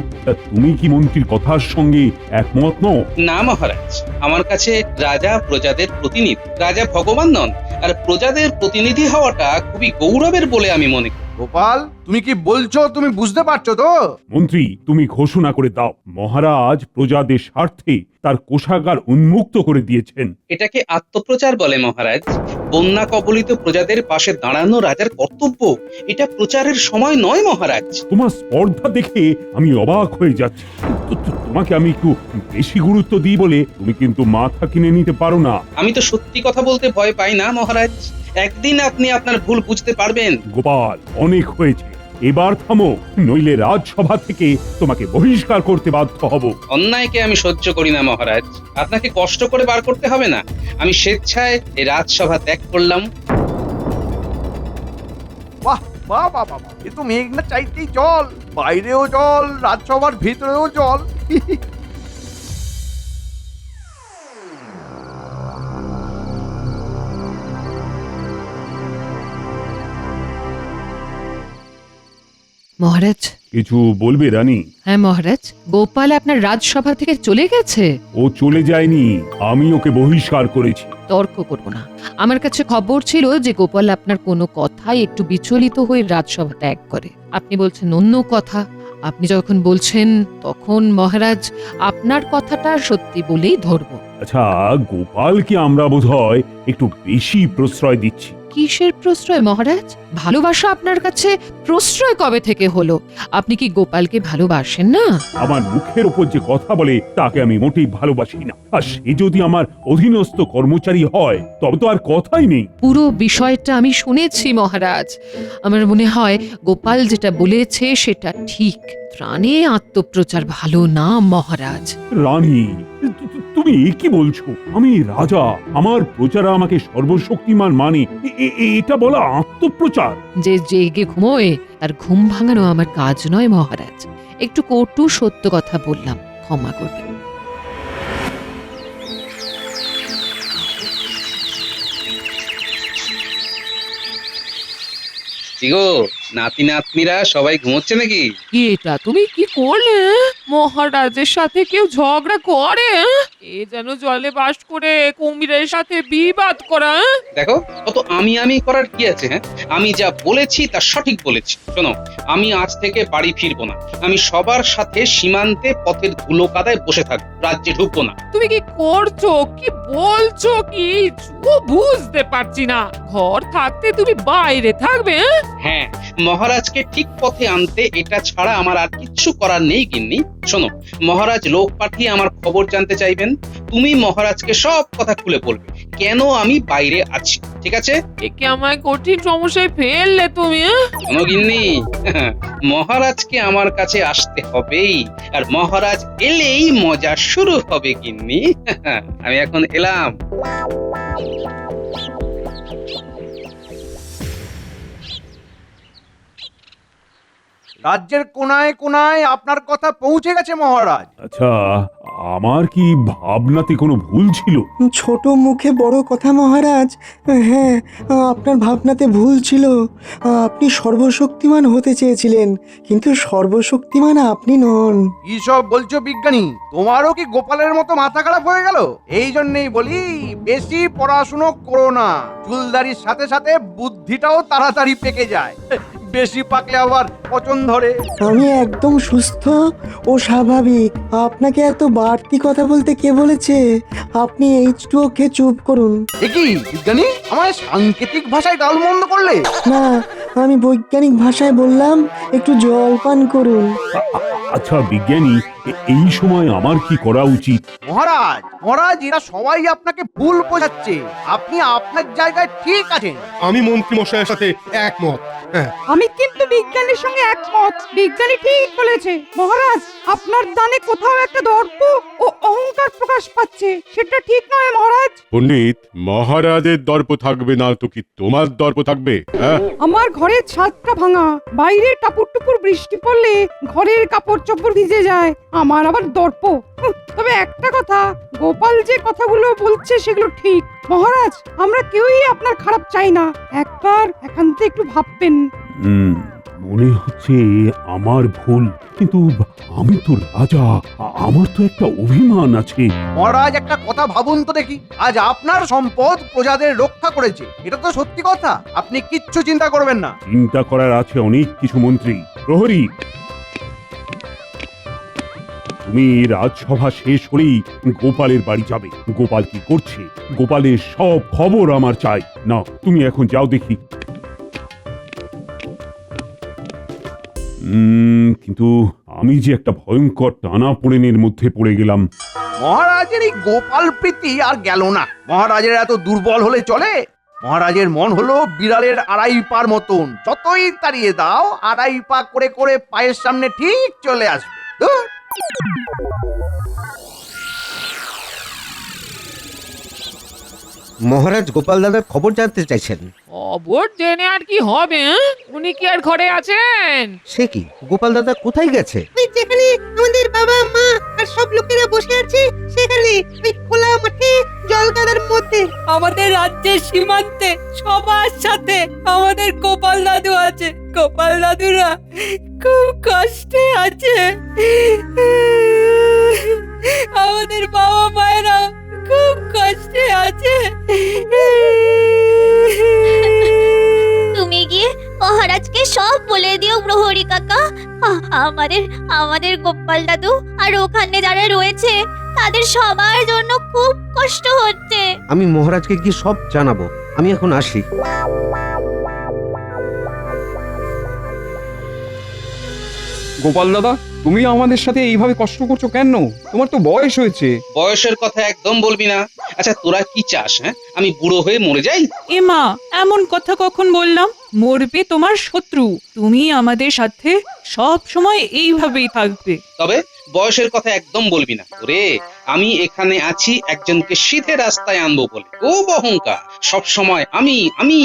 তুমি কি মন্ত্রীর কথার সঙ্গে একমত নও? না মহারাজ, আমার কাছে রাজা প্রজাদের প্রতিনিধি, রাজা ভগবান নন। আর প্রজাদের প্রতিনিধি হওয়াটা খুবই গৌরবের বলে আমি মনে করি। গোপাল, তুমি কি বলছো তুমি বুঝতে পারছো তো? মন্ত্রী, তুমি ঘোষণা করে দাও, মহারাজ প্রজাদের স্বার্থে তার কোষাগার উন্মুক্ত করে দিয়েছেন। এটাকে আত্মপ্রচার বলে মহারাজ। বন্যা কবলিত প্রজাদের পাশে দাঁড়ানো রাজার কর্তব্য, এটা প্রচারের সময় নয় মহারাজ। তোমার স্পর্ধা দেখে আমি অবাক হয়ে যাচ্ছি। তোমাকে আমি একটু বেশি গুরুত্ব দিই বলে তুমি কিন্তু মাথা কিনে নিতে পারো না। আমি তো সত্যি কথা বলতে ভয় পাই না মহারাজ, একদিন আপনি আপনার ভুল বুঝতে পারবেন। গোপাল, অনেক হয়েছে, এবার থামো, নইলে রাজসভা থেকে তোমাকে বহিষ্কার করতে বাধ্য হব। অন্যায়কে আমি সহ্য করি না মহারাজ, আপনাকে কষ্ট করে বার করতে হবে না। আমি স্বেচ্ছায় এই রাজসভা ত্যাগ করলাম। বাহ বাহ বাহ বাহ, এ তো মেঘ না চাইতেই জল, বাইরেও জল, রাজসভার ভিতরেও জল। মহারাজ, কিছু বলবে রানী? হ্যাঁ মহারাজ, গোপাল আপনার রাজসভা থেকে চলে গেছে। ও চলে যায়নি, আমি ওকে বহিষ্কার করেছি। তর্ক করব না। আমার কাছে খবর ছিল যে গোপাল আপনার কোনো কথাই একটু বিচলিত হয়ে রাজসভা ত্যাগ করে। আপনি বলছেন অন্য কথা। আপনি যখন বলছেন তখন মহারাজ আপনার কথাটা সত্যি বলেই ধরবো। আচ্ছা, গোপালকে আমরা বোধহয় একটু বেশি প্রশ্রয় দিচ্ছি। কিসের প্রশ্রয় মহারাজ? ভালোবাসা আপনার কাছে প্রশ্রয় কবে থেকে হলো? আপনি কি গোপালকে ভালোবাসেন না? আমার মুখের ওপর যে কথা বলে তাকে আমি মোটেই ভালোবাসি না। আর সে যদি আমার অধীনস্থ কর্মচারী হয় তবে তো আর কথাই নেই। পুরো বিষয়টা আমি শুনেছি মহারাজ। আমার মনে হয় গোপাল যেটা বলেছে সেটা ঠিক। প্রাণে আত্মপ্রচার ভালো না মহারাজ। রানী, তুমি কি বলছো? আমি রাজা, আমার প্রজারা আমাকে সর্বশক্তিমান মানে, এটা বলা আত্মপ্রচার? যে জেগে ঘুমোয় তার ঘুম ভাঙানো আমার কাজ নয় মহারাজ। একটু কটু সত্য কথা বললাম, ক্ষমা করবেন। গো, নাতি নাতনিরা সবাই ঘুমোচ্ছে নাকি? এটা তুমি কি করলে? মহারাজের সাথে কেউ ঝগড়া করে? এ যেন জলে বাস করে কুমিরের সাথে বিবাদ করা। দেখো, কত আমি করার কি আছে? হ্যাঁ, আমি যা বলেছি তা সঠিক বলেছি। শোনো, আমি আজ থেকে বাড়ি ফিরবো না। আমি সবার সাথে সীমান্তে পথের ধুলো কাদায় বসে থাকবো, রাজ্যে ঢুকবো না। তুমি কি করছো, কি বলছো, কি বুঝতে পারছি না। ঘর থাকতে তুমি বাইরে থাকবে? হ্যাঁ, মহারাজকে ঠিক পথে আনতে এটা ছাড়া আমার আর কিচ্ছু করার নেই গিন্নি। শোনো, মহারাজ লোক পাঠিয়ে আমার খবর জানতে চাইবেন, তুমি মহারাজকে সব কথা খুলে বলবে, কেন আমি বাইরে আছি, ঠিক আছে? একে আমায় কঠিন সমস্যায় ফেললে তুমি। কোনো গিন্নি, মহারাজকে আমার কাছে আসতে হবেই, আর মহারাজ এলেই মজা শুরু হবে গিন্নি। আমি এখন এলাম। রাজ্যের কোনায় কোনায় আপনার কথা পৌঁছে গেছে মহারাজ। আচ্ছা, আমার কি ভাবনাতে কোনো ভুল ছিল? ছোট মুখে বড় কথা মহারাজ। হ্যাঁ, আপনার ভাবনাতে ভুল ছিল। আপনি সর্বশক্তিমান হতে চেয়েছিলেন, কিন্তু সর্বশক্তিমান আপনি নন। কি সব বলছো বিজ্ঞানী? তোমারও কি গোপালের মতো মাথা খারাপ হয়ে গেল? এই জন্যই বলি, বেশি পড়াশুনো করো না। চুলদারির সাথে সাথে বুদ্ধিটাও তাড়াতাড়ি পেকে যায়, বেশি পাকলে আবার পচন ধরে। আমি একদম সুস্থ ও স্বাভাবিক। আপনাকে এত বাড়তি কথা বলতে কে বলেছে? আপনি H2O খেয়ে চুপ করুন। কি বিজ্ঞানী, আমায় সাংকেতিক ভাষায় গালমন্দ করলে? না, আমি বৈজ্ঞানিক ভাষায় বললাম একটু জল পান করুন। আচ্ছা বিজ্ঞানী, এই সময় আমার কি করা উচিত? মহারাজ, মহারাজ, এরা সবাই আপনাকে ভুল বোঝাচ্ছে। আপনি আপনার জায়গায় ঠিক আছেন। আমি মন্ত্রী মশাইয়ের সাথে একমত। আমি কিন্তু বিজ্ঞানীর সঙ্গে একমত। বিজ্ঞানী ঠিক বলেছে মহারাজ, আপনার দানে কোথাও একটা দর্প ও অহংকার প্রকাশ পাচ্ছে, সেটা ঠিক নয় মহারাজ। পণ্ডিত, মহারাজের দর্প থাকবে না তো কি তোমার দর্প থাকবে? আমার ঘরের ছাদটা ভাঙা, বাইরে টাপুর টুপুর বৃষ্টি পড়লে ঘরের কাপড় চোপড় ভিজে যায়, আমার আবার দর্প। তবে একটা কথা, গোপাল যে কথাগুলো বলছে সেগুলো ঠিক। মহারাজ, আমরা কেউই আপনার খারাপ চাই না, একবার একান্তে একটু ভাববেন। মনে হচ্ছে আমার ভুল, কিন্তু আমি তো রাজা, আমার তো একটা অভিমান আছে। মহারাজ, একটা কথা ভাবুন তো দেখি। আজ আপনার সম্পদ প্রজাদের রক্ষা করেছে, এটা তো সত্যি কথা। আপনি কিচ্ছু চিন্তা করবেন না। চিন্তা করার আছে অনেক কিছু মন্ত্রী। প্রহরী, তুমি রাজসভা শেষ হলেই গোপালের বাড়ি যাবে। গোপাল কি করছে, গোপালের সব খবর আমার চাই। না, তুমি এখন যাও দেখি। কিন্তু আমি যে একটা ভয়ঙ্কর টানাপোড়েনের মধ্যে পড়ে গেলাম। মহারাজের এই গোপাল প্রীতি আর গেল না। মহারাজের এত দুর্বল হলে চলে? মহারাজের মন হলো বিড়ালের আড়াই পার মতন, যতই তাড়িয়ে দাও আড়াই পা করে করে পায়ের সামনে ঠিক চলে আসবে। মহারাজ গোপাল দাদার খবর জানতে চাইছেন। খবর জেনে আর কি হবে? উনি কি আর ঘরে আছেন? সে কি, গোপাল দাদা কোথায় গেছে? ওই যেখানে আমাদের বাবা মা আর সব লোকেরা বসে আছে, সেখানে ওই খোলা মাঠে জলকাদার মধ্যে। আমাদের রাজ্যের সীমান্তে সবার সাথে আমাদের গোপাল দাদু আছে। গোপাল দাদুরা খুব কষ্টে আছে। আমাদের বাবা মায়েরা খুব কষ্টে আছে। তুমি গিয়ে মহারাজকে সব বলে দিও প্রহরী কাকা। আমাদের গোপাল দাদু আর ওখানে যারা রয়েছে তাদের সবার জন্য খুব কষ্ট হচ্ছে। আমি মহারাজকে গিয়ে সব জানাবো। আমি এখন আসি। গোপাল দাদা, তুমি আমাদের সাথে এইভাবে কষ্ট করছো কেন? তোমার তো বয়স হয়েছে। বয়সের কথা একদম বলবি না। আচ্ছা, তোরা কি চাস? হ্যাঁ, আমি বুড়ো হয়ে মরে যাই? এমা, এমন কথা কখন বললাম? মরবে তোমার শত্রু, তুমি আমাদের সাথে সব সময় এইভাবেই থাকবে। তবে বয়সের কথা একদম বলবি না। ওরে, আমি এখানে আছি একজনকে সিধে রাস্তায় আনবো বলে। খুব অহংকার, সব সময় আমি আমি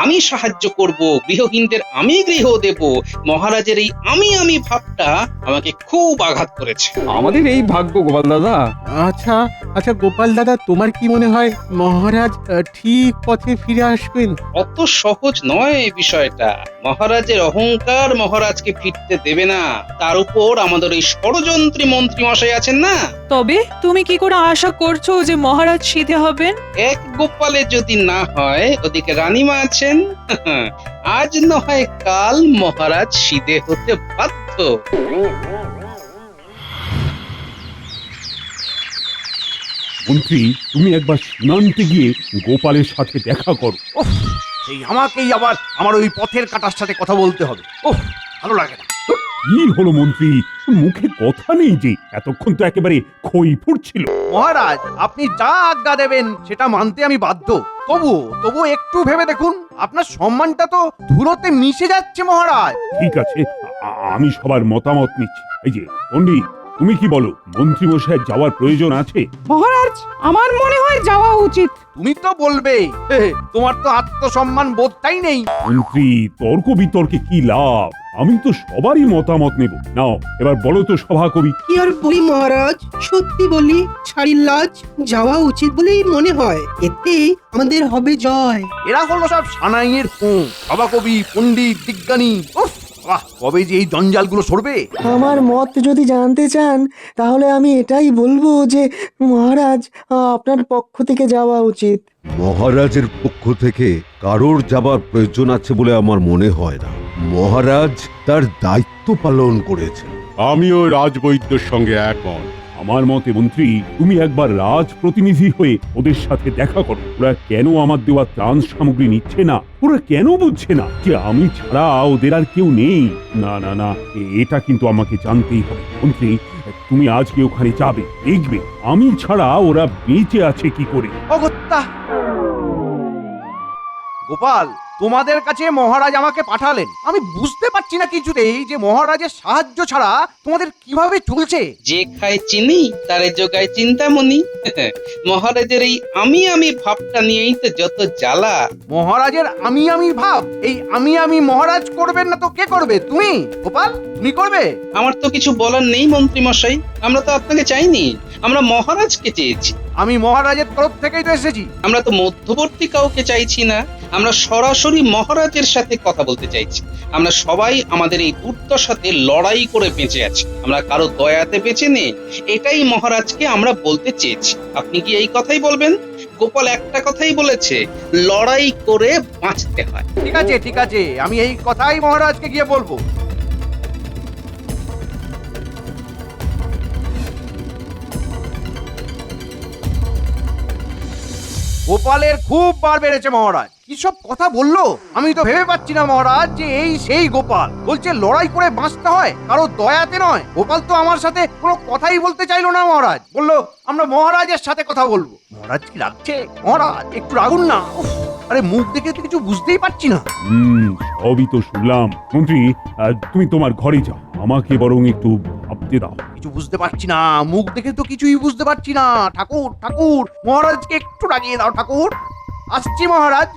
আমি সাহায্য করব, গৃহহীনদের আমি গৃহ দেব। মহারাজের এই আমি আমি ভাবটা আমাকে খুব আঘাত করেছে। আমাদের এই ভাগ্য গোপাল দাদা। আচ্ছা আচ্ছা গোপাল দাদা, তোমার কি মনে হয় মহারাজ ঠিক পথে ফিরে আসবেন? অত সহজ নয় বিষয়টা। মহারাজের অহংকার মহারাজকে ফিরতে দেবে না। তার উপর আমাদের এই ষড়যন্ত্রী মন্ত্রী মশাই আছেন না। তবে তুমি কি করে আশা করছো যে মহারাজ সিধে হবেন? এক গোপালে যদি না হয়, ওদিকে রানীমা আছেন। আজ নয় কাল মহারাজ সিধে হতে বাধ্য। মন্ত্রী, তুমি একবার সীমান্তে গিয়ে গোপালের সাথে দেখা করো। সেই আমাকেই আবার আমার ওই পথের কাটার সাথে কথা বলতে হবে। ভালো লাগে না। কি হলো মন্ত্রী, মুখে কথা নেই যে? এতক্ষণ তো একেবারে খই ফুটছিল। মহারাজ, আপনি যা আজ্ঞা দেবেন সেটা মানতে আমি বাধ্য। তবু একটু ভেবে দেখুন, আপনার সম্মানটা তো ধুলোতে মিশে যাচ্ছে মহারাজ। ঠিক আছে, আমি সবার মতামত নিচ্ছি। এই যে পণ্ডিত, তুমি কি বলো, মন্ত্রী মশাই যাওয়ার প্রয়োজন আছে? মহারাজ, আমার মনে হয় যাওয়া উচিত। তুমি তো বলবেই, তোমার তো আত্মসম্মান বোধটাই নেই। মন্ত্রী, তর্ক বিতর্কে কি লাভ? আমি তো সবারই মতামত নেব। নাও এবার বলো তো সভাকবি। কি আর বলি মহারাজ, সত্যি বলি, ছাড়ির লাজ যাওয়া উচিত বলেই মনে হয়। এতে আমাদের হবে জয়। এরা হলো সব সানাইয়ের সভাকবি, পণ্ডিত, বিজ্ঞানী। উফ, বাহ, কবে যে এই জঞ্জালগুলো সরবে। আমার মত যদি জানতে চান তাহলে আমি এটাই বলবো যে মহারাজ, আপনার পক্ষ থেকে যাওয়া উচিত। মহারাজের পক্ষ থেকে কারোর যাবার প্রয়োজন আছে বলে আমার মনে হয় না। মহারাজ তার দায়িত্ব পালন করেছেন। আমিও রাজবৈদ্যর সঙ্গে একমত। আমার মতে মন্ত্রী, তুমি একবার রাজ প্রতিনিধি হয়ে ওদের সাথে দেখা করো। ওরা কেন আমার দেওয়া ত্রাণ সামগ্রী নিচ্ছে না? ওরা কেন বুঝছে না যে আমি ছাড়া ওদের আর কেউ নেই? না না না, এটা কিন্তু আমাকে জানতেই হবে। মন্ত্রী, তুমি আজকে ওখানে যাবে, দেখবে আমি ছাড়া ওরা বেঁচে আছে কি করে। অগত্যা গোপাল, তোমাদের কাছে মহারাজ আমাকে পাঠালেন। আমি বুঝতে পারছি না কিছুতেই যে মহারাজের সাহায্য ছাড়া তোমাদের কিভাবে চলছে। যে খায় চিনি তারে যোগায় চিন্তামণি। মহারাজের এই আমি ভাবটা নিয়েই তো যত জ্বালা। মহারাজের আমি ভাব, এই আমি মহারাজ করবেন না তো কে করবে? তুমি গোপাল, তুমি করবে? আমার তো কিছু বলার নেই মন্ত্রী মশাই, আমরা তো আপনাকে চাইনি, আমরা মহারাজকে চেয়েছি। আমি মহারাজের তরফ থেকেই তো এসেছি। আমরা তো মধ্যবর্তী কাউকে চাইছি না, আমরা সরাসরি মহারাজের সাথে কথা বলতে চাইছি। আমরা সবাই আমাদের এই দুর্দশাতে লড়াই করে বেঁচে আছি, আমরা কারো দয়াতে বেঁচে নেই, এটাই মহারাজকে আমরা বলতে চেয়েছি। আপনি কি এই কথাই বলবেন? গোপাল একটা কথাই বলেছে, লড়াই করে বাঁচতে হয়। ঠিক আছে, আমি এই কথাই মহারাজকে গিয়ে বলবো। গোপালের খুব বার বেড়েছে মহারাজ। কি সব কথা বললো, আমি তো ভেবে পাচ্ছি না মহারাজ যে এই সেই গোপাল। বলছে লড়াই করে বাঁচতে হয়, কারো দয়াতে নয়। গোপাল তো আমার সাথে কোনো কথাই বলতে চাইলো না মহারাজ, বললো আমরা মহারাজের সাথে কথা বলবো। মহারাজ কি রাখছে? মহারাজ একটু রাগুন না। আরে মুখ দেখে তো কিছু বুঝতেই পারছি না। সবই তো শুনলাম। মন্ত্রী, তুমি তোমার ঘরে যাও, আমাকে বরং একটু ভাবতে দাও। কিছু বুঝতে পারছি না, মুখ দেখে তো কিছুই বুঝতে পারছি না। ঠাকুর, মহারাজকে একটু রাগিয়ে দাও ঠাকুর। আসছি মহারাজ।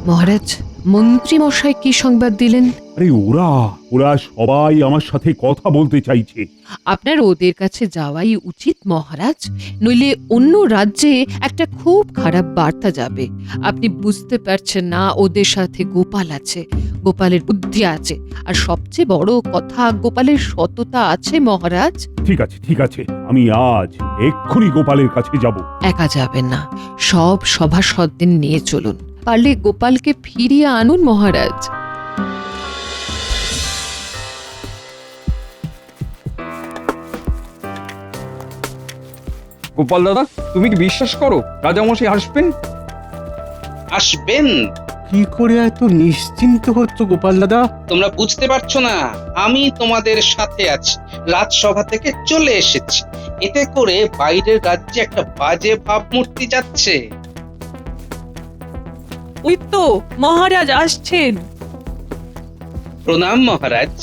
মহারাজ, মন্ত্রী মশাই কি সংবাদ দিলেন? আরে ওরা সবাই আমার সাথে কথা বলতে চাইছে। আপনার ওদের কাছে যাওয়াই উচিত মহারাজ, নইলে অন্য রাজ্যে একটা খুব খারাপ বার্তা যাবে। আপনি বুঝতে পারছেন না, ওদের সাথে গোপাল আছে, গোপালের বুদ্ধি আছে, আর সবচেয়ে বড় কথা, গোপালের সততা আছে মহারাজ। ঠিক আছে, আমি আজ এক্ষুনি গোপালের কাছে যাব। একা যাবেন না, সব সভাসদদের নিয়ে চলুন। পারলে গোপালকে ফিরিয়ে আনুন মহারাজ। গোপাল দাদা, তুমি কি বিশ্বাস করো রাজামশাই আসবেন? আসবেন? কি করে এত নিশ্চিন্ত হচ্ছ গোপাল দাদা? তোমরা বুঝতে পারছো না, আমি তোমাদের সাথে আছি, রাজসভা থেকে চলে এসেছি। এতে করে বাইরের রাজ্যে একটা বাজে ভাবমূর্তি যাচ্ছে। ওই তো মহারাজ আসছেন। প্রণাম মহারাজ।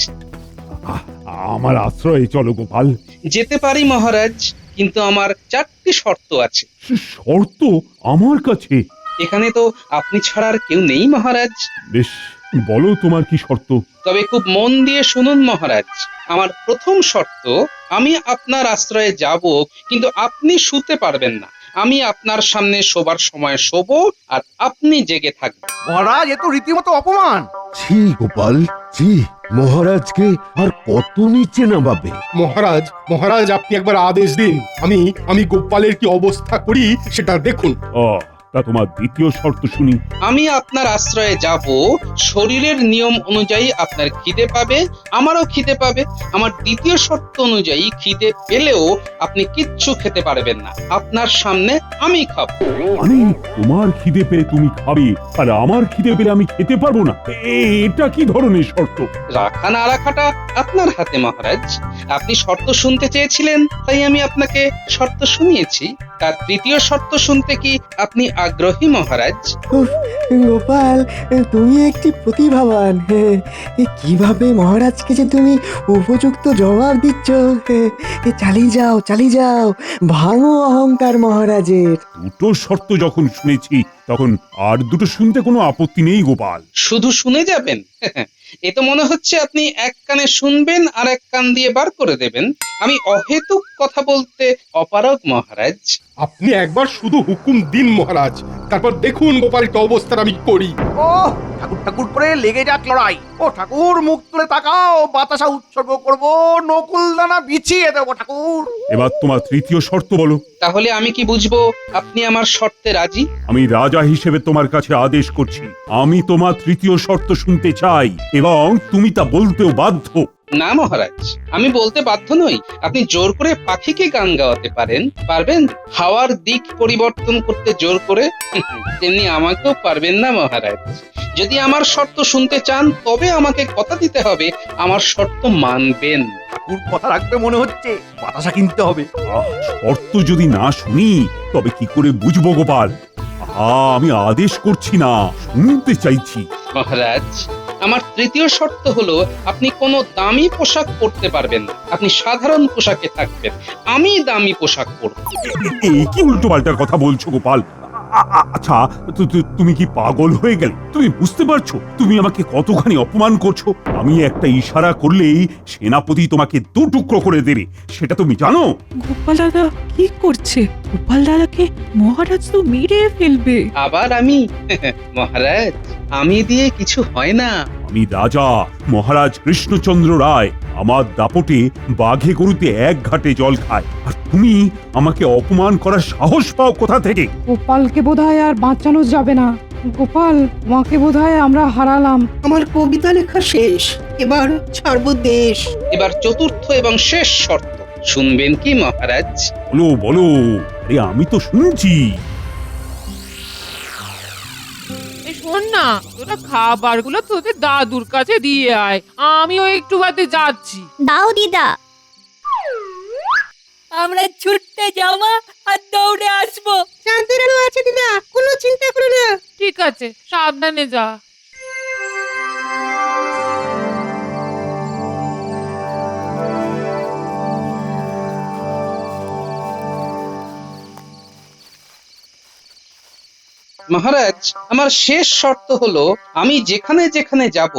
আমার আশ্রয়ে চলো গোপাল। যেতে পারি মহারাজ, কিন্তু আমার 4টি শর্ত আছে। শর্ত আমার কাছে? এখানে তো আপনি ছাড়া আর কেউ নেই মহারাজ। বেশ, বলো তোমার কি শর্ত। তবে খুব মন দিয়ে শুনুন মহারাজ। আমার প্রথম শর্ত, আমি আপনার আশ্রয়ে যাব, কিন্তু আপনি শুতে পারবেন না। আমি আপনার সামনে শোবার সময় শোবো, আর আপনি জেগে থাকবেন। মহারাজ, এ তো রীতিমতো অপমান। ছি গোপাল, ছি। মহারাজকে আর কত নিচে নামাবে? মহারাজ আপনি একবার আদেশ দিন, আমি গোপালের কি অবস্থা করি সেটা দেখুন। তা তোমার দ্বিতীয় শর্ত শুনি। আমি আপনার আশ্রয়ে যাব, শরীরের নিয়ম অনুযায়ী আপনার খিদে পাবে, আমারও খিদে পাবে। আমার দ্বিতীয় শর্ত অনুযায়ী খিদে পেলেও আপনি কিচ্ছু খেতে পারবেন না, আপনার সামনে আমি খাবো। মানে তোমার খিদে পেলে তুমি খাবে, আর আমার খিদে পেলে আমি খেতে পারবো না? এটা কি ধরনের শর্ত? রাখা না রাখাটা আপনার হাতে মহারাজ। আপনি শর্ত শুনতে চেয়েছিলেন, তাই আমি আপনাকে শর্ত শুনিয়েছি। তার তৃতীয় শর্ত শুনতে কি আপনি আগ্রহী মহারাজ? উফ, গোপাল, তুমি একটি প্রতিভাবান। কিভাবে মহারাজকে যে তুমি উপযুক্ত জবাব দিচ্ছ। চালিয়ে যাও, চালিয়ে যাও, ভাঙো অহংকার মহারাজের। দুটো শর্ত যখন শুনেছি, তখন আর দুটো শুনতে কোনো আপত্তি নেই গোপাল। শুধু শুনে যাবেন? এ তো মনে হচ্ছে আপনি এক কানে শুনবেন আর এক কান দিয়ে বার করে দেবেন। আমি অহেতুক কথা বলতে অপারগ মহারাজ। আপনি একবার শুধু হুকুম দিন মহারাজ, তারপর দেখুন গোপালটা অবস্থার আমি করি। ও ঠাকুর ঠাকুর করে লেগে যাক লড়াই। ও ঠাকুর, মুখ তুলে তাকাও, বাতাসা উৎসর্গ করব, নকুল দানা বিছিয়ে দেবো ঠাকুর। এবার তোমার তৃতীয় শর্ত বলো। তাহলে আমি কি বুঝবো আপনি আমার শর্তে রাজি? আমি রাজা হিসেবে তোমার কাছে আদেশ করছি, আমি তোমার তৃতীয় শর্ত শুনতে চাই এবং তুমি তা বলতেও বাধ্য। না মহারাজ, আমি বলতে বাধ্য নই। আপনি জোর করে পাখিকে গান গাওয়াতে পারবেন? হাওয়ার দিক পরিবর্তন করতে জোর করে? তেমনি আমাকেও পারবেন না মহারাজ। যদি আমার শর্ত শুনতে চান, তবে আমাকে কথা দিতে হবে আমার শর্ত মানবেন। ঠাকুর কথা রাখবে মনে হচ্ছে, বাতাসা কিনতে হবে। শর্ত যদি না শুনি তবে কি করে বুঝবো গোপাল? আমি আদেশ করছি না, শুনতে চাইছি। মহারাজ, আমার তৃতীয় শর্ত হলো আপনি কোনো দামি পোশাক পরতে পারবেন না, আপনি সাধারণ পোশাকে থাকবেন, আমি দামি পোশাক পরব। এই কি উল্টো পাল্টা কথা বলছো গোপাল? আচ্ছা, তুমি কি পাগল হয়ে গেলে? তুমি বুঝতে পারছো তুমি আমাকে কতখানি অপমান করছো? আমি একটা ইশারা করলেই সেনাপতি তোমাকে দু টুকরো করে দেবে, সেটা তুমি জানো? গোপাল দাদা কি করছে? গোপাল দাদাকে মহারাজ তো মেরে ফেলবে। আবার আমি? মহারাজ, আমি দিয়ে কিছু হয় না। আমি রাজা মহারাজ কৃষ্ণচন্দ্র রায়। আমার দাপটে বাঘে গরুতে এক ঘাটে জল খায়, আর তুমি আমাকে অপমান করার সাহস পাও কোথা থেকে? গোপালকে বোধহয় আর বাঁচানো যাবে না। গোপাল, মাকে বোধহয় আমরা হারালাম। আমার কবিতা লেখা শেষ, এবার ছাড়বো দেশ। এবার চতুর্থ এবং শেষ শর্ত শুনবেন কি মহারাজ? বলো বলো, আরে আমি তো শুনছি। শোন না, তোরা খাবারগুলো তোদের দাদুর কাছে দিয়ে আয়, আমিও একটু বাদে যাচ্ছি। দাও দিদা। আমরা ছুটতে যাওয়া আর দৌড়ে আসবো। শান্তির আলো আছে দিদা, কোনো চিন্তা করো না। ঠিক আছে, সাবধানে যা। মহারাজ, আমার শেষ শর্ত হলো আমি যেখানে যেখানে যাব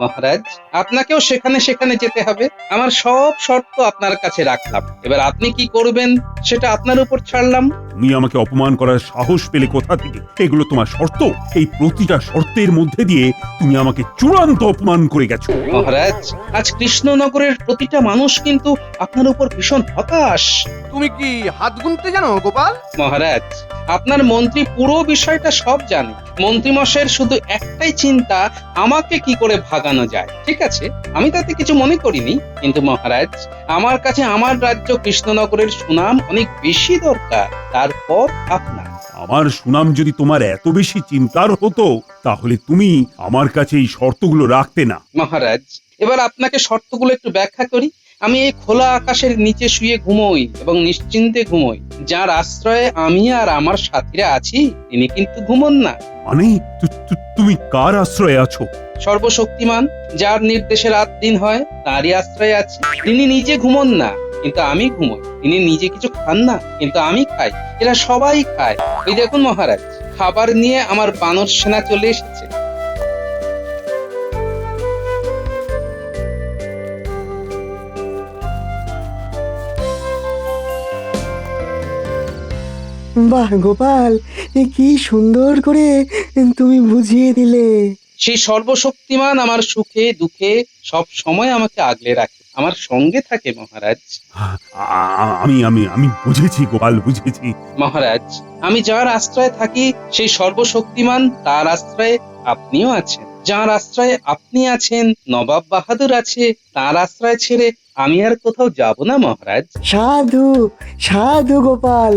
মহারাজ, আপনাকেও সেখানে সেখানে যেতে হবে। আমার সব শর্ত আপনার কাছে রাখলাম, এবার আপনি কি করবেন সেটা আপনার উপর ছাড়লাম। তুমি আমাকে অপমান করার সাহস পেলে কোথা থেকে? এগুলো তোমার শর্ত? এই প্রতিটা শর্তের মধ্যে দিয়ে তুমি আমাকে চূড়ান্ত অপমান করে গেছো। মহারাজ, আজ কৃষ্ণনগরের প্রতিটা মানুষ কিন্তু আপনার উপর ভীষণ হতাশ। তুমি কি হাত গুনতে জানো গোপাল? মহারাজ, আপনার মন্ত্রী পুরো বিষয়টা সব জানে। মন্ত্রী মশাইয়ের শুধু একটাই চিন্তা, আমাকে কি করে ভাগানো যায়। ঠিক আছে, আমি তাতে কিছু মনে করিনি, কিন্তু মহারাজ, আমার কাছে আমার রাজ্য কৃষ্ণনগরের সুনাম অনেক বেশি দরকার, তারপর আপনার। আমার সুনাম যদি তোমার এত বেশি চিন্তার হতো, তাহলে তুমি আমার কাছে এই শর্তগুলো রাখতে না। মহারাজ, এবার আপনাকে শর্তগুলো একটু ব্যাখ্যা করি। আমি এই খোলা আকাশের নিচে শুয়ে ঘুমোই এবং নিশ্চিন্তে ঘুমোই। যার আশ্রয়ে আমি আর আমার সাথীরা আছি, তিনি কিন্তু ঘুমোন না। মানে তুমি কার আশ্রয়ে আছো? সর্বশক্তিমান, যার নির্দেশে রাত দিন হয়, তারই আশ্রয়ে আছি। তিনি নিজে ঘুমোন না, কিন্তু আমি ঘুমোই। তিনি নিজে কিছু খান না, কিন্তু আমি খাই। এরা সবাই খায়। ওই দেখুন মহারাজ, খাবার নিয়ে আমার বানর সেনা চলে এসেছে। বাহ গোপাল, কি সুন্দর করে তুমি বুঝিয়ে দিলে। সেই সর্বশক্তিমান আমার সুখে দুঃখে সব সময় আমাকে আগলে রাখে। আমার সঙ্গে থাকে মহারাজ। আমি আমি আমি বুঝেছি গোপাল, বুঝেছি। মহারাজ, আমি যার আশ্রয়ে থাকি সেই সর্বশক্তিমান তার আশ্রয়ে আপনিও আছেন। যার আশ্রয়ে আপনি আছেন, নবাব বাহাদুর আছে, তার আশ্রয় ছেড়ে আমি আর কোথাও যাব না মহারাজ। সাধু সাধু গোপাল,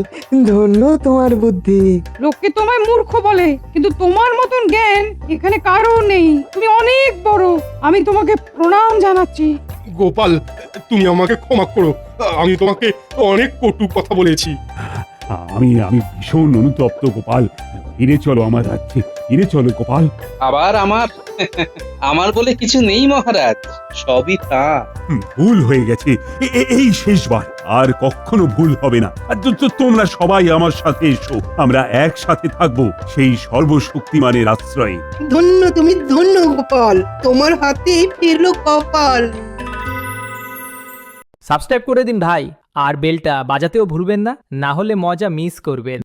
ধন্য তোমার বুদ্ধি। লোকে তোমায় মূর্খ বলে, কিন্তু তোমার মতন জ্ঞান এখানে কারো নেই। তুমি অনেক বড়, আমি তোমাকে প্রণাম জানাচ্ছি। গোপাল, তুমি আমাকে ক্ষমা করো, আমি তোমাকে অনেক কটু কথা বলেছি। আমি আমি ভীষণ অনুতপ্ত গোপাল। ফিরে চলো আমার রাজ্যে, ফিরে চলো গোপাল। আবার আমার আমার বলে কিছু নেই মহারাজ, সবই তা। ভুল হয়ে গেছে, এই শেষবার, আর কখনো ভুল হবে না। আর তোমরা সবাই আমার সাথে এসো, আমরা একসাথে থাকবো সেই সর্বশক্তিমানের আশ্রয়ে। ধন্য তুমি, ধন্য গোপাল, তোমার হাতে ফিরলো কপাল। সাবস্ক্রাইব করে দিন ভাই, আর বেলটা বাজাতেও ভুলবেন না, না হলে মজা মিস করবেন।